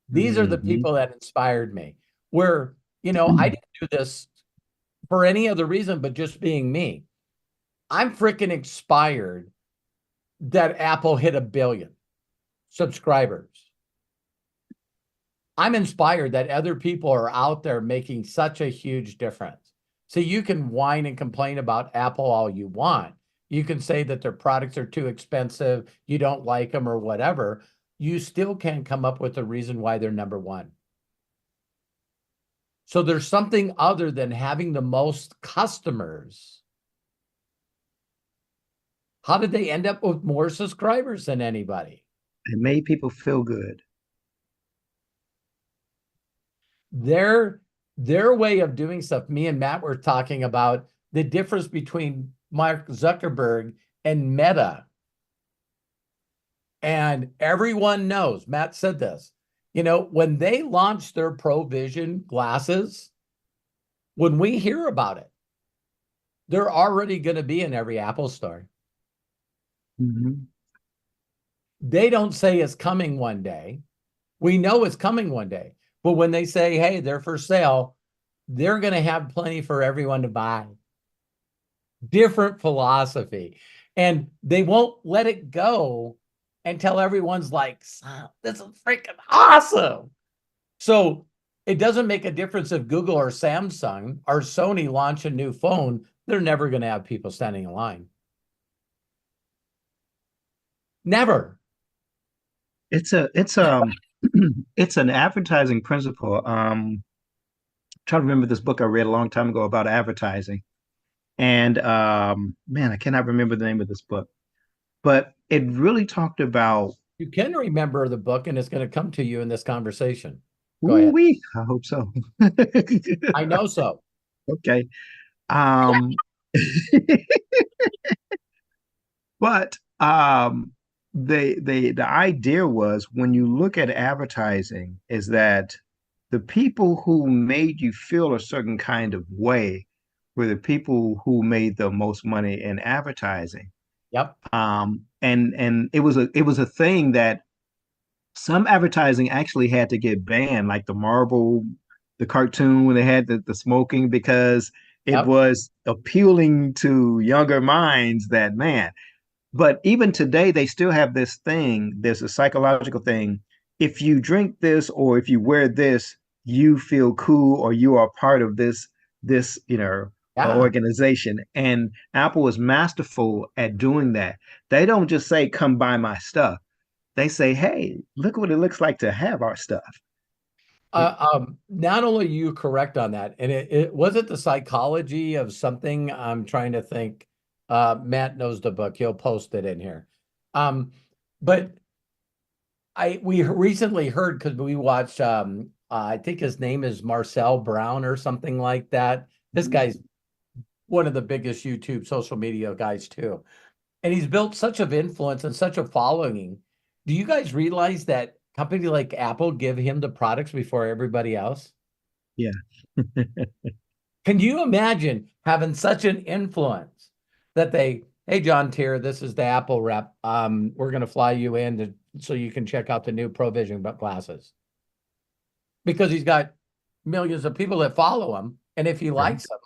These are the people that inspired me. Where, you know, I didn't do this for any other reason but just being me. I'm freaking inspired that Apple hit 1 billion subscribers. I'm inspired that other people are out there making such a huge difference. So you can whine and complain about Apple all you want. You can say that their products are too expensive, you don't like them or whatever. You still can't come up with a reason why they're number one. So there's something other than having the most customers. How did they end up with more subscribers than anybody?
It made people feel good.
Their way of doing stuff. Me and Matt were talking about the difference between Mark Zuckerberg and Meta. And everyone knows, Matt said this, you know, when they launched their Pro Vision glasses, when we hear about it, they're already going to be in every Apple store. They don't say it's coming one day. We know it's coming one day. But when they say, hey, they're for sale, they're going to have plenty for everyone to buy. Different philosophy. And they won't let it go until everyone's like, this is freaking awesome. So it doesn't make a difference if Google or Samsung or Sony launch a new phone. They're never going to have people standing in line. Never.
It's it's an advertising principle. Trying to remember this book I read a long time ago about advertising. And man, I cannot remember the name of this book. But it really talked about.
You can remember the book, and it's going to come to you in this conversation. Go ahead.
I hope so.
I know so.
Okay. But the idea was, when you look at advertising, is that the people who made you feel a certain kind of way were the people who made the most money in advertising.
Yep.
And it was a thing that some advertising actually had to get banned, like the cartoon when they had the smoking, because it was appealing to younger minds, that man. But even today, they still have this thing. There's a psychological thing. If you drink this or if you wear this, you feel cool, or you are part of this organization. And Apple is masterful at doing that. They don't just say, come buy my stuff. They say, hey, look what it looks like to have our stuff.
Not only are you correct on that, and it was it the psychology of something. I'm trying to think. Matt knows the book. He'll post it in here. But we recently heard because we watched. I think his name is Marcel Brown or something like that. This guy's one of the biggest YouTube social media guys too, and he's built such of influence and such a following. Do you guys realize that company like Apple give him the products before everybody else?
Yeah.
Can you imagine having such an influence that hey, John Tier, this is the Apple rep. We're going to fly you in so you can check out the new Provision glasses. Because he's got millions of people that follow him, and if he likes them.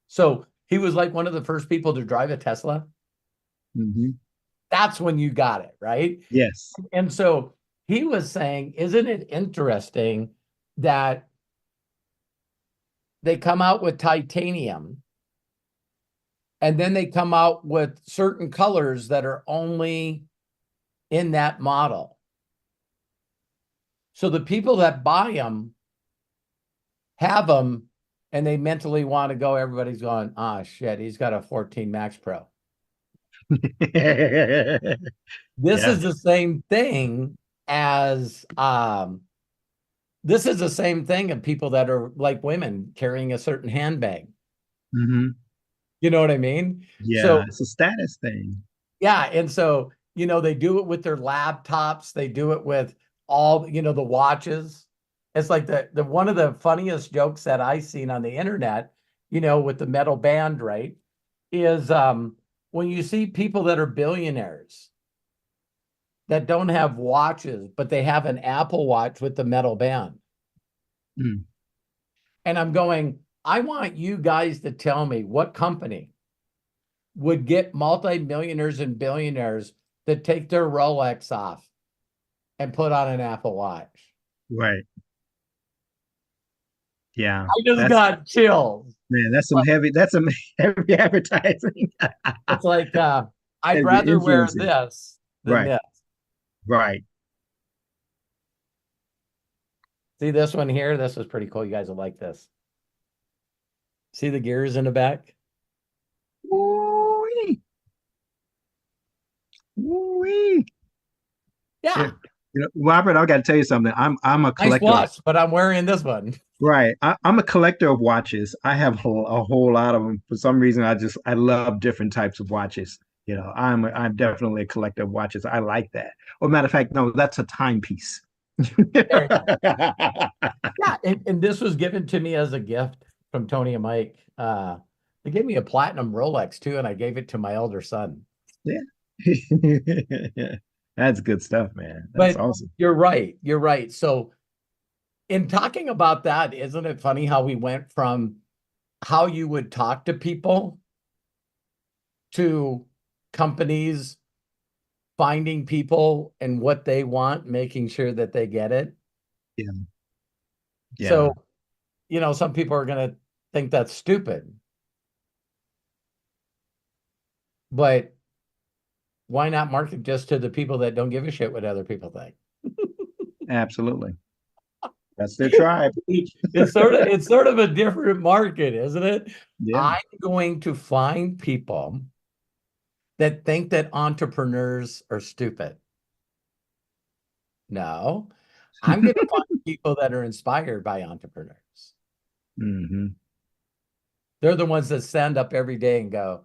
So he was like one of the first people to drive a Tesla.
Mm-hmm.
That's when you got it, right?
Yes.
And so he was saying, isn't it interesting that they come out with titanium and then they come out with certain colors that are only in that model? So the people that buy them have them and they mentally want to go. Everybody's going, shit, he's got a 14 Max Pro. This is the same thing as this is the same thing of people that are like women carrying a certain handbag.
Mm-hmm.
You know what I mean?
Yeah,
so,
it's a status thing.
Yeah, and so they do it with their laptops. They do it with all the watches. It's like the one of the funniest jokes that I've seen on the internet, with the metal band, right, is when you see people that are billionaires that don't have watches, but they have an Apple Watch with the metal band.
Mm.
And I'm going, I want you guys to tell me what company would get multimillionaires and billionaires to take their Rolex off and put on an Apple Watch.
Right. Yeah.
I just got chills.
Man, that's some heavy advertising.
It's like, I'd rather wear this than this.
Right.
See this one here? This is pretty cool. You guys will like this. See the gears in the back?
Woo-wee. Woo-wee.
Yeah.
Robert, I got to tell you something. I'm a collector.
Nice watch, but I'm wearing this one.
Right. I'm a collector of watches. I have a whole lot of them. For some reason, I love different types of watches. I'm definitely a collector of watches. I like that. Or matter of fact, no, that's a timepiece.
Yeah, and this was given to me as a gift from Tony and Mike. They gave me a platinum Rolex too, and I gave it to my elder son.
Yeah. That's good stuff, man. That's awesome.
You're right. So in talking about that, isn't it funny how we went from how you would talk to people to companies finding people and what they want, making sure that they get it?
Yeah.
So, some people are going to think that's stupid. But why not market just to the people that don't give a shit what other people think?
Absolutely. That's their tribe.
It's sort of a different market, isn't it? Yeah. I'm going to find people that think that entrepreneurs are stupid. No, I'm going to find people that are inspired by entrepreneurs.
Mm-hmm.
They're the ones that stand up every day and go,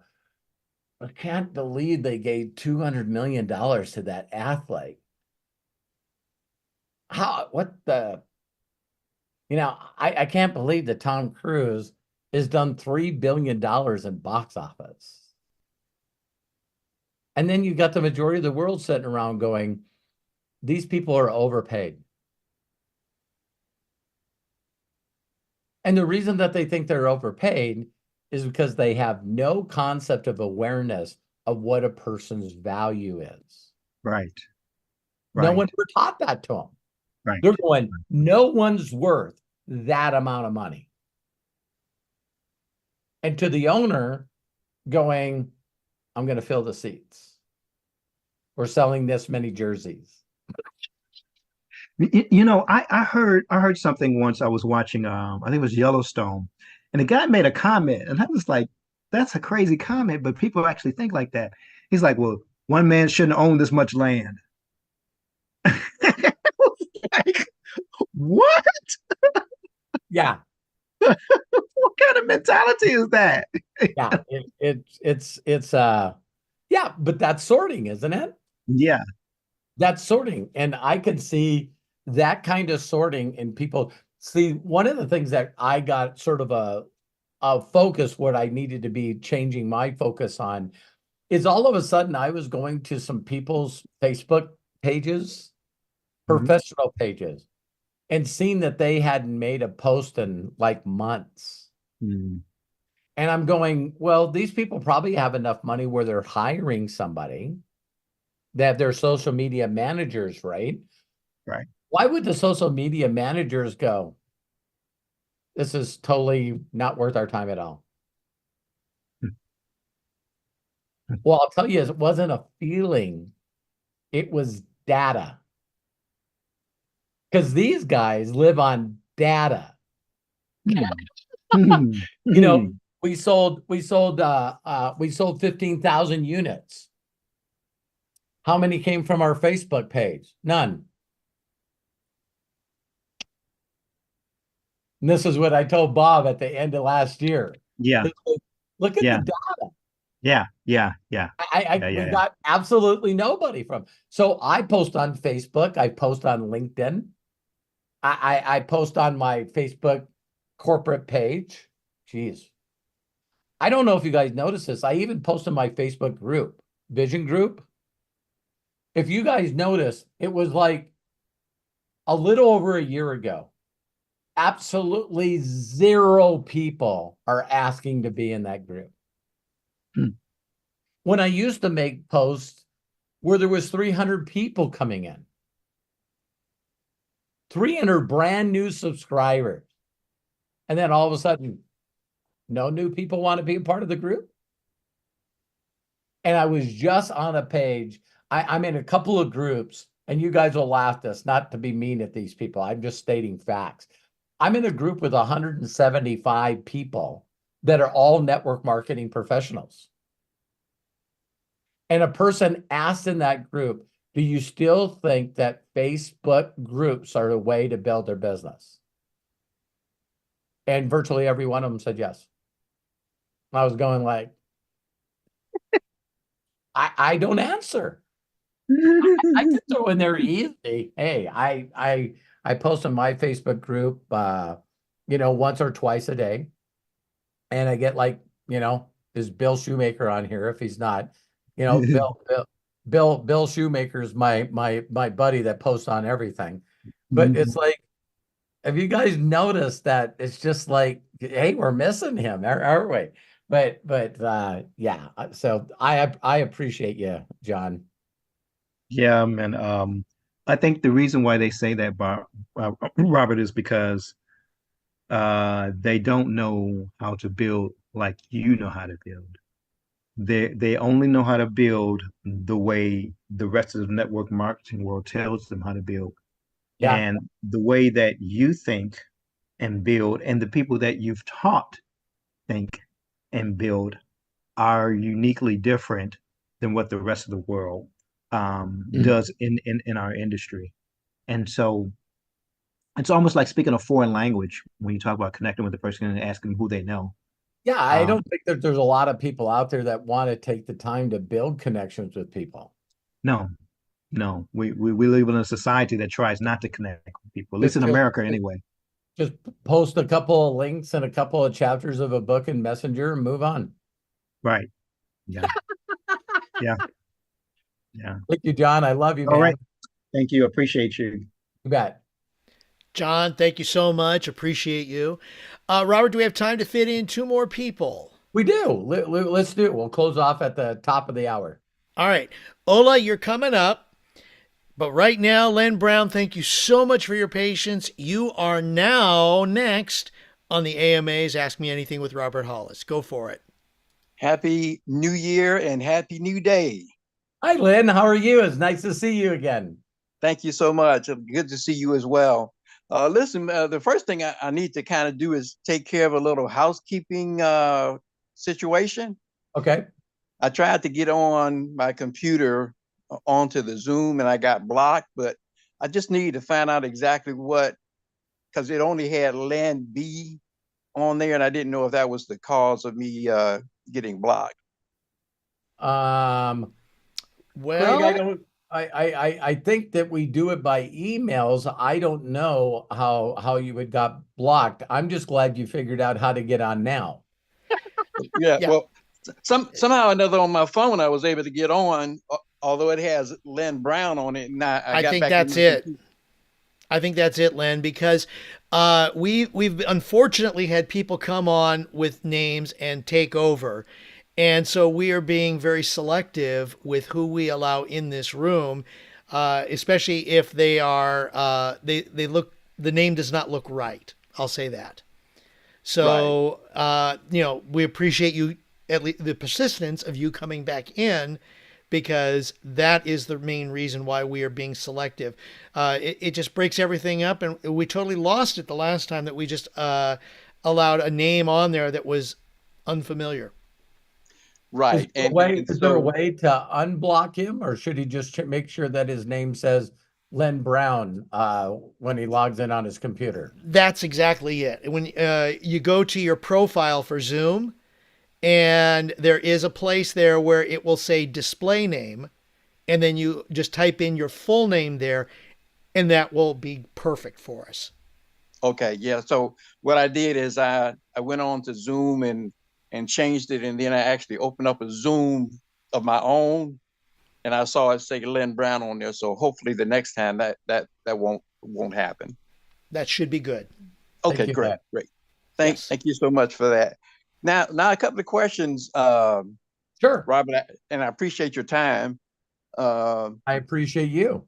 I can't believe they gave $200 million to that athlete. I can't believe that Tom Cruise has done $3 billion in box office. And then you got the majority of the world sitting around going, these people are overpaid. And the reason that they think they're overpaid is because they have no concept of awareness of what a person's value is.
Right.
No one ever taught that to them.
Right.
They're going, no one's worth that amount of money. And to the owner going, I'm going to fill the seats. We're selling this many jerseys.
I heard something once. I was watching, I think it was Yellowstone, and the guy made a comment, and I was like, "That's a crazy comment," but people actually think like that. He's like, "Well, one man shouldn't own this much land." Like, what?
Yeah,
What kind of mentality is that?
yeah. It's yeah, but that's sorting, isn't it?
Yeah.
That's sorting. And I could see that kind of sorting in people. See, one of the things that I got sort of a focus, what I needed to be changing my focus on is all of a sudden I was going to some people's Facebook pages,
Mhm.
professional pages, and seeing that they hadn't made a post in like months.
Mm.
And I'm going, well, these people probably have enough money where they're hiring somebody. They have their social media managers, right?
Right.
Why would the social media managers go, this is totally not worth our time at all? Well, I'll tell you, it wasn't a feeling, it was data. Because these guys live on data.
Mm.
You know,
Mm.
we sold 15,000 units. How many came from our Facebook page? None. And this is what I told Bob at the end of last year.
Yeah.
It's like, look at the
Yeah.
data.
Yeah. Yeah. Yeah. Yeah.
We
Yeah.
got absolutely nobody from. So I post on Facebook. I post on LinkedIn. I post on my Facebook corporate page. Jeez. I don't know if you guys notice this. I even post in my Facebook group, Vision Group. If you guys notice, it was like a little over a year ago. Absolutely zero people are asking to be in that group.
Hmm.
When I used to make posts where there was 300 people coming in, 300 brand new subscribers. And then all of a sudden, no new people want to be a part of the group. And I was just on a page. I'm in a couple of groups, and you guys will laugh at this, not to be mean at these people. I'm just stating facts. I'm in a group with 175 people that are all network marketing professionals. And a person asked in that group, do you still think that Facebook groups are the way to build their business? And virtually every one of them said yes. I was going like, I don't answer. I could throw in there easy. Hey, I post in my Facebook group, once or twice a day, and I get like, is Bill Shoemaker on here? If he's not, Bill Shoemaker's my buddy that posts on everything. But it's like, have you guys noticed that it's just like, hey, we're missing him, aren't we? But yeah. So I appreciate you, John.
Yeah, man. I think the reason why they say that, Robert, is because they don't know how to build like you know how to build. They only know how to build the way the rest of the network marketing world tells them how to build.
Yeah.
And the way that you think and build, and the people that you've taught think and build are uniquely different than what the rest of the world does in our industry. And so it's almost like speaking a foreign language when you talk about connecting with the person and asking who they know.
Yeah, I
Um,
don't think that there's a lot of people out there that want to take the time to build connections with people.
no, no, we live in a society that tries not to connect with people, at least
Just
in
just
America anyway.
just post a couple of links and a couple of chapters of a book in Messenger and move on.
Right. Yeah. Yeah. Yeah.
Thank you, John. I love you,
All
man.
right. Thank you. Appreciate you.
You bet.
John, thank you so much. Appreciate you. Robert, do we have time to fit in two more people?
We do. Let's do it. We'll close off at the top of the hour.
All right. Ola, you're coming up. But right now, Len Brown, thank you so much for your patience. You are now next on the AMA's Ask Me Anything with Robert Hollis. Go for it.
Happy New Year and Happy New Day.
Hi, Lynn. How are you? It's nice to see you again.
Thank you so much. Good to see you as well. Listen, the first thing I need to kind of do is take care of a little housekeeping situation.
Okay.
I tried to get on my computer onto the Zoom and I got blocked, but I just need to find out exactly what, because it only had Land B on there, and I didn't know if that was the cause of me getting blocked.
Craig,
Well,
I don't. I think that we do it by emails. I don't know how you would got blocked. I'm just glad you figured out how to get on now.
Yeah,
yeah,
well, somehow or another on my phone I was able to get on, although it has Lynn Brown on it, and I got
think
back
that's
in my
it.
computer.
I think that's it, Len, because we've unfortunately had people come on with names and take over. And so we are being very selective with who we allow in this room, especially if they are they look, the name does not look right. I'll say that. So we appreciate you, at least the persistence of you coming back in, because that is the main reason why we are being selective. It just breaks everything up, and we totally lost it the last time that we just allowed a name on there that was unfamiliar.
Right.
Is there a way to unblock him, or should he just make sure that his name says Len Brown when he logs in on his computer?
That's exactly it. When you go to your profile for Zoom, and there is a place there where it will say display name, and then you just type in your full name there, and that will be perfect for us.
Okay, yeah. So what I did is I went on to Zoom and changed it, and then I actually opened up a Zoom of my own, and I saw it say Lynn Brown on there. So hopefully the next time that won't happen.
That should be good.
Okay, great. Thank you so much for that. Now a couple of questions,
Sure,
Robert, and I appreciate your time.
I appreciate you.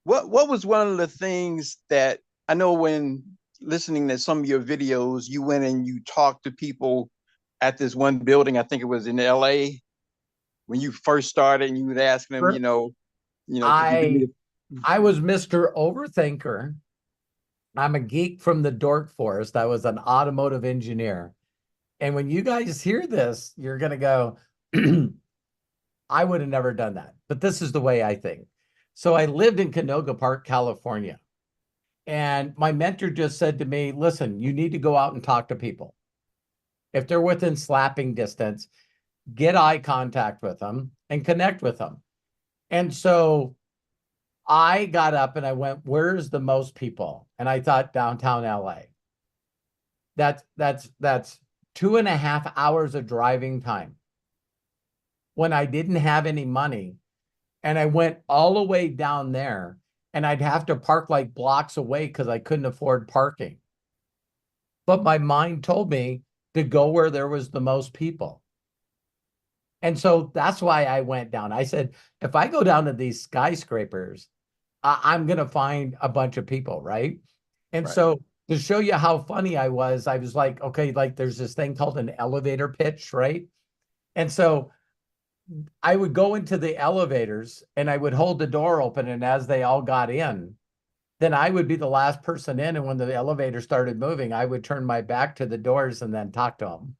What was one of the things that I know when listening to some of your videos, you went and you talked to people at this one building, I think it was in LA, when you first started, and you would ask them,
Sure.
could you
I was Mr. Overthinker. I'm a geek from the dork forest. I was an automotive engineer. And when you guys hear this, you're going to go, I would have never done that. But this is the way I think. So I lived in Canoga Park, California. And my mentor just said to me, listen, you need to go out and talk to people. If they're within slapping distance, get eye contact with them and connect with them. And so I got up and I went, where's the most people? And I thought downtown LA. That's 2.5 hours of driving time when I didn't have any money. And I went all the way down there, and I'd have to park like blocks away because I couldn't afford parking. But my mind told me to go where there was the most people. And so that's why I went down. I said, if I go down to these skyscrapers, I'm going to find a bunch of people, right? And so to show you how funny I was like, okay, like there's this thing called an elevator pitch, right? And so I would go into the elevators and I would hold the door open, and as they all got in, then I would be the last person in. And when the elevator started moving, I would turn my back to the doors and then talk to them.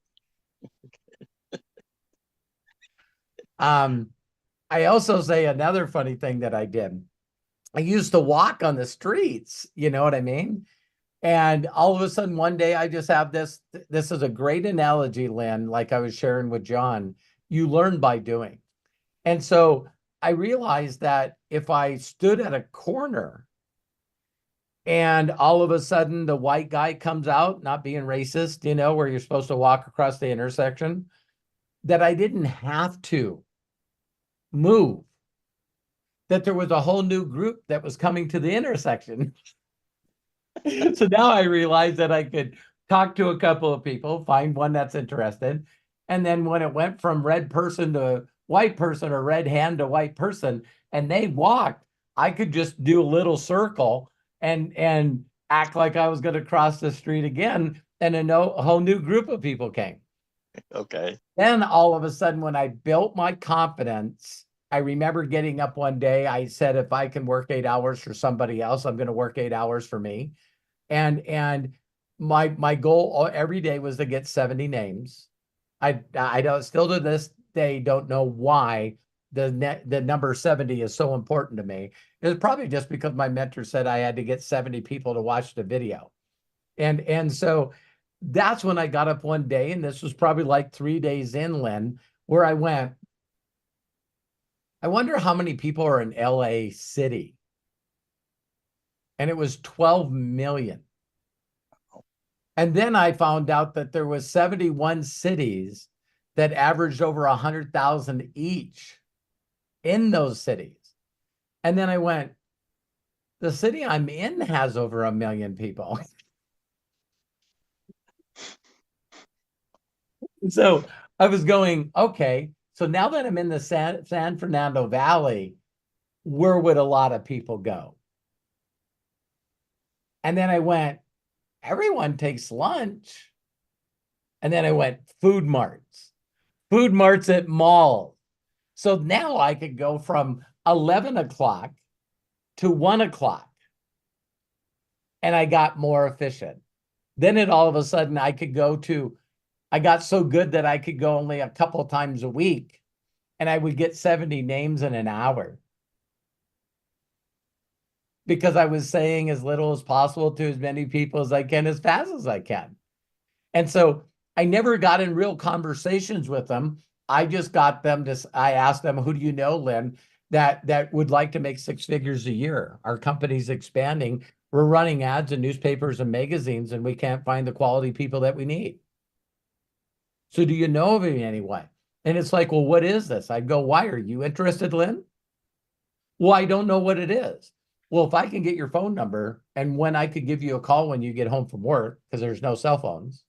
I also say another funny thing that I did. I used to walk on the streets, you know what I mean? And all of a sudden, one day I just have this is a great analogy, Lynn, like I was sharing with John. You learn by doing. And so I realized that if I stood at a corner and all of a sudden the white guy comes out, not being racist, you know, where you're supposed to walk across the intersection, that I didn't have to move, that there was a whole new group that was coming to the intersection. So now I realized that I could talk to a couple of people, find one that's interested. And then when it went from red person to white person, or red hand to white person, and they walked, I could just do a little circle and act like I was going to cross the street again. And a whole new group of people came.
Okay.
Then all of a sudden, when I built my confidence I remember getting up one day, I said, if I can work 8 hours for somebody else, I'm going to work 8 hours for me. And my goal every day was to get 70 names. I don't, still to this day don't know why the number 70 is so important to me. It was probably just because my mentor said I had to get 70 people to watch the video. And so that's when I got up one day, and this was probably like 3 days in, Lynn, where I went, I wonder how many people are in LA City. And it was 12 million. And then I found out that there was 71 cities that averaged over 100,000 each in those cities. And then I went, the city I'm in has over 1 million people. So I was going, okay, so now that I'm in the San Fernando Valley, where would a lot of people go? And then I went, everyone takes lunch. And then I went, food marts at malls. So now I could go from 11 o'clock to 1 o'clock. And I got more efficient. Then it all of a sudden I got so good that I could go only a couple times a week, and I would get 70 names in an hour. Because I was saying as little as possible to as many people as I can, as fast as I can. And so I never got in real conversations with them. I just got them to, I asked them, who do you know, Lynn, that would like to make 6 figures a year? Our company's expanding. We're running ads in newspapers and magazines, and we can't find the quality people that we need. So do you know of anyone? And it's like, well, what is this? I'd go, why are you interested, Lynn? Well, I don't know what it is. Well, if I can get your phone number and when I could give you a call when you get home from work, because there's no cell phones.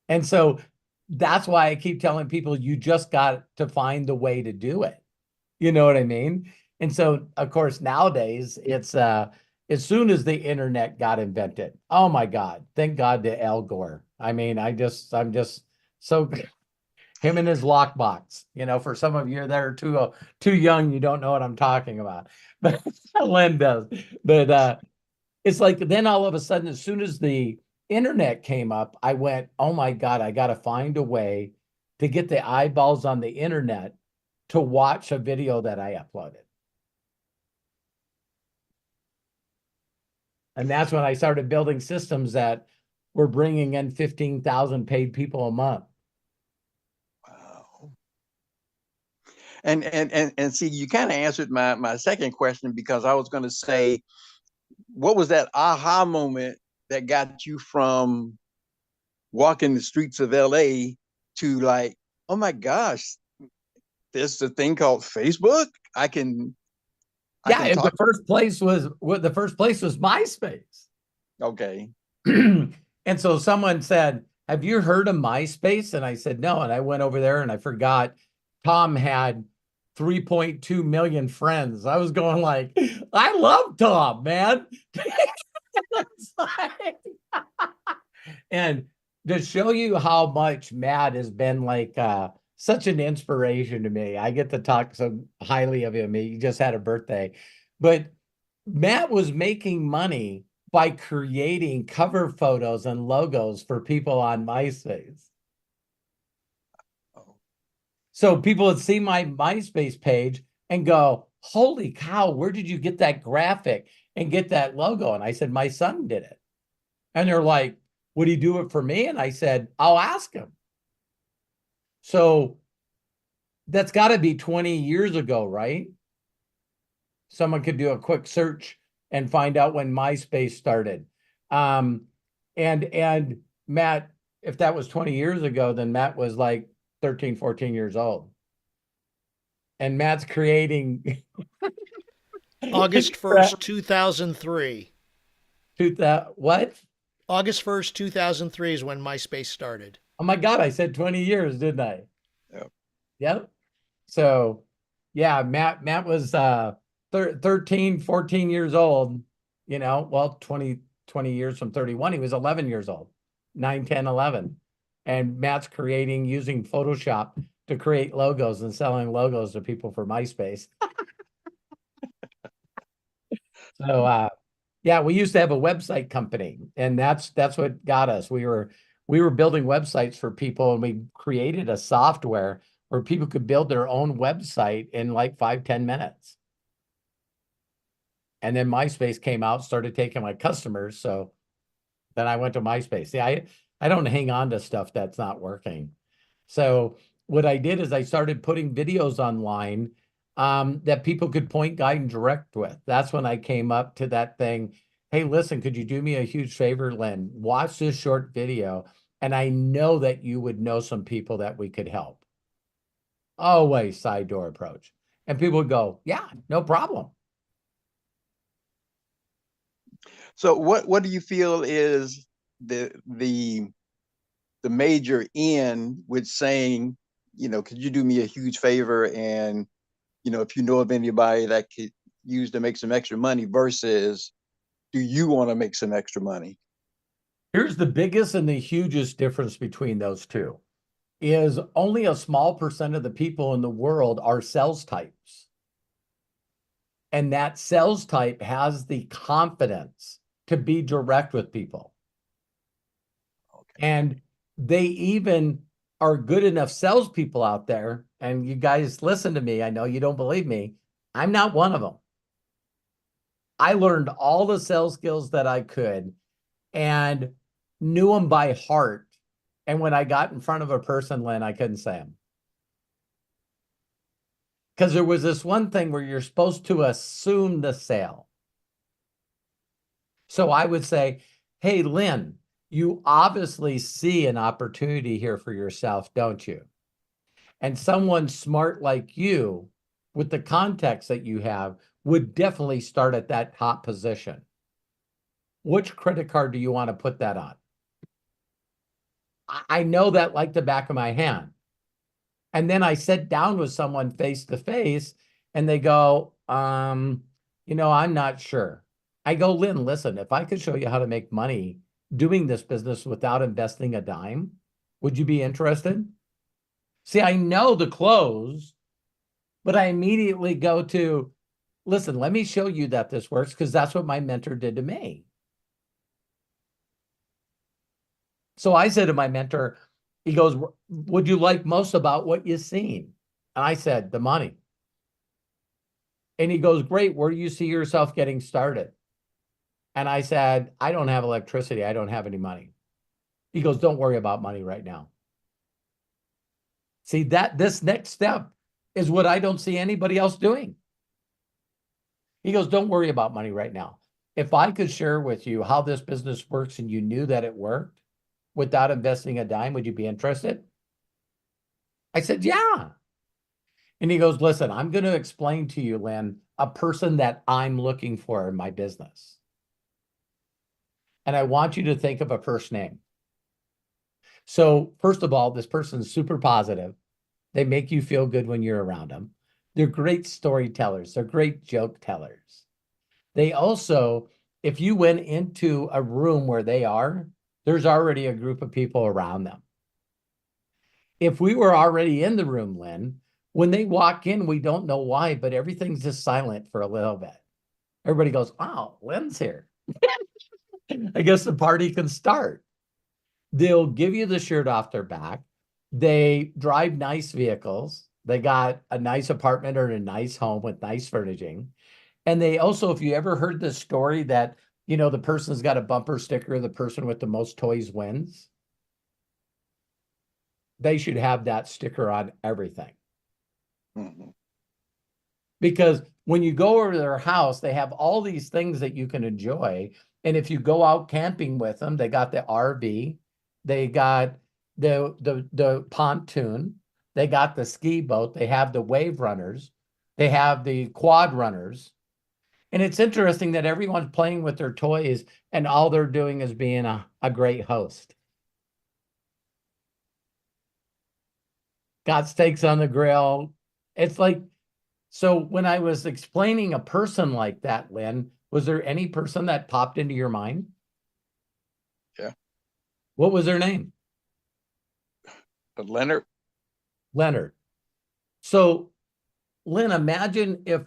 And so that's why I keep telling people, you just got to find the way to do it. You know what I mean? And so, of course, nowadays it's, as soon as the internet got invented, oh my God, thank God to Al Gore. I mean, I'm just so him and his lockbox, for some of you that are too young, you don't know what I'm talking about, but Lynn does. But it's like, then all of a sudden, as soon as the internet came up, I went, oh my God, I got to find a way to get the eyeballs on the internet to watch a video that I uploaded. And that's when I started building systems that were bringing in 15,000 paid people a month.
Wow. And see, you kind of answered my second question, because I was going to say, what was that aha moment that got you from walking the streets of LA to like, oh my gosh, there's a thing called Facebook?
The first place was MySpace.
Okay.
And so someone said, have you heard of MySpace? And I said, no. And I went over there and I forgot Tom had 3.2 million friends. I was going like, I love Tom, man. And to show you how much Matt has been like such an inspiration to me. I get to talk so highly of him. He just had a birthday. But Matt was making money by creating cover photos and logos for people on MySpace. So people would see my MySpace page and go, holy cow, where did you get that graphic and get that logo? And I said, my son did it. And they're like, would he do it for me? And I said, I'll ask him. So that's got to be 20 years ago, right? Someone could do a quick search and find out when MySpace started. And Matt, if that was 20 years ago, then Matt was like 13, 14 years old. And Matt's creating
August 1st, 2003.
What?
August 1st, 2003 is when MySpace started.
Oh my God, I said 20 years, didn't I?
Yep.
Yep. So yeah, Matt was 13, 14 years old, well, 20 years from 31, he was 11 years old, 9, 10, 11. And Matt's creating using Photoshop to create logos and selling logos to people for MySpace. So yeah, we used to have a website company, and that's what got us. We were building websites for people, and we created a software where people could build their own website in like 5-10 minutes. And then MySpace came out, started taking my customers. So then I went to MySpace. See, I don't hang on to stuff that's not working. So what I did is I started putting videos online that people could point, guide, and direct with. That's when I came up to that thing. Hey, listen, could you do me a huge favor, Lynn? Watch this short video, and I know that you would know some people that we could help. Always side door approach. And people would go, yeah, no problem.
So what do you feel is the major end with saying, could you do me a huge favor, and if you know of anybody that could use to make some extra money, versus do you want to make some extra money?
Here's the biggest and the hugest difference between those two is only a small percent of the people in the world are sales types. And that sales type has the confidence to be direct with people. Okay. And they even are good enough salespeople out there. And you guys listen to me. I know you don't believe me. I'm not one of them. I learned all the sales skills that I could and knew them by heart. And when I got in front of a person, Lynn, I couldn't say them. Because there was this one thing where you're supposed to assume the sale. So I would say, hey, Lynn, you obviously see an opportunity here for yourself, don't you? And someone smart like you, with the context that you have, would definitely start at that top position. Which credit card do you want to put that on? I know that like the back of my hand. And then I sit down with someone face to face and they go, I'm not sure. I go, Lynn, listen, if I could show you how to make money doing this business without investing a dime, would you be interested? See, I know the close, but I immediately go to, listen, let me show you that this works, because that's what my mentor did to me. So I said to my mentor, he goes, would you like most about what you've seen? And I said, the money. And he goes, great, where do you see yourself getting started? And I said, I don't have electricity. I don't have any money. He goes, don't worry about money right now. See, this next step is what I don't see anybody else doing. He goes, don't worry about money right now. If I could share with you how this business works and you knew that it worked without investing a dime, would you be interested? I said, yeah. And he goes, listen, I'm going to explain to you, Lynn, a person that I'm looking for in my business. And I want you to think of a first name. So first of all, this person's super positive. They make you feel good when you're around them. They're great storytellers. They're great joke tellers. They also, if you went into a room where they are, there's already a group of people around them. If we were already in the room, Lynn, when they walk in, we don't know why, but everything's just silent for a little bit. Everybody goes, oh, Lynn's here. I guess the party can start. They'll give you the shirt off their back. They drive nice vehicles. They got a nice apartment or a nice home with nice furnishing. And they also, if you ever heard this story that, the person's got a bumper sticker, the person with the most toys wins, they should have that sticker on everything. Mm-hmm. Because when you go over to their house, they have all these things that you can enjoy. And if you go out camping with them, they got the RV, they got the pontoon, they got the ski boat, they have the wave runners, they have the quad runners. And it's interesting that everyone's playing with their toys and all they're doing is being a great host. Got steaks on the grill. It's like, so when I was explaining a person like that, Lynn, was there any person that popped into your mind?
Yeah.
What was their name?
Leonard.
Leonard. So, Lynn, imagine if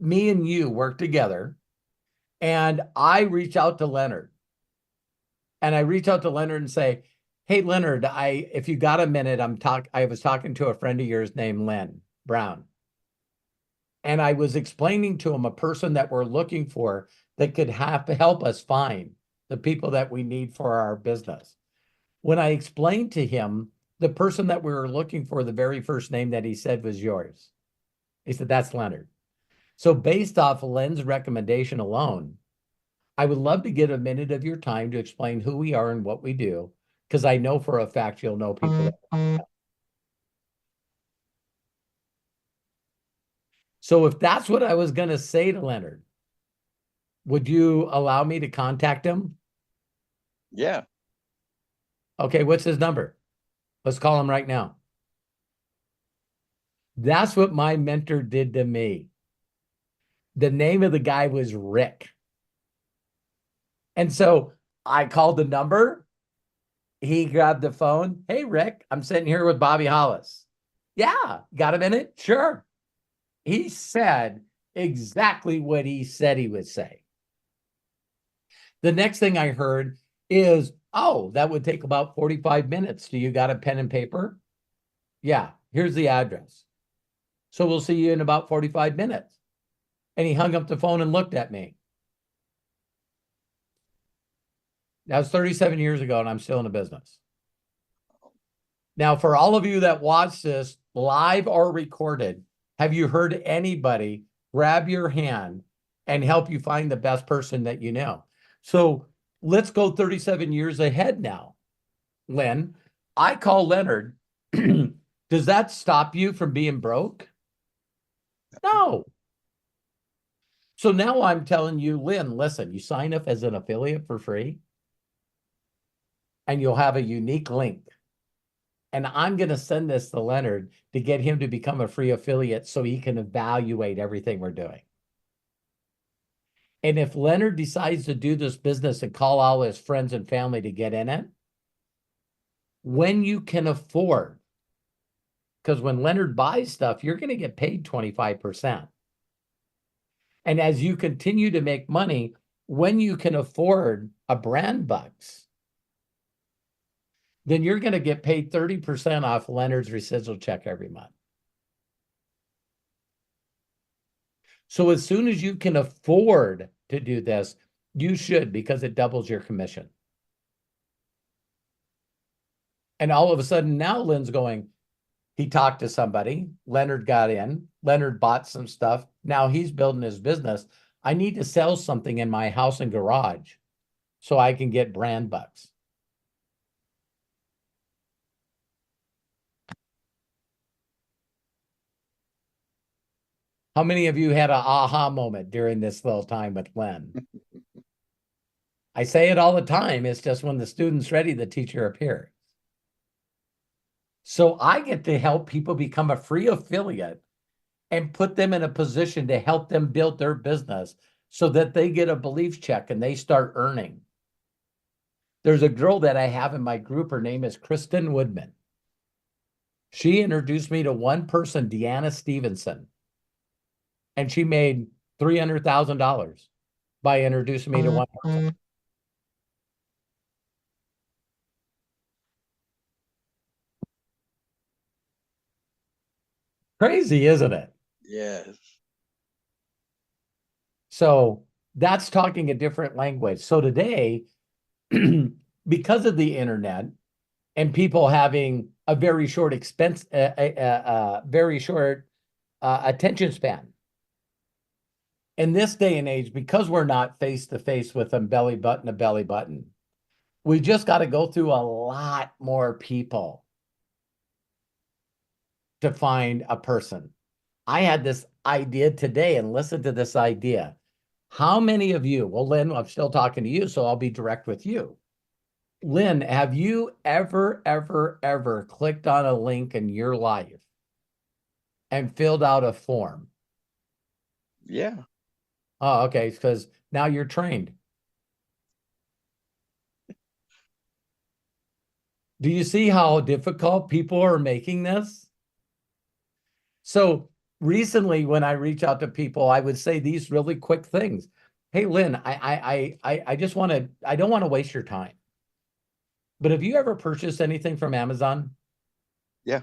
me and you work together and I reach out to Leonard and say, "Hey, Leonard, if you got a minute, I was talking to a friend of yours named Lynn Brown. And I was explaining to him a person that we're looking for that could help us find the people that we need for our business. When I explained to him the person that we were looking for, the very first name that he said was yours. He said, "That's Leonard." So based off Len's recommendation alone, I would love to get a minute of your time to explain who we are and what we do, because I know for a fact you'll know people. So if that's what I was going to say to Leonard, would you allow me to contact him?
Yeah.
Okay, what's his number? Let's call him right now. That's what my mentor did to me. The name of the guy was Rick. And so I called the number. He grabbed the phone. "Hey, Rick, I'm sitting here with Bobby Hollis." "Yeah, got a minute?" "Sure." He said exactly what he said he would say. The next thing I heard is, "Oh, that would take about 45 minutes. Do you got a pen and paper?" "Yeah, here's the address. So we'll see you in about 45 minutes. And he hung up the phone and looked at me. That was 37 years ago, and I'm still in the business. Now, for all of you that watch this live or recorded, have you heard anybody grab your hand and help you find the best person that you know? So let's go 37 years ahead now. Lynn, I call Leonard. Does that stop you from being broke? No. So now I'm telling you, Lynn, listen, you sign up as an affiliate for free, and you'll have a unique link. And I'm going to send this to Leonard to get him to become a free affiliate so he can evaluate everything we're doing. And if Leonard decides to do this business and call all his friends and family to get in it, when you can afford, because when Leonard buys stuff, you're going to get paid 25%. And as you continue to make money, when you can afford a brand bucks, then you're going to get paid 30% off Leonard's residual check every month. So as soon as you can afford to do this, you should, because it doubles your commission. And all of a sudden now Lynn's going, he talked to somebody, Leonard got in, Leonard bought some stuff. Now he's building his business. I need to sell something in my house and garage so I can get brand bucks. How many of you had an aha moment during this little time with Len? I say it all the time. It's just when the student's ready, the teacher appears. So I get to help people become a free affiliate and put them in a position to help them build their business so that they get a belief check and they start earning. There's a girl that I have in my group. Her name is Kristen Woodman. She introduced me to one person, Deanna Stevenson. And she made $300,000 by introducing me to one person. Crazy, isn't it?
Yes.
So that's talking a different language. So today, because of the internet and people having a very short attention span, in this day and age, because we're not face to face with them belly button to belly button, we just got to go through a lot more people to find a person. I had this idea today, and listen to this idea. How many of you, well, Lynn, I'm still talking to you, so I'll be direct with you. Lynn, have you ever clicked on a link in your life and filled out a form?
Yeah.
Oh, okay, because now you're trained. Do you see how difficult people are making this? So recently, when I reach out to people, I would say these really quick things. Hey, Lynn, I just want to, I don't want to waste your time. But have you ever purchased anything from Amazon?
Yeah.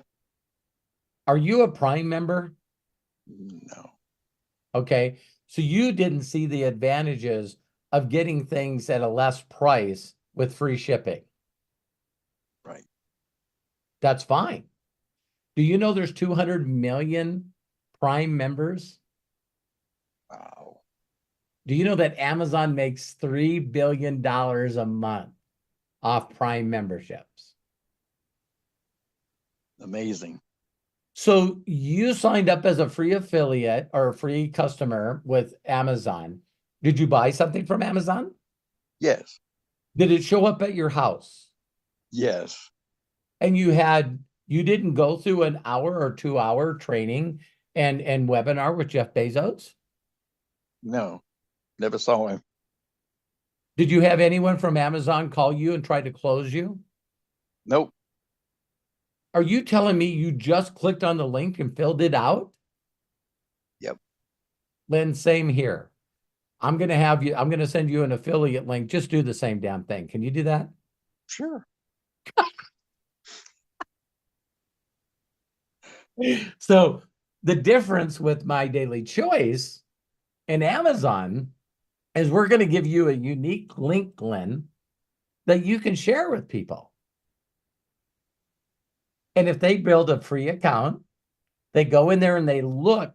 Are you a Prime member?
No.
Okay. So you didn't see the advantages of getting things at a less price with free shipping.
Right.
That's fine. Do you know there's 200 million Prime members?
Wow.
Do you know that Amazon makes $3 billion a month off Prime memberships?
Amazing.
So you signed up as a free affiliate or a free customer with Amazon. Did you buy something from Amazon?
Yes.
Did it show up at your house?
Yes.
And you didn't go through an hour or 2 hour training and webinar with Jeff Bezos?
No. Never saw him.
Did you have anyone from Amazon call you and try to close you?
Nope.
Are you telling me you just clicked on the link and filled it out?
Yep.
Lynn, same here. I'm going to send you an affiliate link. Just do the same damn thing. Can you do that?
Sure.
So the difference with My Daily Choice and Amazon is we're going to give you a unique link, Glenn, that you can share with people. And if they build a free account, they go in there and they look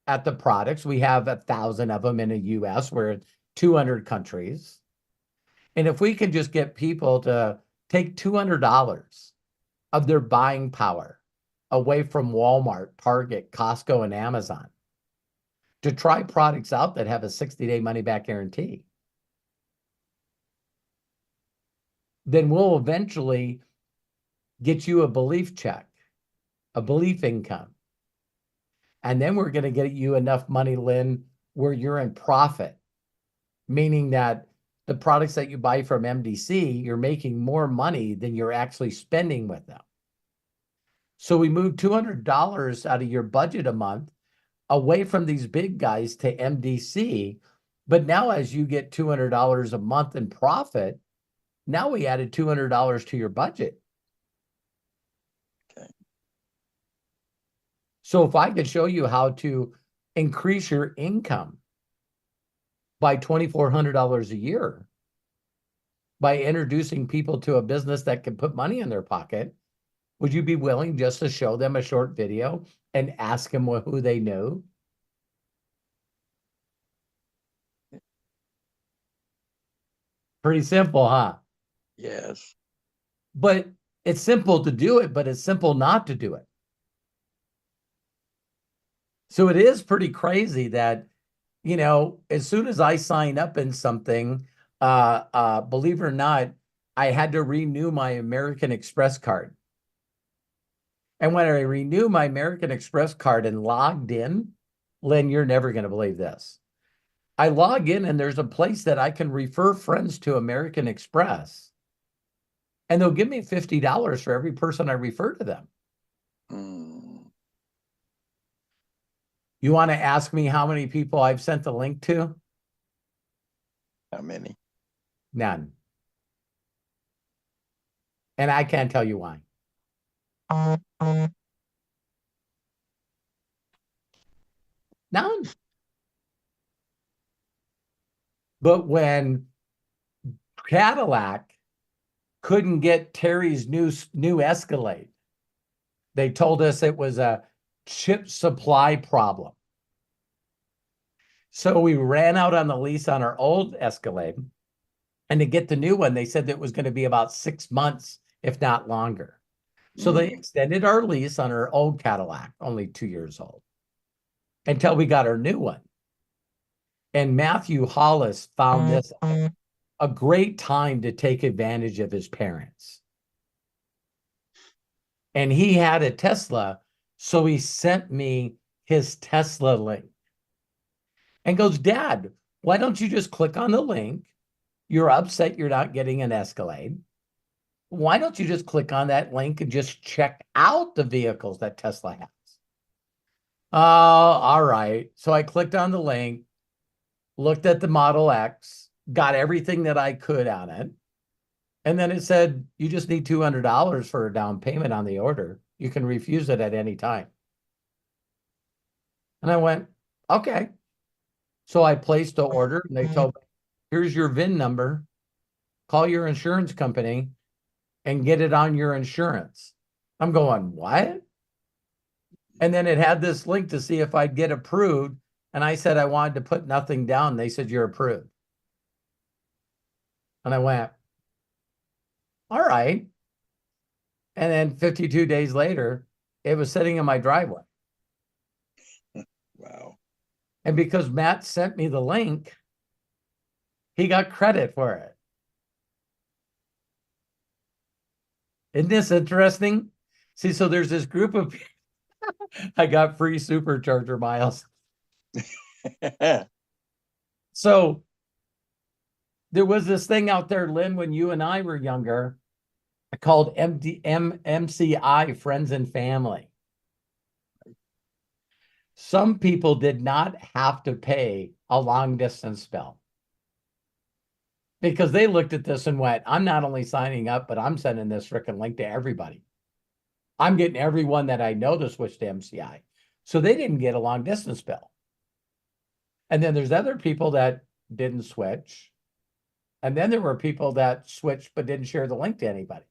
at the products. We have 1,000 of them in the US. We're in 200 countries. And if we can just get people to take $200 of their buying power away from Walmart, Target, Costco, and Amazon to try products out that have a 60-day money-back guarantee, then we'll eventually get you a belief check, a belief income. And then we're going to get you enough money, Lynn, where you're in profit, meaning that the products that you buy from MDC, you're making more money than you're actually spending with them. So we moved $200 out of your budget a month away from these big guys to MDC. But now as you get $200 a month in profit, now we added $200 to your budget.
Okay.
So if I could show you how to increase your income by $2,400 a year by introducing people to a business that can put money in their pocket, would you be willing just to show them a short video and ask them who they know? Pretty simple, huh?
Yes.
But it's simple to do it, but it's simple not to do it. So it is pretty crazy that, as soon as I sign up in something, believe it or not, I had to renew my American Express card. And when I renew my American Express card and logged in, Lynn, you're never going to believe this. I log in and there's a place that I can refer friends to American Express. And they'll give me $50 for every person I refer to them. You want to ask me how many people I've sent the link to?
How many?
None. And I can't tell you why. None. But when Cadillac couldn't get Terry's new Escalade, they told us it was a chip supply problem. So we ran out on the lease on our old Escalade. And to get the new one, they said that it was going to be about 6 months, if not longer. So they extended our lease on our old Cadillac, only 2 years old, until we got our new one. And Matthew Hollis found this a great time to take advantage of his parents. And he had a Tesla, so he sent me his Tesla link and goes, Dad, why don't you just click on the link? You're upset you're not getting an Escalade. Why don't you just click on that link and just check out the vehicles that Tesla has? All right. So I clicked on the link, looked at the Model X, got everything that I could on it. And then it said, you just need $200 for a down payment on the order. You can refuse it at any time. And I went, okay. So I placed the order and they told me, here's your VIN number. Call your insurance company and get it on your insurance. I'm going, what? And then it had this link to see if I'd get approved. And I said I wanted to put nothing down. They said, you're approved. And I went, all right. And then 52 days later, it was sitting in my driveway.
Wow.
And because Matt sent me the link, he got credit for it. Isn't this interesting? See, so there's this group of people. I got free supercharger miles. So there was this thing out there, Lynn, when you and I were younger, called MCI, Friends and Family. Some people did not have to pay a long distance bill because they looked at this and went, I'm not only signing up, but I'm sending this freaking link to everybody. I'm getting everyone that I know to switch to MCI. So they didn't get a long distance bill. And then there's other people that didn't switch. And then there were people that switched but didn't share the link to anybody.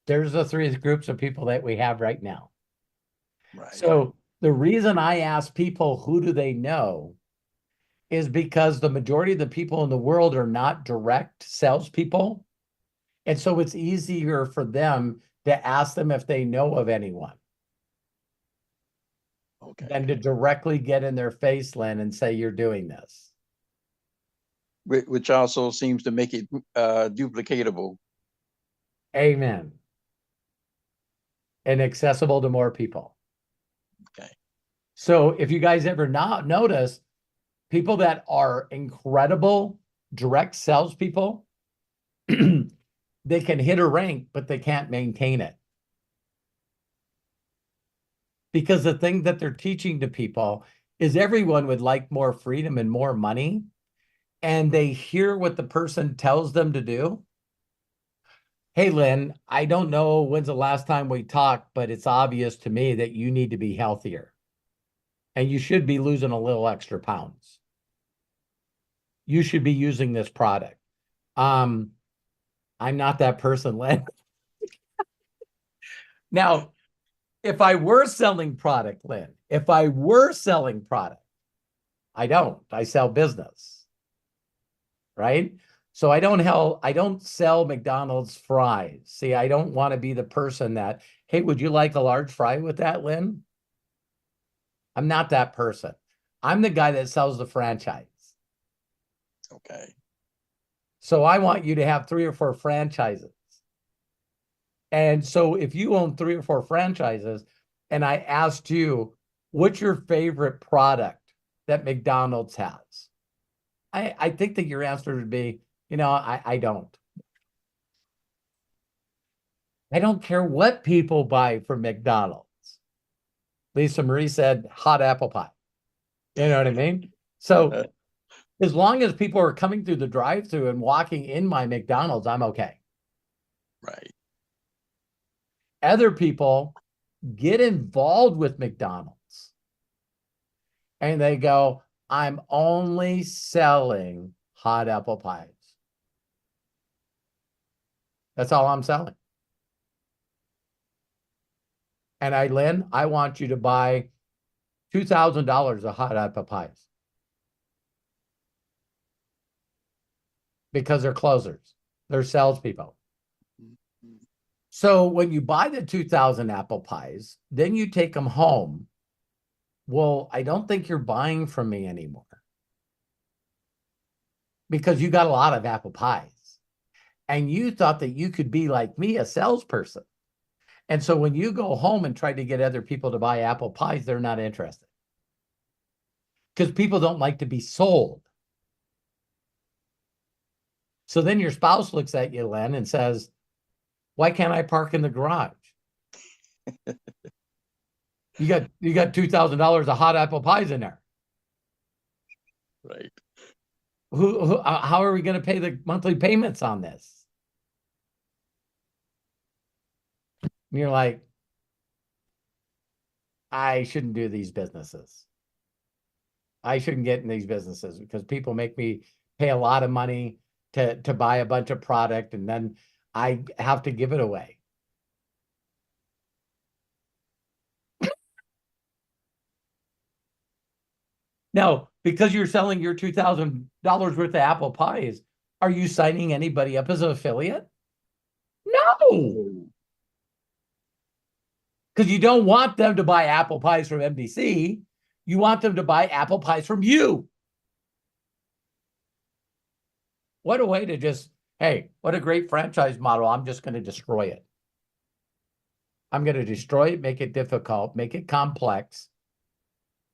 There's the three groups of people that we have right now.
Right.
So the reason I ask people, who do they know, is because the majority of the people in the world are not direct salespeople. And so it's easier for them to ask them if they know of anyone than to directly get in their face, Lynn, and say, you're doing this.
Which also seems to make it duplicatable.
Amen. And accessible to more people.
Okay.
So if you guys ever notice, people that are incredible direct salespeople, they can hit a rank, but they can't maintain it. Because the thing that they're teaching to people is everyone would like more freedom and more money. And they hear what the person tells them to do. Hey, Lynn, I don't know when's the last time we talked, but it's obvious to me that you need to be healthier. And you should be losing a little extra pounds. You should be using this product. I'm not that person, Lynn. Now, if I were selling product, Lynn, if I were selling product, I don't. I sell business, right? So I don't sell McDonald's fries. See, I don't want to be the person that, hey, would you like a large fry with that, Lynn? I'm not that person. I'm the guy that sells the franchise.
Okay.
So I want you to have 3 or 4 franchises. And so if you own 3 or 4 franchises, and I asked you, what's your favorite product that McDonald's has? I think that your answer would be, I don't. I don't care what people buy from McDonald's. Lisa Marie said hot apple pie. You know what I mean? So as long as people are coming through the drive-thru and walking in my McDonald's, I'm okay.
Right.
Other people get involved with McDonald's and they go, I'm only selling hot apple pies. That's all I'm selling. And Lynn, I want you to buy $2,000 of hot apple pies. Because they're closers. They're salespeople. So when you buy the 2,000 apple pies, then you take them home. Well, I don't think you're buying from me anymore. Because you got a lot of apple pies. And you thought that you could be like me, a salesperson. And so when you go home and try to get other people to buy apple pies, they're not interested. Because people don't like to be sold. So then your spouse looks at you, Len, and says, why can't I park in the garage? You got $2,000 of hot apple pies in there.
Right.
How are we going to pay the monthly payments on this? And you're like, I shouldn't do these businesses. I shouldn't get in these businesses because people make me pay a lot of money to buy a bunch of product and then I have to give it away. Now, because you're selling your $2,000 worth of apple pies, are you signing anybody up as an affiliate? No. Because you don't want them to buy apple pies from MDC. You want them to buy apple pies from you. What a way to just, hey, what a great franchise model. I'm just going to destroy it. I'm going to destroy it, make it difficult, make it complex,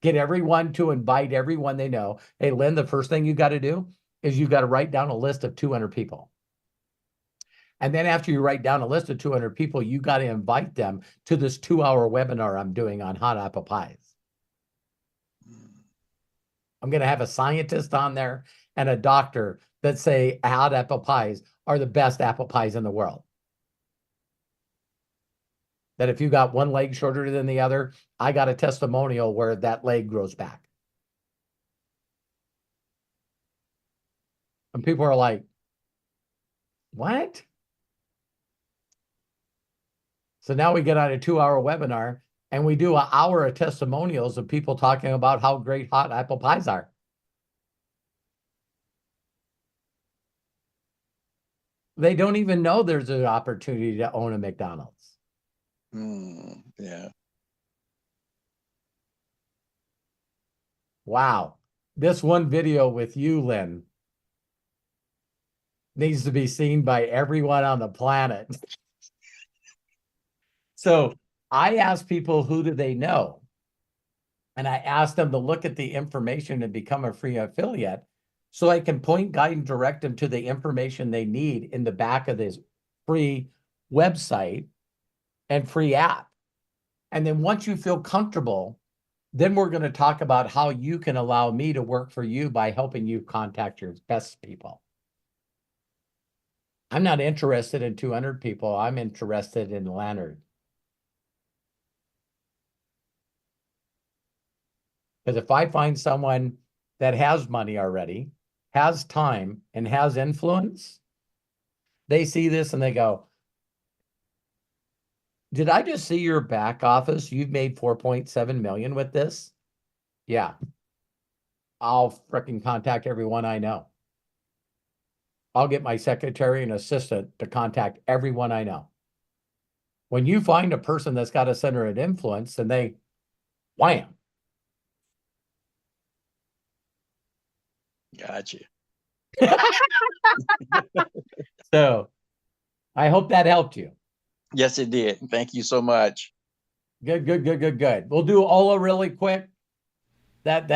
get everyone to invite everyone they know. Hey, Lynn, the first thing you got to do is you got to write down a list of 200 people. And then after you write down a list of 200 people, you got to invite them to this 2-hour webinar I'm doing on hot apple pies. I'm going to have a scientist on there and a doctor that say hot apple pies are the best apple pies in the world. That if you got one leg shorter than the other, I got a testimonial where that leg grows back. And people are like, what? So now we get on a 2-hour webinar and we do an hour of testimonials of people talking about how great hot apple pies are. They don't even know there's an opportunity to own a McDonald's.
Yeah.
Wow. This one video with you, Lynn, needs to be seen by everyone on the planet. So I asked people, who do they know? And I asked them to look at the information and become a free affiliate so I can point, guide, and direct them to the information they need in the back of this free website and free app. And then once you feel comfortable, then we're going to talk about how you can allow me to work for you by helping you contact your best people. I'm not interested in 200 people. I'm interested in Leonard. Because if I find someone that has money already, has time, and has influence, they see this and they go, did I just see your back office? You've made 4.7 million with this? Yeah. I'll freaking contact everyone I know. I'll get my secretary and assistant to contact everyone I know. When you find a person that's got a center of influence, and they, wham.
Gotcha.
So I hope that helped you.
Yes, it did. Thank you so much.
Good. We'll do Ola really quick. That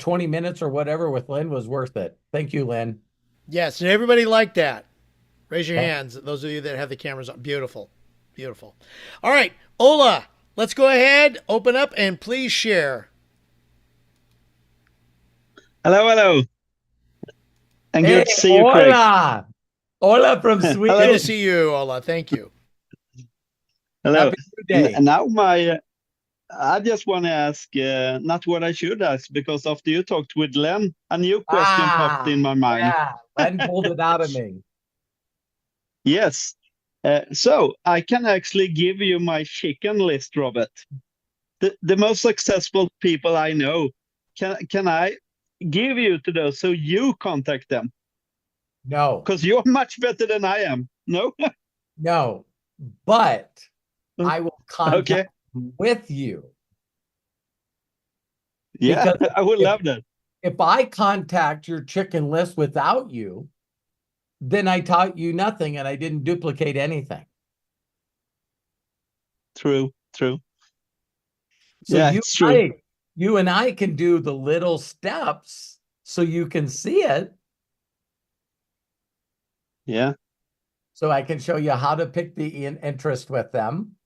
20 minutes or whatever with Lynn was worth it. Thank you, Lynn.
Yes, and everybody liked that. Raise your hands, those of you that have the cameras on. Beautiful. Beautiful. All right, Ola, let's go ahead, open up, and please share.
Hello. And good to see you, Craig.
Ola from Sweden.
Good to see you, Ola. Thank you.
Hello.
Happy New Day.
Now I just want to ask, not what I should ask, because after you talked with Len, a new question popped in my mind.
Yeah, Len pulled it out of me.
Yes. So I can actually give you my chicken list, Robert. The most successful people I know. Can I give you to those so you contact them?
No.
Because you're much better than I am. No?
No. But I will contact with you.
Yeah,
Because
I would love that.
If I contact your chicken list without you, then I taught you nothing and I didn't duplicate anything.
True.
So
yeah, it's true.
You and I can do the little steps so you can see it.
Yeah.
So I can show you how to pick the interest with them.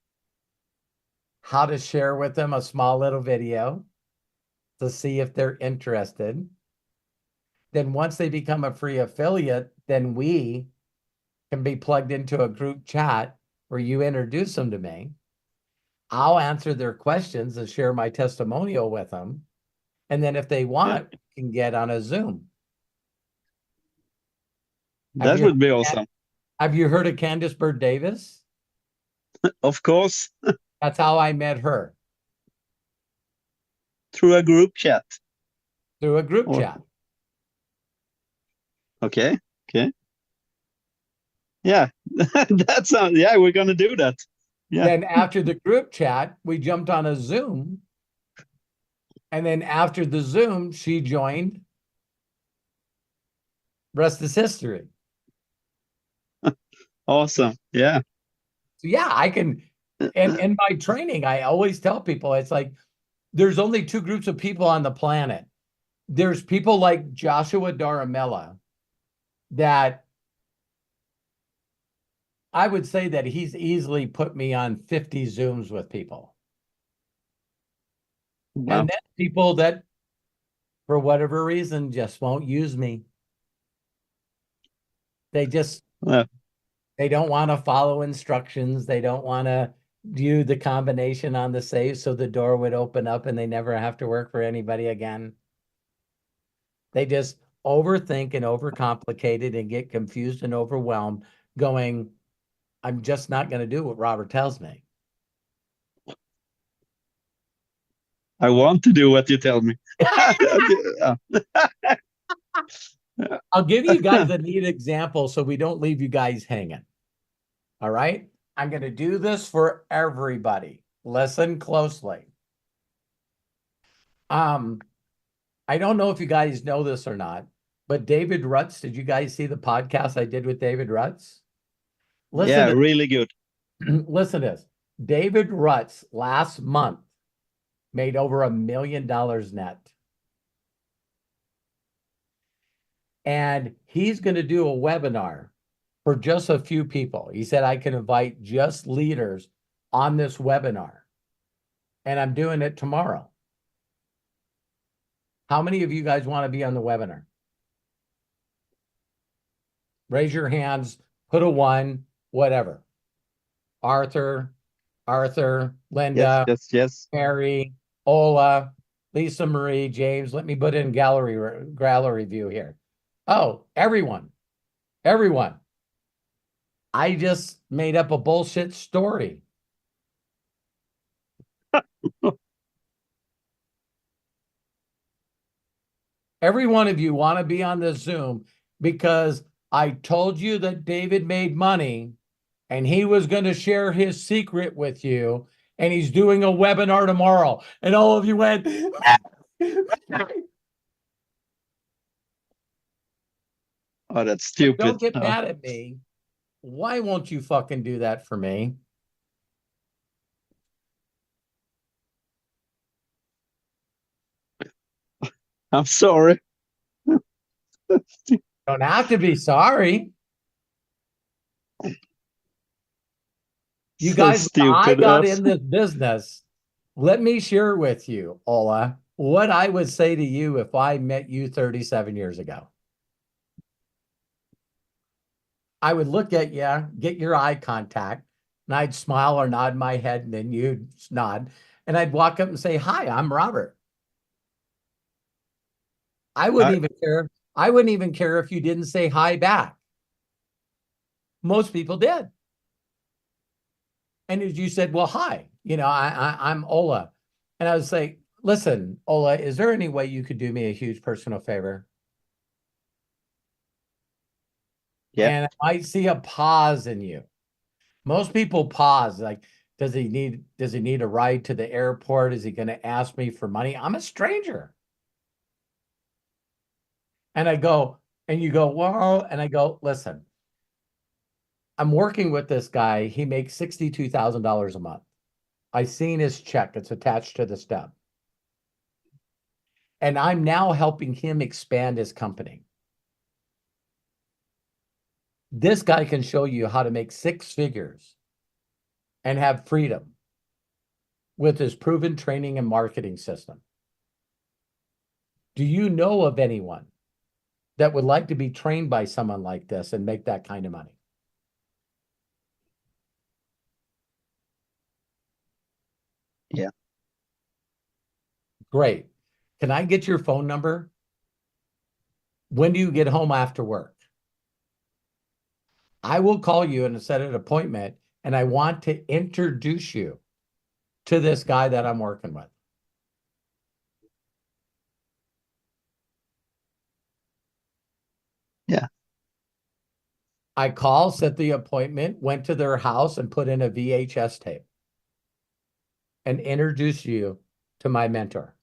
how to share with them a small little video to see if they're interested. Then once they become a free affiliate, then we can be plugged into a group chat where you introduce them to me. I'll answer their questions and share my testimonial with them. And then if they want, we can get on a Zoom.
That would be awesome.
Have you heard of Candice Bird Davis?
Of course,
That's how I met her,
through a group chat.
through a group chat.
Okay. Yeah, that sounds. Yeah, we're gonna do that. Yeah.
Then after the group chat, we jumped on a Zoom. And then after the Zoom, she joined. Rest is history.
Awesome. Yeah.
So yeah, I can, and in my training, I always tell people, it's like, there's only two groups of people on the planet. There's people like Joshua Daramella that I would say that he's easily put me on 50 Zooms with people.
Wow.
And then people that, for whatever reason, just won't use me. They just,
Yeah.
they don't want to follow instructions. They don't want to do the combination on the safe so the door would open up and they never have to work for anybody again. They just overthink and overcomplicate it and get confused and overwhelmed, going, I'm just not going to do what Robert tells me.
I want to do what you tell me.
I'll give you guys a neat example so we don't leave you guys hanging. All right? I'm going to do this for everybody. Listen closely. I don't know if you guys know this or not, but David Rutz, did you guys see the podcast I did with David Rutz?
Yeah, really good.
Listen to this. David Rutz last month made over $1 million net. And he's going to do a webinar for just a few people. He said, I can invite just leaders on this webinar. And I'm doing it tomorrow. How many of you guys want to be on the webinar? Raise your hands, put a 1, whatever. Arthur, Linda,
Yes.
Mary, Ola, Lisa Marie, James. Let me put in gallery view here. Oh, everyone. I just made up a bullshit story. Every one of you want to be on this Zoom because I told you that David made money and he was going to share his secret with you, and he's doing a webinar tomorrow. And all of you went,
Oh, that's stupid.
don't get mad at me. Why won't you fucking do that for me?
I'm sorry.
Don't have to be sorry. You
So
guys, I
stupid.
got in this business. Let me share with you, Ola, what I would say to you if I met you 37 years ago. I would look at you, get your eye contact, and I'd smile or nod my head, and then you'd nod, and I'd walk up and say, hi, I'm Robert. I wouldn't even care. I wouldn't even care if you didn't say hi back. Most people did. And as you said, well, hi, I'm Ola. And I would say, listen, Ola, is there any way you could do me a huge personal favor?
Yeah.
And I see a pause in you. Most people pause, like, does he need a ride to the airport? Is he going to ask me for money? I'm a stranger. And I go, and you go, well, and I go, listen, I'm working with this guy. He makes $62,000 a month. I seen his check. It's attached to the stub. And I'm now helping him expand his company. This guy can show you how to make 6 figures and have freedom. with his proven training and marketing system. Do you know of anyone that would like to be trained by someone like this and make that kind of money?
Yeah.
Great. Can I get your phone number? When do you get home after work? I will call you and set an appointment, and I want to introduce you to this guy that I'm working with.
Yeah.
I called, set the appointment, went to their house and put in a VHS tape and introduced you to my mentor.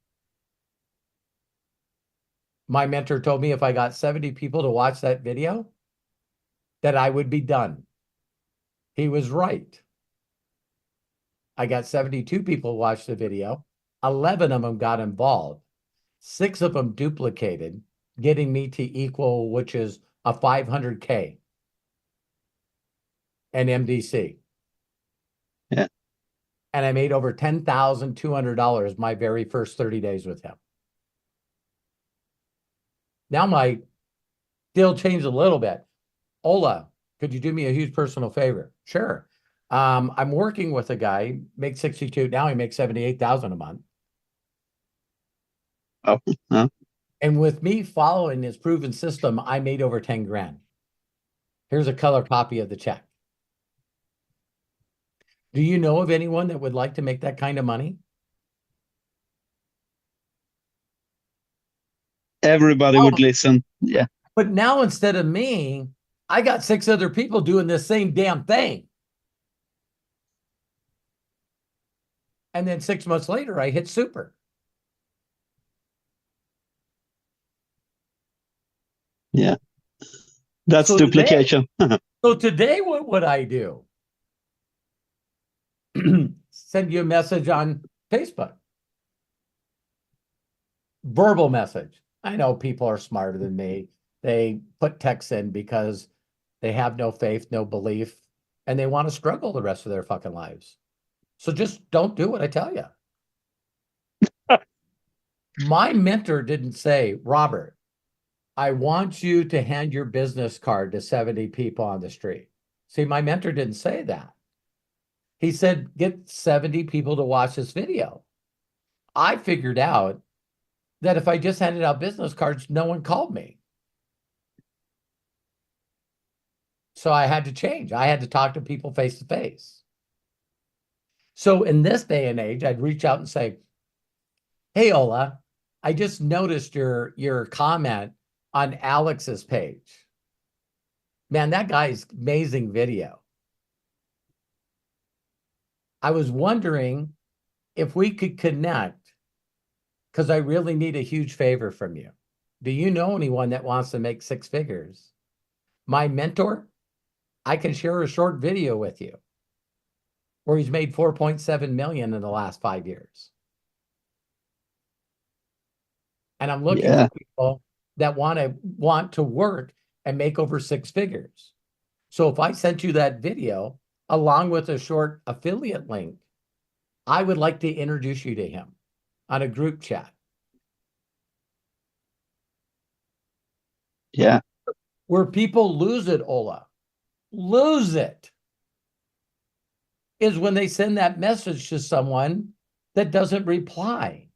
My mentor told me if I got 70 people to watch that video, that I would be done. He was right. I got 72 people watch the video. 11 of them got involved. 6 of them duplicated, getting me to equal, which is a 500K and MDC.
Yeah.
And I made over $10,200 my very first 30 days with him. Now my deal changed a little bit. Ola, could you do me a huge personal favor? Sure. I'm working with a guy, makes 62. Now he makes 78,000 a month.
Oh, huh?
And with me following his proven system, I made over 10 grand. Here's a color copy of the check. Do you know of anyone that would like to make that kind of money?
Everybody would listen. Yeah.
But now instead of me, I got 6 other people doing this same damn thing. And then 6 months later, I hit super.
Yeah. That's
So
duplication.
So today, what would I do? Send you a message on Facebook. Verbal message. I know people are smarter than me. They put text in because they have no faith, no belief, and they want to struggle the rest of their fucking lives. So just don't do what I tell you. My mentor didn't say, Robert, I want you to hand your business card to 70 people on the street. See, my mentor didn't say that. He said, get 70 people to watch this video. I figured out that if I just handed out business cards, no one called me. So I had to change. I had to talk to people face to face. So in this day and age, I'd reach out and say, hey, Ola, I just noticed your comment on Alex's page. Man, that guy's amazing video. I was wondering if we could connect because I really need a huge favor from you. Do you know anyone that wants to make 6 figures? My mentor, I can share a short video with you where he's made 4.7 million in the last 5 years. And I'm looking for people that want to work and make over 6 figures. So if I sent you that video along with a short affiliate link, I would like to introduce you to him on a group chat.
Yeah.
Where people lose it, Ola, lose it, is when they send that message to someone that doesn't reply.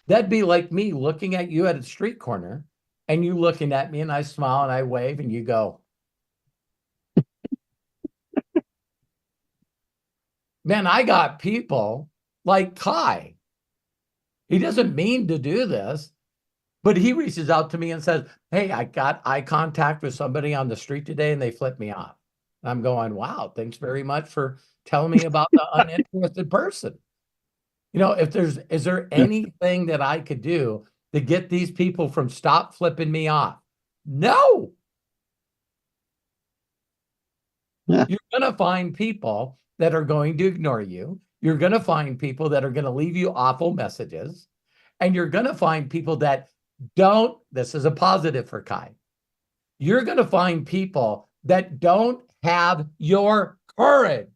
That'd be like me looking at you at a street corner and you looking at me and I smile and I wave and you go, man, I got people like Kai. He doesn't mean to do this, but he reaches out to me and says, hey, I got eye contact with somebody on the street today and they flipped me off. And I'm going, wow, thanks very much for telling me about the uninterested person. You know, is there anything that I could do to get these people from stop flipping me off? No.
Yeah.
You're going to find people that are going to ignore you. You're going to find people that are going to leave you awful messages. And you're going to find people that don't, this is a positive for Kai. You're going to find people that don't have your courage.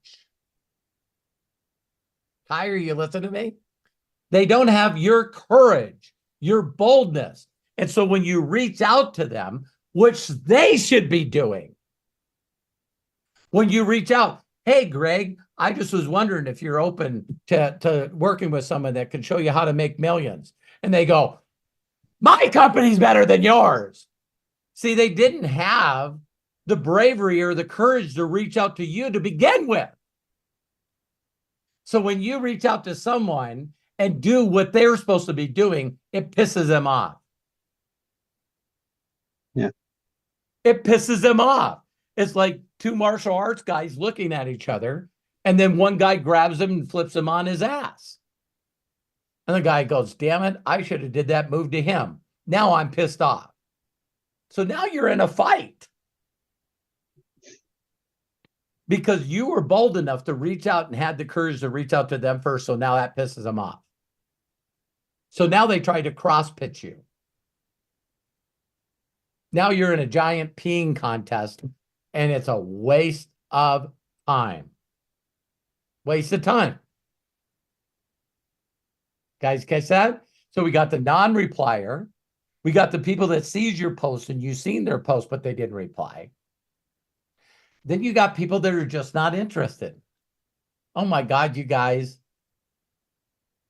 Kyrie, you listen to me? They don't have your courage, your boldness. And so when you reach out to them, which they should be doing, when you reach out, hey, Greg, I just was wondering if you're open to working with someone that can show you how to make millions. And they go, my company's better than yours. See, they didn't have the bravery or the courage to reach out to you to begin with. So when you reach out to someone and do what they're supposed to be doing, it pisses them off.
Yeah.
It pisses them off. It's like two martial arts guys looking at each other, and then one guy grabs him and flips him on his ass. And the guy goes, damn it, I should have did that move to him. Now I'm pissed off. So now you're in a fight. Because you were bold enough to reach out and had the courage to reach out to them first. So now that pisses them off. So now they try to cross pitch you. Now you're in a giant peeing contest, and it's a waste of time. Waste of time. Guys, catch that? So we got the non-replier. We got the people that sees your post and you've seen their post, but they didn't reply. Then you got people that are just not interested. Oh my God, you guys.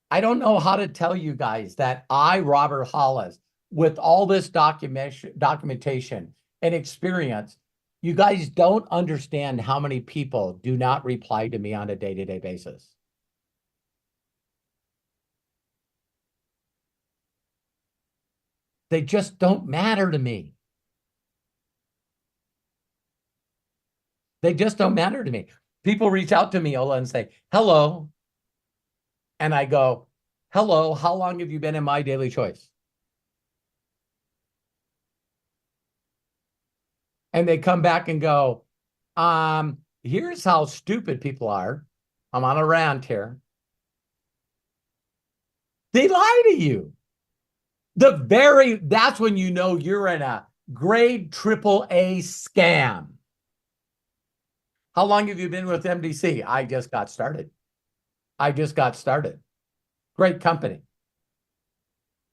I don't know how to tell you guys that I, Robert Hollis, with all this documentation and experience, you guys don't understand how many people do not reply to me on a day-to-day basis. They just don't matter to me. They just don't matter to me. People reach out to me, Ola, and say, hello. And I go, hello, how long have you been in My Daily Choice? And they come back and go, here's how stupid people are. I'm on a rant here. They lie to you. That's when you know you're in a grade AAA scam. How long have you been with MDC? I just got started. Great company.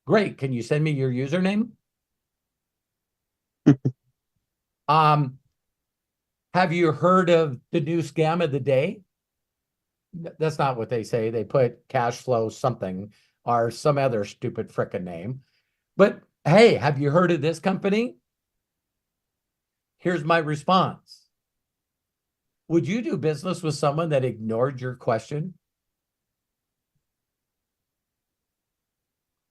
Great. Can you send me your username? Have you heard of the new scam of the day? That's not what they say. They put cash flow something or some other stupid frickin' name. But hey, have you heard of this company? Here's my response. Would you do business with someone that ignored your question?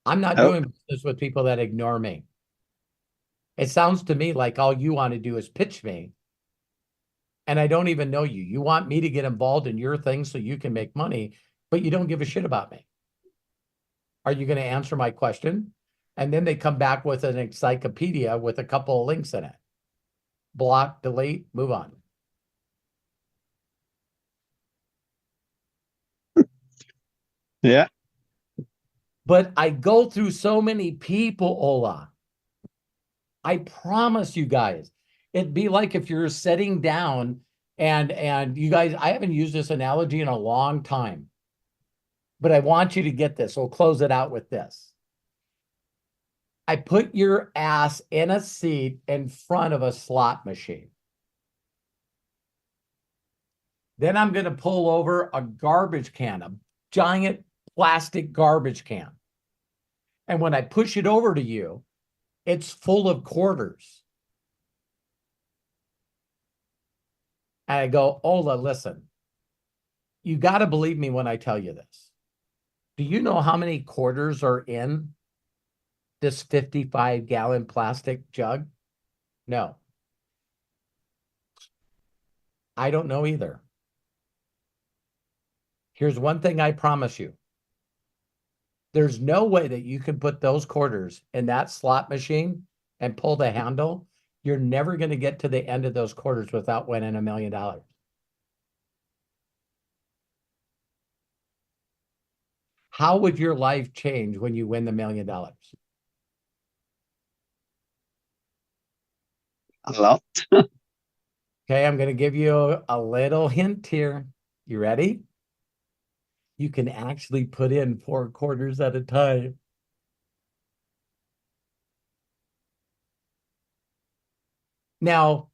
I'm not doing business with people that ignore me. It sounds to me like all you want to do is pitch me. And I don't even know you. You want me to get involved in your thing so you can make money, but you don't give a shit about me. Are you going to answer my question? And then they come back with an encyclopedia with a couple of links in it. Block, delete, move on.
Yeah.
But I go through so many people, Ola. I promise you guys, it'd be like if you're sitting down and you guys, I haven't used this analogy in a long time, but I want you to get this. We'll close it out with this. I put your ass in a seat in front of a slot machine. Then I'm going to pull over a garbage can, a giant plastic garbage can. And when I push it over to you, it's full of quarters. And I go, Ola, listen, you got to believe me when I tell you this. Do you know how many quarters are in this 55-gallon plastic jug? No. I don't know either. Here's one thing I promise you. There's no way that you can put those quarters in that slot machine and pull the handle. You're never going to get to the end of those quarters without winning $1 million. How would your life change when you win the $1 million?
A lot.
Okay, I'm going to give you a little hint here. You ready? you can actually put in 4 quarters at a time. Now,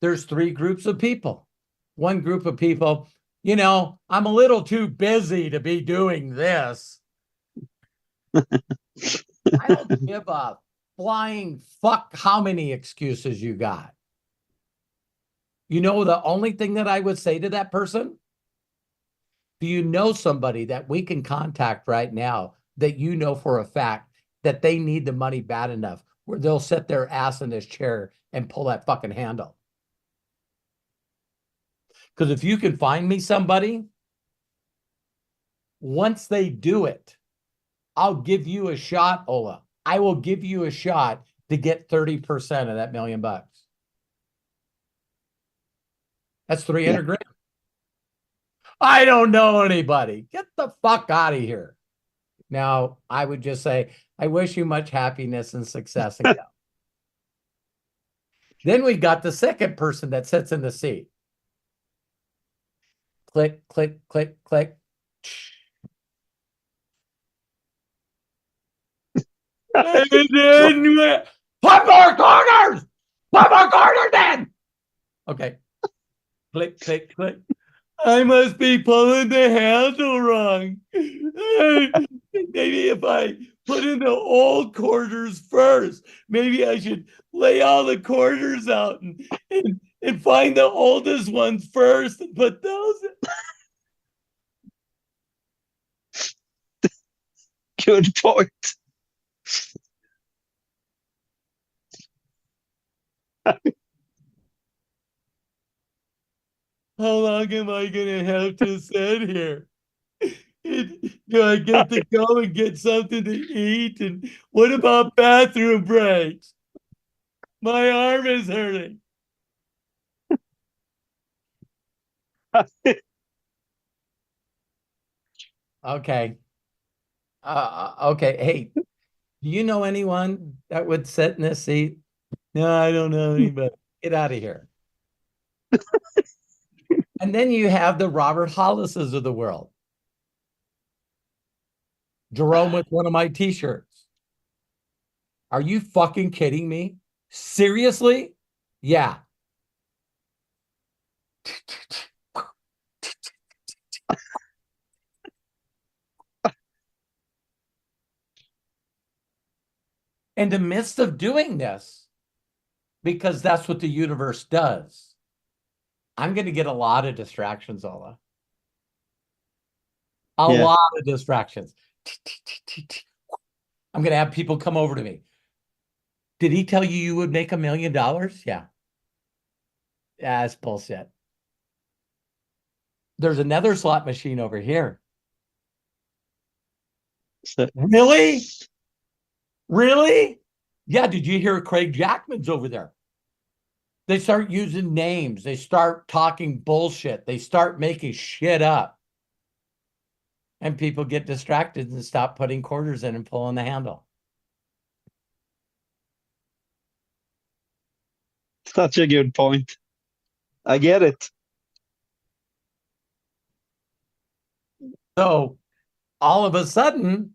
there's 3 groups of people. One group of people, you know, I'm a little too busy to be doing this. I don't give a flying fuck how many excuses you got. You know, the only thing that I would say to that person, do you know somebody that we can contact right now that you know for a fact that they need the money bad enough where they'll sit their ass in this chair and pull that fucking handle? Because if you can find me somebody, once they do it, I'll give you a shot, Ola. I will give you a shot to get 30% of that $1 million. That's 300 grand. I don't know anybody. Get the fuck out of here. Now, I would just say, I wish you much happiness and success. Then we got the second person that sits in the seat. Click, click, click, click. And then, put more corners! Put more corners in! Okay. Click, click, click. I must be pulling the handle wrong. Maybe if I put in the old quarters first, maybe I should lay all the quarters out and find the oldest ones first and put those in.
Good point.
How long am I gonna have to sit here? Do I get to go and get something to eat? And what about bathroom breaks? My arm is hurting. Okay. Okay. Hey, do you know anyone that would sit in this seat? No, I don't know anybody. Get out of here. And then you have the Robert Hollises of the world. Jerome with one of my t-shirts. Are you fucking kidding me? Seriously? Yeah. In the midst of doing this, because that's what the universe does, I'm going to get a lot of distractions, Ola. A lot of distractions. I'm going to have people come over to me. Did he tell you would make $1 million? Yeah. Yeah, that's bullshit. There's another slot machine over here. Really? Really? Yeah, did you hear Craig Jackman's over there? They start using names. They start talking bullshit. They start making shit up. And people get distracted and stop putting quarters in and pulling the handle.
Such a good point. I get it.
So all of a sudden,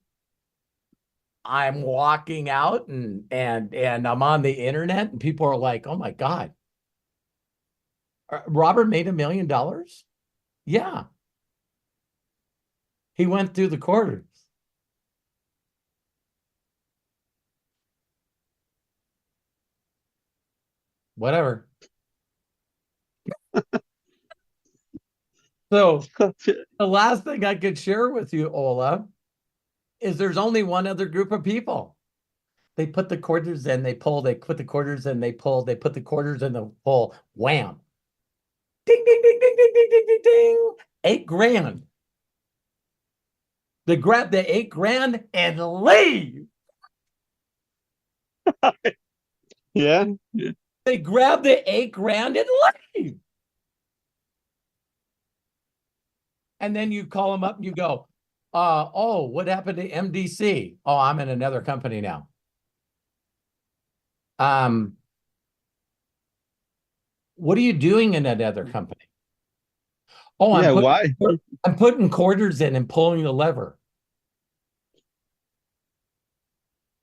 I'm walking out and I'm on the internet and people are like, oh my God, Robert made $1 million? Yeah. He went through the quarters. Whatever. So the last thing I could share with you, Ola, is there's only one other group of people. They put the quarters in, they pull, they put the quarters in, they pull, they put the quarters in, the pull, wham. Ding, ding, ding, ding, ding, ding, ding, ding, ding. $8,000. They grab the $8,000 and leave.
Yeah.
They grab the $8,000 and leave. And then you call them up and you go, oh, what happened to MDC? Oh, I'm in another company now. What are you doing in that other company? Oh,
Yeah, why?
I'm putting quarters in and pulling the lever.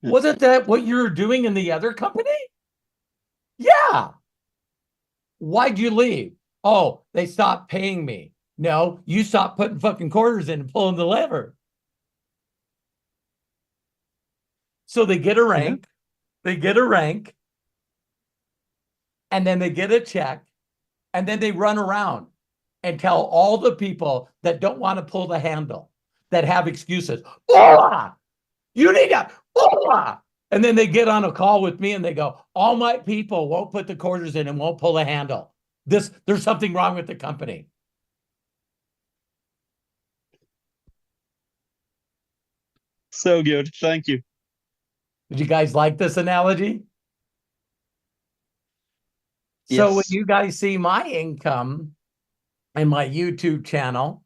Wasn't that what you were doing in the other company? Yeah. Why'd you leave? Oh, they stopped paying me. No, you stopped putting fucking quarters in and pulling the lever. So they get a rank, they get a rank, and then they get a check, and then they run around and tell all the people that don't want to pull the handle, that have excuses. Oh, you need to. Oh. And then they get on a call with me and they go, all my people won't put the quarters in and won't pull the handle. There's something wrong with the company.
So good. Thank you.
Did you guys like this analogy? So when
Yes.
you guys see my income and my YouTube channel,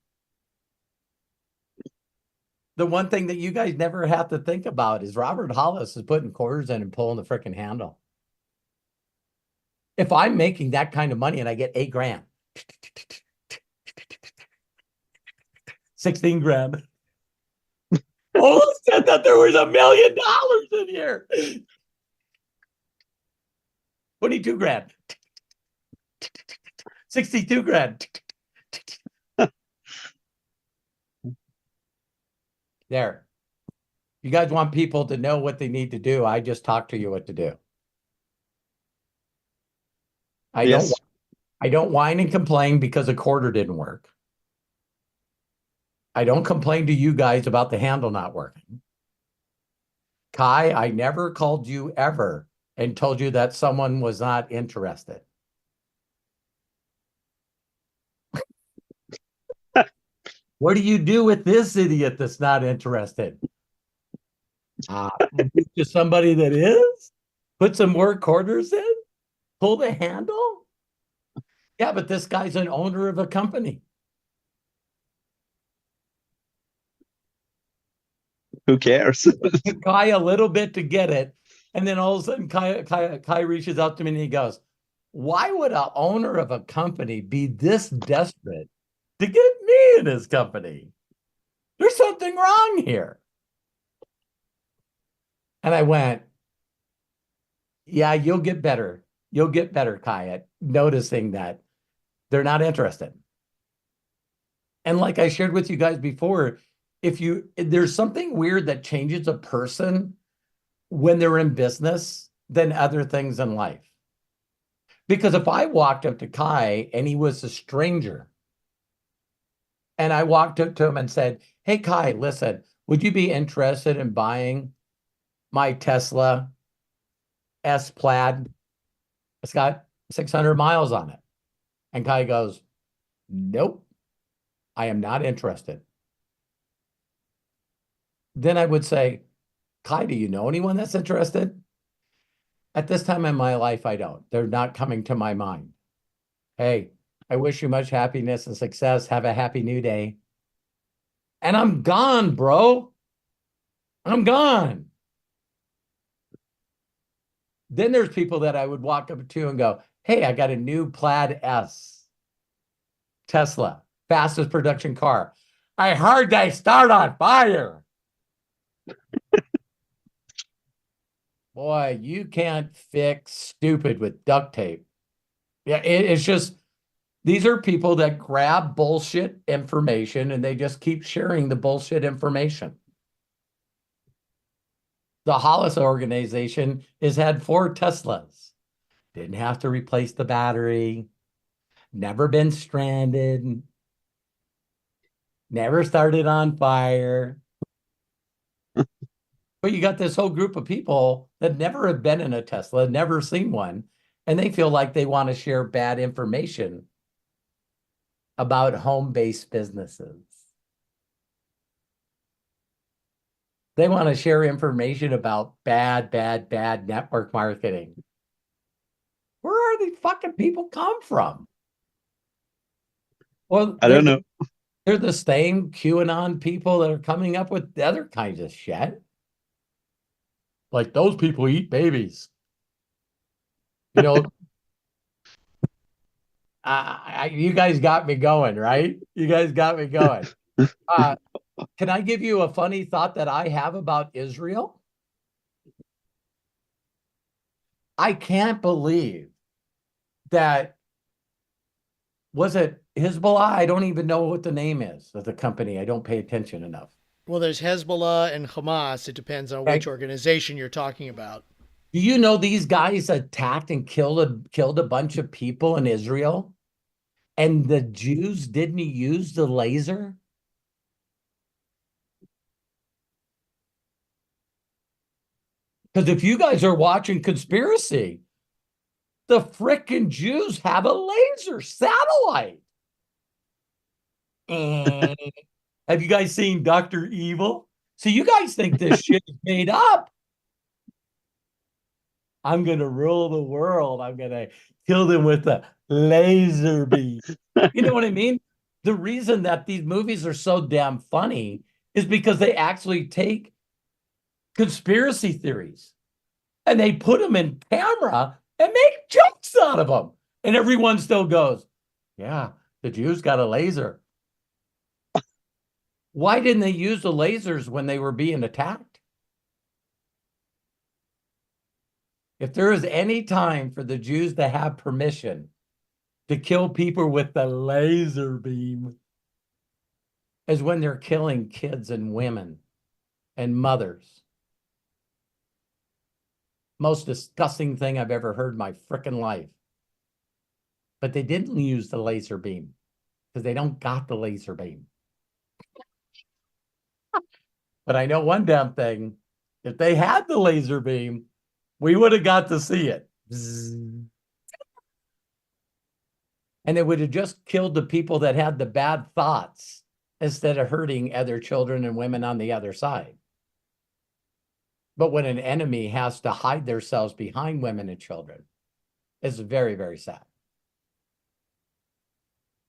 the one thing that you guys never have to think about is Robert Hollis is putting quarters in and pulling the freaking handle. If I'm making that kind of money and I get $8 grand, 16 grand. Oh, said that there was $1 million in here. 22 grand. 62 grand. There. You guys want people to know what they need to do. I just talk to you what to do. I don't whine and complain because a quarter didn't work. I don't complain to you guys about the handle not working. Kai, I never called you ever and told you that someone was not interested. What do you do with this idiot that's not interested? To somebody that is? Put some more quarters in? Pull the handle? Yeah, but this guy's an owner of a company.
Who cares?
Give Kai a little bit to get it. And then all of a sudden, Kai reaches out to me and he goes, why would an owner of a company be this desperate to get me in his company? There's something wrong here. And I went, yeah, you'll get better. You'll get better, Kai, at noticing that they're not interested. And like I shared with you guys before, if there's something weird that changes a person when they're in business than other things in life. Because if I walked up to Kai and he was a stranger, and I walked up to him and said, hey, Kai, listen, would you be interested in buying my Tesla S Plaid? It's got 600 miles on it. And Kai goes, nope, I am not interested. Then I would say, Kai, do you know anyone that's interested? At this time in my life, I don't. They're not coming to my mind. Hey, I wish you much happiness and success. Have a happy new day. And I'm gone, bro. I'm gone. Then there's people that I would walk up to and go, hey, I got a new Plaid S. Tesla, fastest production car. I heard they start on fire. Boy, you can't fix stupid with duct tape. Yeah, it's just, these are people that grab bullshit information and they just keep sharing the bullshit information. The Hollis organization has had 4 Teslas. Didn't have to replace the battery. Never been stranded. Never started on fire. But you got this whole group of people that never have been in a Tesla, never seen one, and they feel like they want to share bad information about home-based businesses. They want to share information about bad network marketing. Where are these fucking people come from? Well,
I don't know.
They're the same QAnon people that are coming up with other kinds of shit. Like, those people eat babies. You know, You guys got me going, right? You guys got me going. Can I give you a funny thought that I have about Israel? I can't believe that, was it Hezbollah? I don't even know what the name is of the company. I don't pay attention enough.
Well, there's Hezbollah and Hamas. It depends on
Okay.
which organization you're talking about.
Do you know these guys attacked and killed a bunch of people in Israel? And the Jews didn't use the laser? Because if you guys are watching Conspiracy, the frickin' Jews have a laser satellite. Have you guys seen Dr. Evil? So you guys think this shit is made up. I'm going to rule the world. I'm going to kill them with a laser beam. You know what I mean? The reason that these movies are so damn funny is because they actually take conspiracy theories and they put them in camera and make jokes out of them. And everyone still goes, yeah, the Jews got a laser. Why didn't they use the lasers when they were being attacked? If there is any time for the Jews to have permission to kill people with the laser beam, is when they're killing kids and women and mothers. Most disgusting thing I've ever heard in my frickin' life. But they didn't use the laser beam because they don't got the laser beam. But I know one damn thing. If they had the laser beam, we would have got to see it. And it would have just killed the people that had the bad thoughts instead of hurting other children and women on the other side. But when an enemy has to hide themselves behind women and children, it's very, very sad.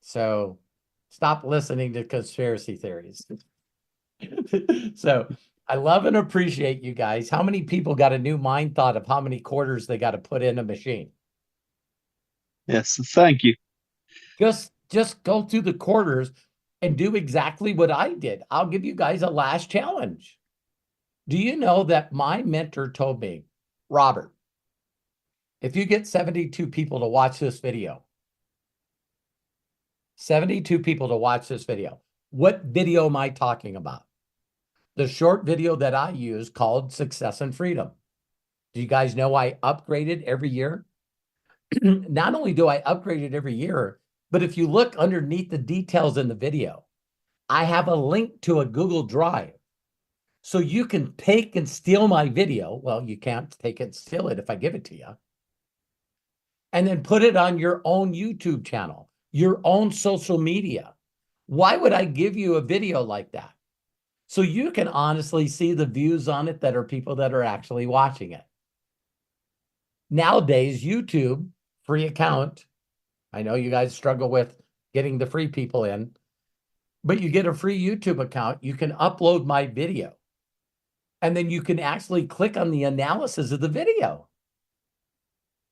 So stop listening to conspiracy theories. So I love and appreciate you guys. How many people got a new mind thought of how many quarters they got to put in a machine?
Yes, thank you.
Just go through the quarters and do exactly what I did. I'll give you guys a last challenge. Do you know that my mentor told me, Robert, if you get 72 people to watch this video, 72 people to watch this video, what video am I talking about? The short video that I use called Success and Freedom. Do you guys know I upgrade it every year? Not only do I upgrade it every year, but if you look underneath the details in the video, I have a link to a Google Drive. So you can take and steal my video. Well, you can't take it and steal it if I give it to you. And then put it on your own YouTube channel, your own social media. Why would I give you a video like that? So you can honestly see the views on it that are people that are actually watching it. Nowadays, YouTube, free account. I know you guys struggle with getting the free people in, but you get a free YouTube account. You can upload my video. And then you can actually click on the analysis of the video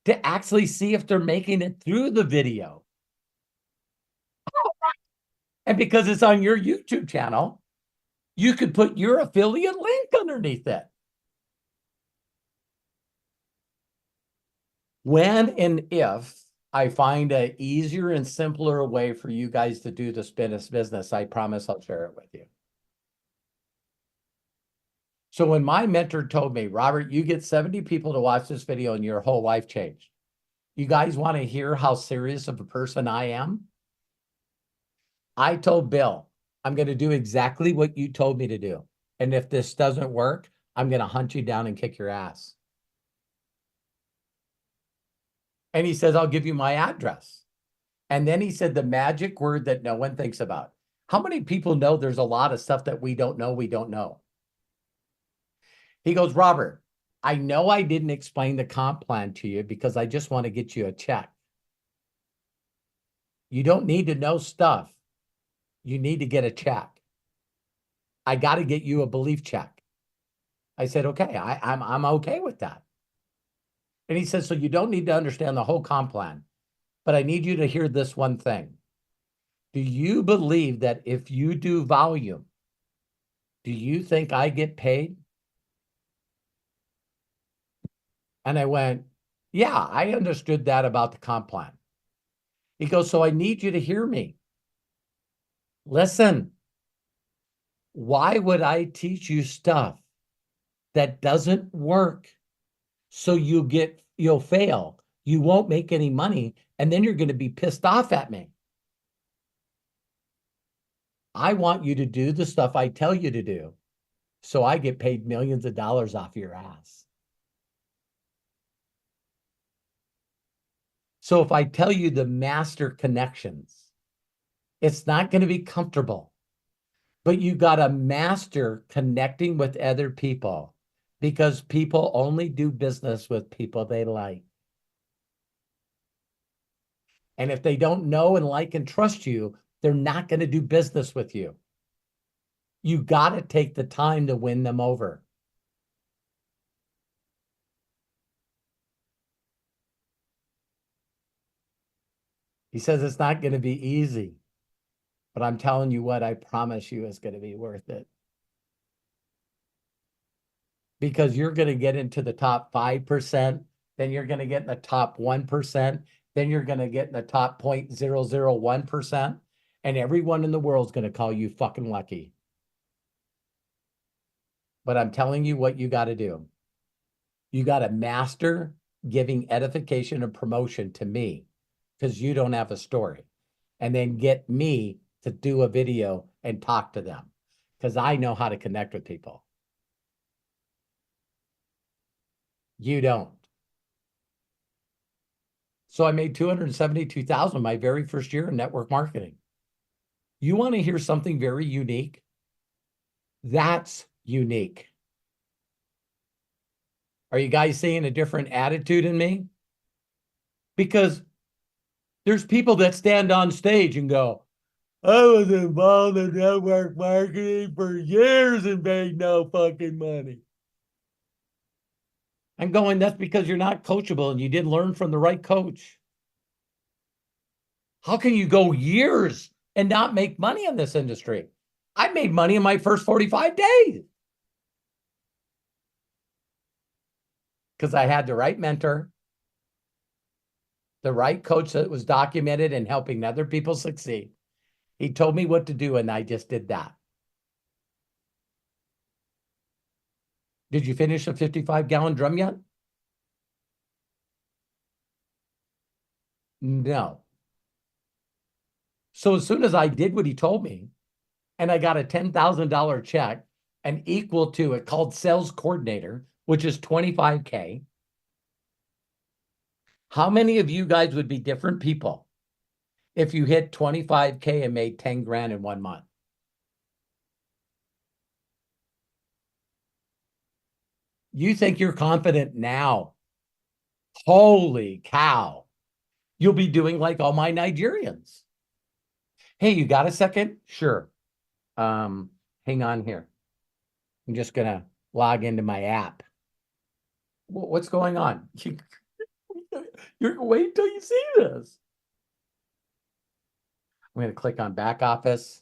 to actually see if they're making it through the video. And because it's on your YouTube channel, you could put your affiliate link underneath it. When and if I find an easier and simpler way for you guys to do this business, I promise I'll share it with you. So when my mentor told me, Robert, you get 70 people to watch this video and your whole life changed. You guys want to hear how serious of a person I am? I told Bill, I'm going to do exactly what you told me to do. And if this doesn't work, I'm going to hunt you down and kick your ass. And he says, I'll give you my address. And then he said the magic word that no one thinks about. How many people know there's a lot of stuff that we don't know? He goes, Robert, I know I didn't explain the comp plan to you because I just want to get you a check. You don't need to know stuff. You need to get a check. I got to get you a belief check. I said, okay, I'm okay with that. And he says, so you don't need to understand the whole comp plan, But I need you to hear this one thing. Do you believe that if you do volume, do you think I get paid? And I went, yeah, I understood that about the comp plan. He goes, so I need you to hear me. Listen, why would I teach you stuff that doesn't work so you'll fail, you won't make any money, and then you're going to be pissed off at me? I want you to do the stuff I tell you to do, so I get paid millions of dollars off your ass. So if I tell you the master connections, it's not going to be comfortable, but you got to master connecting with other people, because people only do business with people they like. And if they don't know and like and trust you, they're not going to do business with you. You got to take the time to win them over. He says it's not going to be easy, but I'm telling you what, I promise you it's going to be worth it. Because you're going to get into the top 5%, then you're going to get in the top 1%, then you're going to get in the top 0.001%, and everyone in the world is going to call you fucking lucky. But I'm telling you what you got to do. You got to master giving edification and promotion to me, because you don't have a story. And then get me to do a video and talk to them, because I know how to connect with people. You don't. So I made $272,000 my very first year in network marketing. You want to hear something very unique? That's unique. Are you guys seeing a different attitude in me? Because there's people that stand on stage and go, I was involved in network marketing for years and made no fucking money. I'm going, that's because you're not coachable and you didn't learn from the right coach. How can you go years and not make money in this industry? I made money in my first 45 days. Because I had the right mentor, the right coach that was documented and helping other people succeed. He told me what to do, and I just did that. Did you finish a 55-gallon drum yet? No. So as soon as I did what he told me, and I got a $10,000 check and equal to it called sales coordinator, which is $25K. How many of you guys would be different people if you hit $25K and made 10 grand in 1 month? You think you're confident now. Holy cow. You'll be doing like all my Nigerians. Hey, you got a second? Sure. Hang on here. I'm just going to log into my app. What's going on? You're wait till you see this. I'm going to click on back office.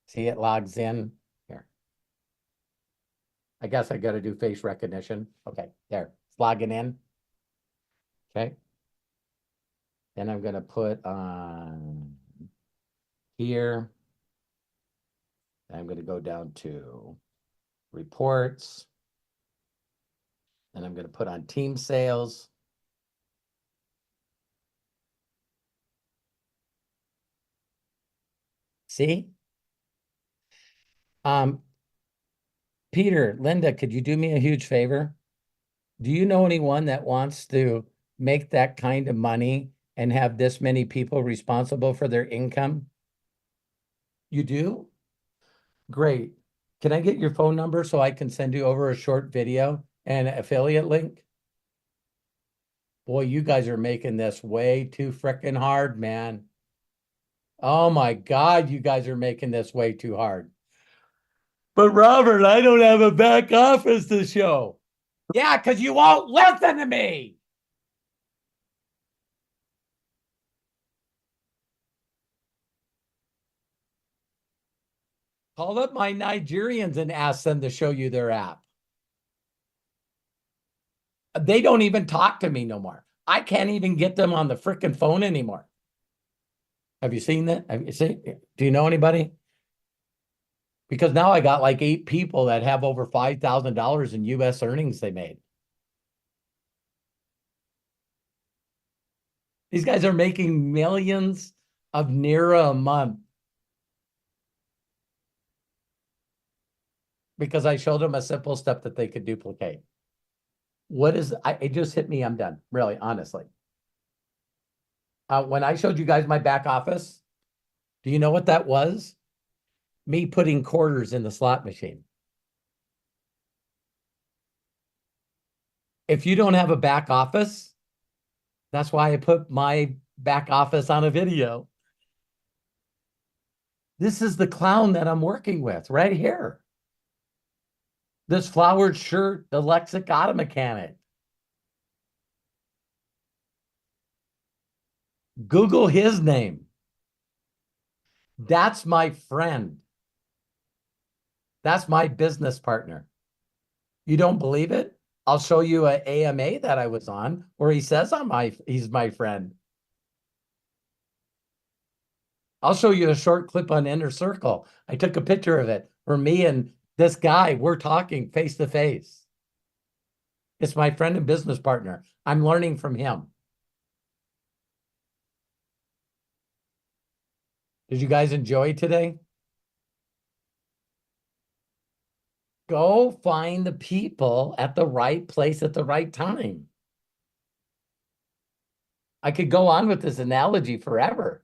See, it logs in here. I guess I got to do face recognition. Okay, there. It's logging in. Okay. Then I'm going to put on here. I'm going to go down to reports. And I'm going to put on team sales. See? Peter, Linda, could you do me a huge favor? Do you know anyone that wants to make that kind of money and have this many people responsible for their income? You do? Great. Can I get your phone number so I can send you over a short video and an affiliate link? Boy, you guys are making this way too frickin' hard, man. Oh my God, you guys are making this way too hard. But Robert, I don't have a back office to show. Yeah, because you won't listen to me. Call up my Nigerians and ask them to show you their app. They don't even talk to me no more. I can't even get them on the freaking phone anymore. Have you seen that? Have you seen? Do you know anybody? Because now I got like 8 people that have over $5,000 in US earnings they made. These guys are making millions of Naira a month. Because I showed them a simple step that they could duplicate. It just hit me, I'm done, really, honestly. When I showed you guys my back office, do you know what that was? Me putting quarters in the slot machine. If you don't have a back office, that's why I put my back office on a video. This is the clown that I'm working with right here. This flowered shirt, the Lexic auto mechanic. Google his name. That's my friend. That's my business partner. You don't believe it? I'll show you an AMA that I was on where he says he's my friend. I'll show you a short clip on Inner Circle. I took a picture of it where me and this guy, we're talking face to face. It's my friend and business partner. I'm learning from him. Did you guys enjoy today? Go find the people at the right place at the right time. I could go on with this analogy forever.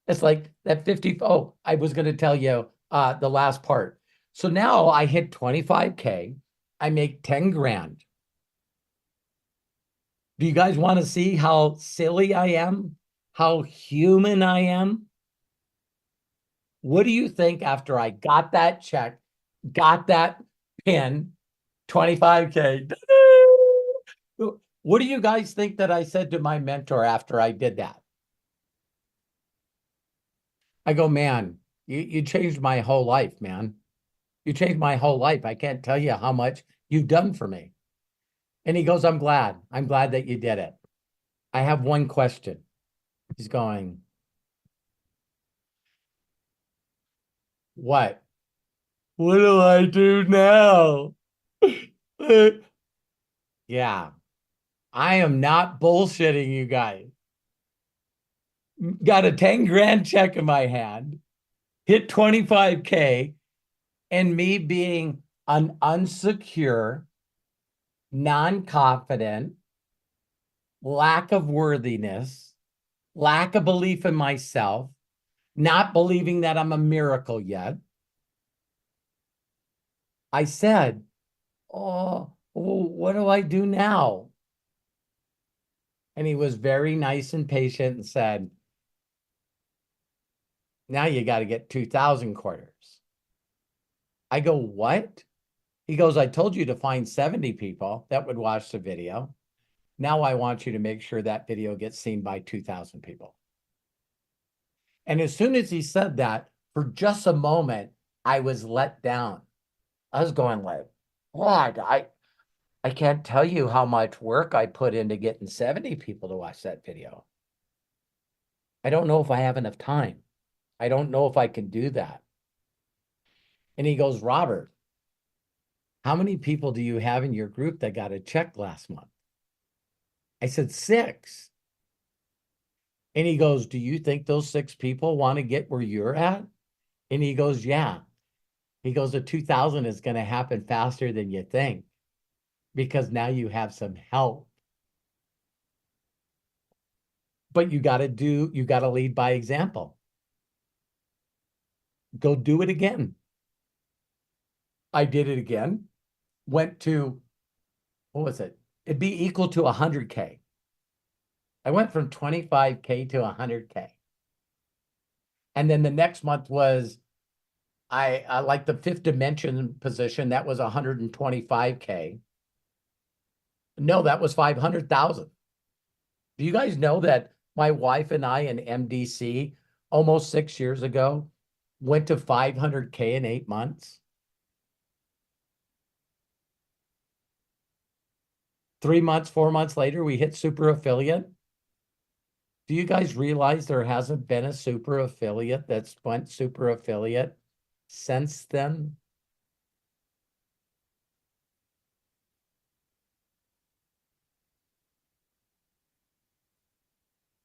It's like that 50. Oh, I was going to tell you the last part. So now I hit 25K. I make 10 grand. Do you guys want to see how silly I am? How human I am? What do you think after I got that check, got that pin, 25K? What do you guys think that I said to my mentor after I did that? I go, man, you changed my whole life, man. You changed my whole life. I can't tell you how much you've done for me. And he goes, I'm glad. I'm glad that you did it. I have one question. He's going, what? What do I do now? Yeah, I am not bullshitting you guys. Got a 10 grand check in my hand, hit 25K, and me being an unsecure, non-confident, lack of worthiness, lack of belief in myself, not believing that I'm a miracle yet. I said, oh, what do I do now? And he was very nice and patient and said, now you got to get 2,000 quarters. I go, what? He goes, I told you to find 70 people that would watch the video. Now I want you to make sure that video gets seen by 2,000 people. And as soon as he said that, for just a moment, I was let down. I was going like, what? I can't tell you how much work I put into getting 70 people to watch that video. I don't know if I have enough time. I don't know if I can do that. And he goes, Robert, how many people do you have in your group that got a check last month? I said, 6. And he goes, do you think those 6 people want to get where you're at? And he goes, yeah. He goes, the 2,000 is going to happen faster than you think because now you have some help. But you got to lead by example. Go do it again. I did it again. Went to, what was it? It'd be equal to 100K. I went from 25K to 100K. And then the next month was, I like the 5th dimension position. That was 125K. No, that was 500,000. Do you guys know that my wife and I in MDC almost 6 years ago, went to 500K in 8 months. 3 months, 4 months later, we hit super affiliate. Do you guys realize there hasn't been a super affiliate that's went super affiliate since then?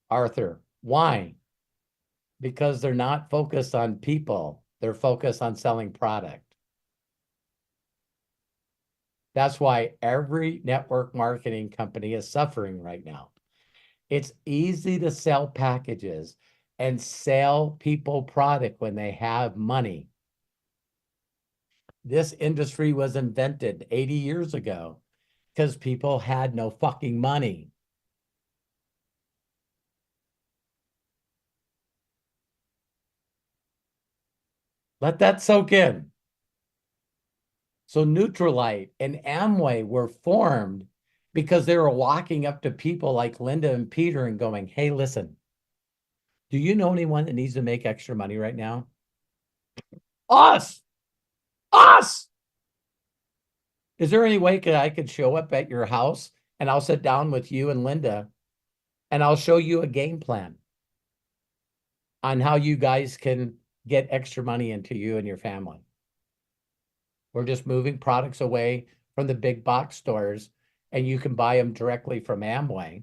Arthur, why? Because they're not focused on people. They're focused on selling product. That's why every network marketing company is suffering right now. It's easy to sell packages and sell people product when they have money. This industry was invented 80 years ago because people had no fucking money. Let that soak in. So Neutralite and Amway were formed because they were walking up to people like Linda and Peter and going, hey, listen, do you know anyone that needs to make extra money right now? Us! Us! Is there any way I could show up at your house and I'll sit down with you and Linda and I'll show you a game plan on how you guys can get extra money into you and your family? We're just moving products away from the big box stores and you can buy them directly from Amway.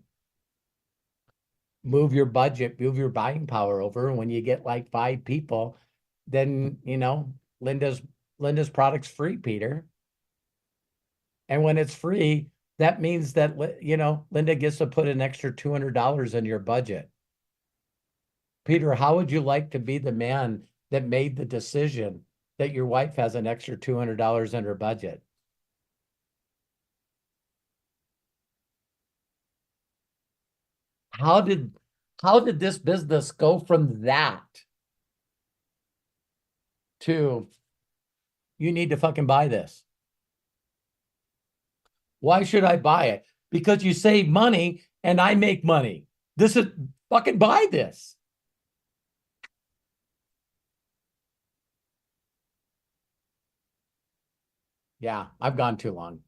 Move your budget, move your buying power over. And when you get like 5 people, then, you know, Linda's product's free, Peter. And when it's free, that means that, you know, Linda gets to put an extra $200 in your budget. Peter, how would you like to be the man that made the decision that your wife has an extra $200 in her budget? How did this business go from that to you need to fucking buy this? Why should I buy it? Because you save money and I make money. This is fucking buy this. Yeah, I've gone too long.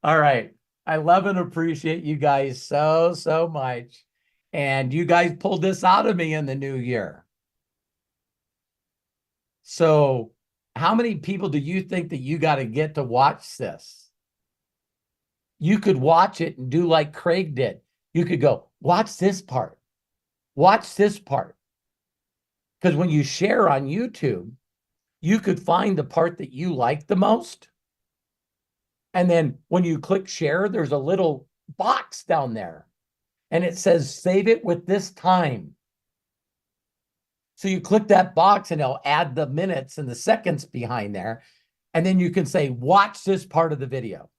All right. I love and appreciate you guys so much. And you guys pulled this out of me in the new year. So how many people do you think that you got to get to watch this? You could watch it and do like Craig did. You could go, watch this part. Watch this part. Because when you share on YouTube, you could find the part that you like the most. And then when you click share, there's a little box down there. And it says, save it with this time. So you click that box and it'll add the minutes and the seconds behind there. And then you can say, watch this part of the video.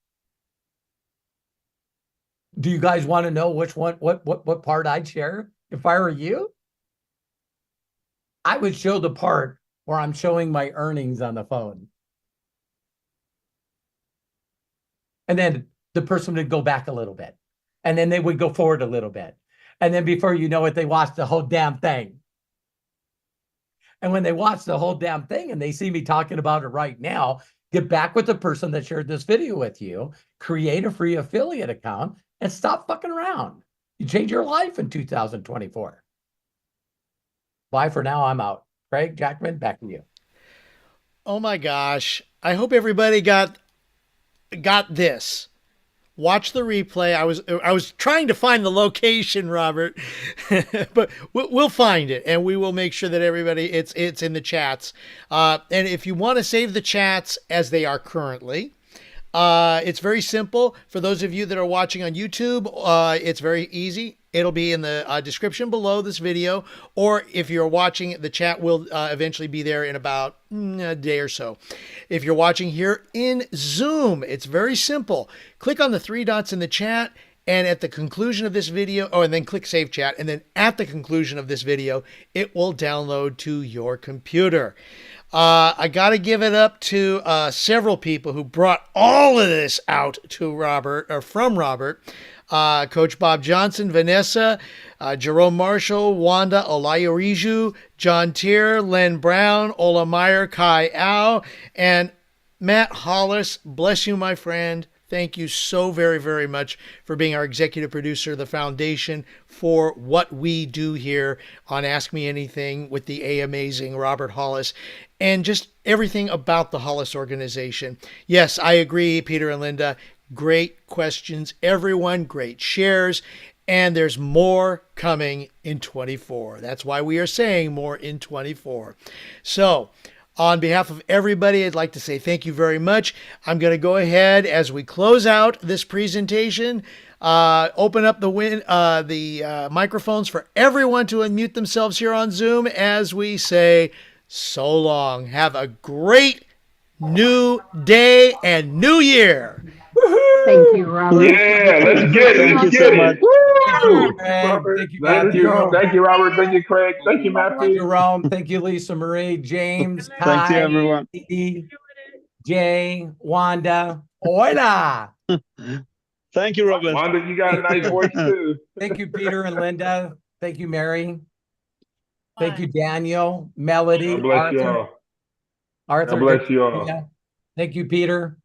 Do you guys want to know which one, what part I'd share if I were you? I would show the part where I'm showing my earnings on the phone. And then the person would go back a little bit. And then they would go forward a little bit. And then before you know it, they watch the whole damn thing. And when they watch the whole damn thing and they see me talking about it right now, get back with the person that shared this video with you, create a free affiliate account, and stop fucking around. You change your life in 2024. Bye for now. I'm out. Craig Jackman, back to you.
Oh my gosh. I hope everybody got this. Watch the replay. I was trying to find the location, Robert, but we'll find it and we will make sure that everybody it's in the chats. And if you want to save the chats as they are currently, it's very simple. For those of you that are watching on YouTube, it's very easy. It'll be in the description below this video, or if you're watching, the chat will eventually be there in about a day or so. If you're watching here in Zoom, it's very simple. Click on the 3 dots in the chat, and at the conclusion of this video, and then click Save Chat, and then at the conclusion of this video, it will download to your computer. I got to give it up to several people who brought all of this out to Robert, or from Robert. Coach Bob Johnson, Vanessa, Jerome Marshall, Wanda Olayariju, John Tier, Len Brown, Ola Meyer, Kai Au, and Matt Hollis. Bless you, my friend. Thank you so very, very much for being our executive producer, the foundation for what we do here on Ask Me Anything with the amazing Robert Hollis, and just everything about the Hollis organization. Yes, I agree, Peter and Linda. Great questions, everyone. Great shares. And there's more coming in 24. That's why we are saying more in 24. So, on behalf of everybody, I'd like to say thank you very much. I'm going to go ahead as we close out this presentation, open up the microphones for everyone to unmute themselves here on Zoom as we say so long. Have a great new day and new year.
Thank you, Robert.
Yeah, let's get it.
Thank you
Let's
so
get
much.
it. Woo!
Craig. Thank you,
Let's
Matthew.
go. Thank you, Robert. Thank you, Craig. Thank you,
Thank you,
Matthew.
Jerome. Thank you, Lisa Marie, James,
Thank you,
Kai,
everyone.
Jay, Wanda. Hola.
Thank you, Robert.
Wanda, you got a nice voice too.
Thank you, Peter and Linda. Thank you, Mary. Thank you, Daniel, Melody,
God bless you
Arthur.
all.
Arthur.
God bless you all.
Thank you, Peter.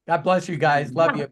God bless you guys. Love you.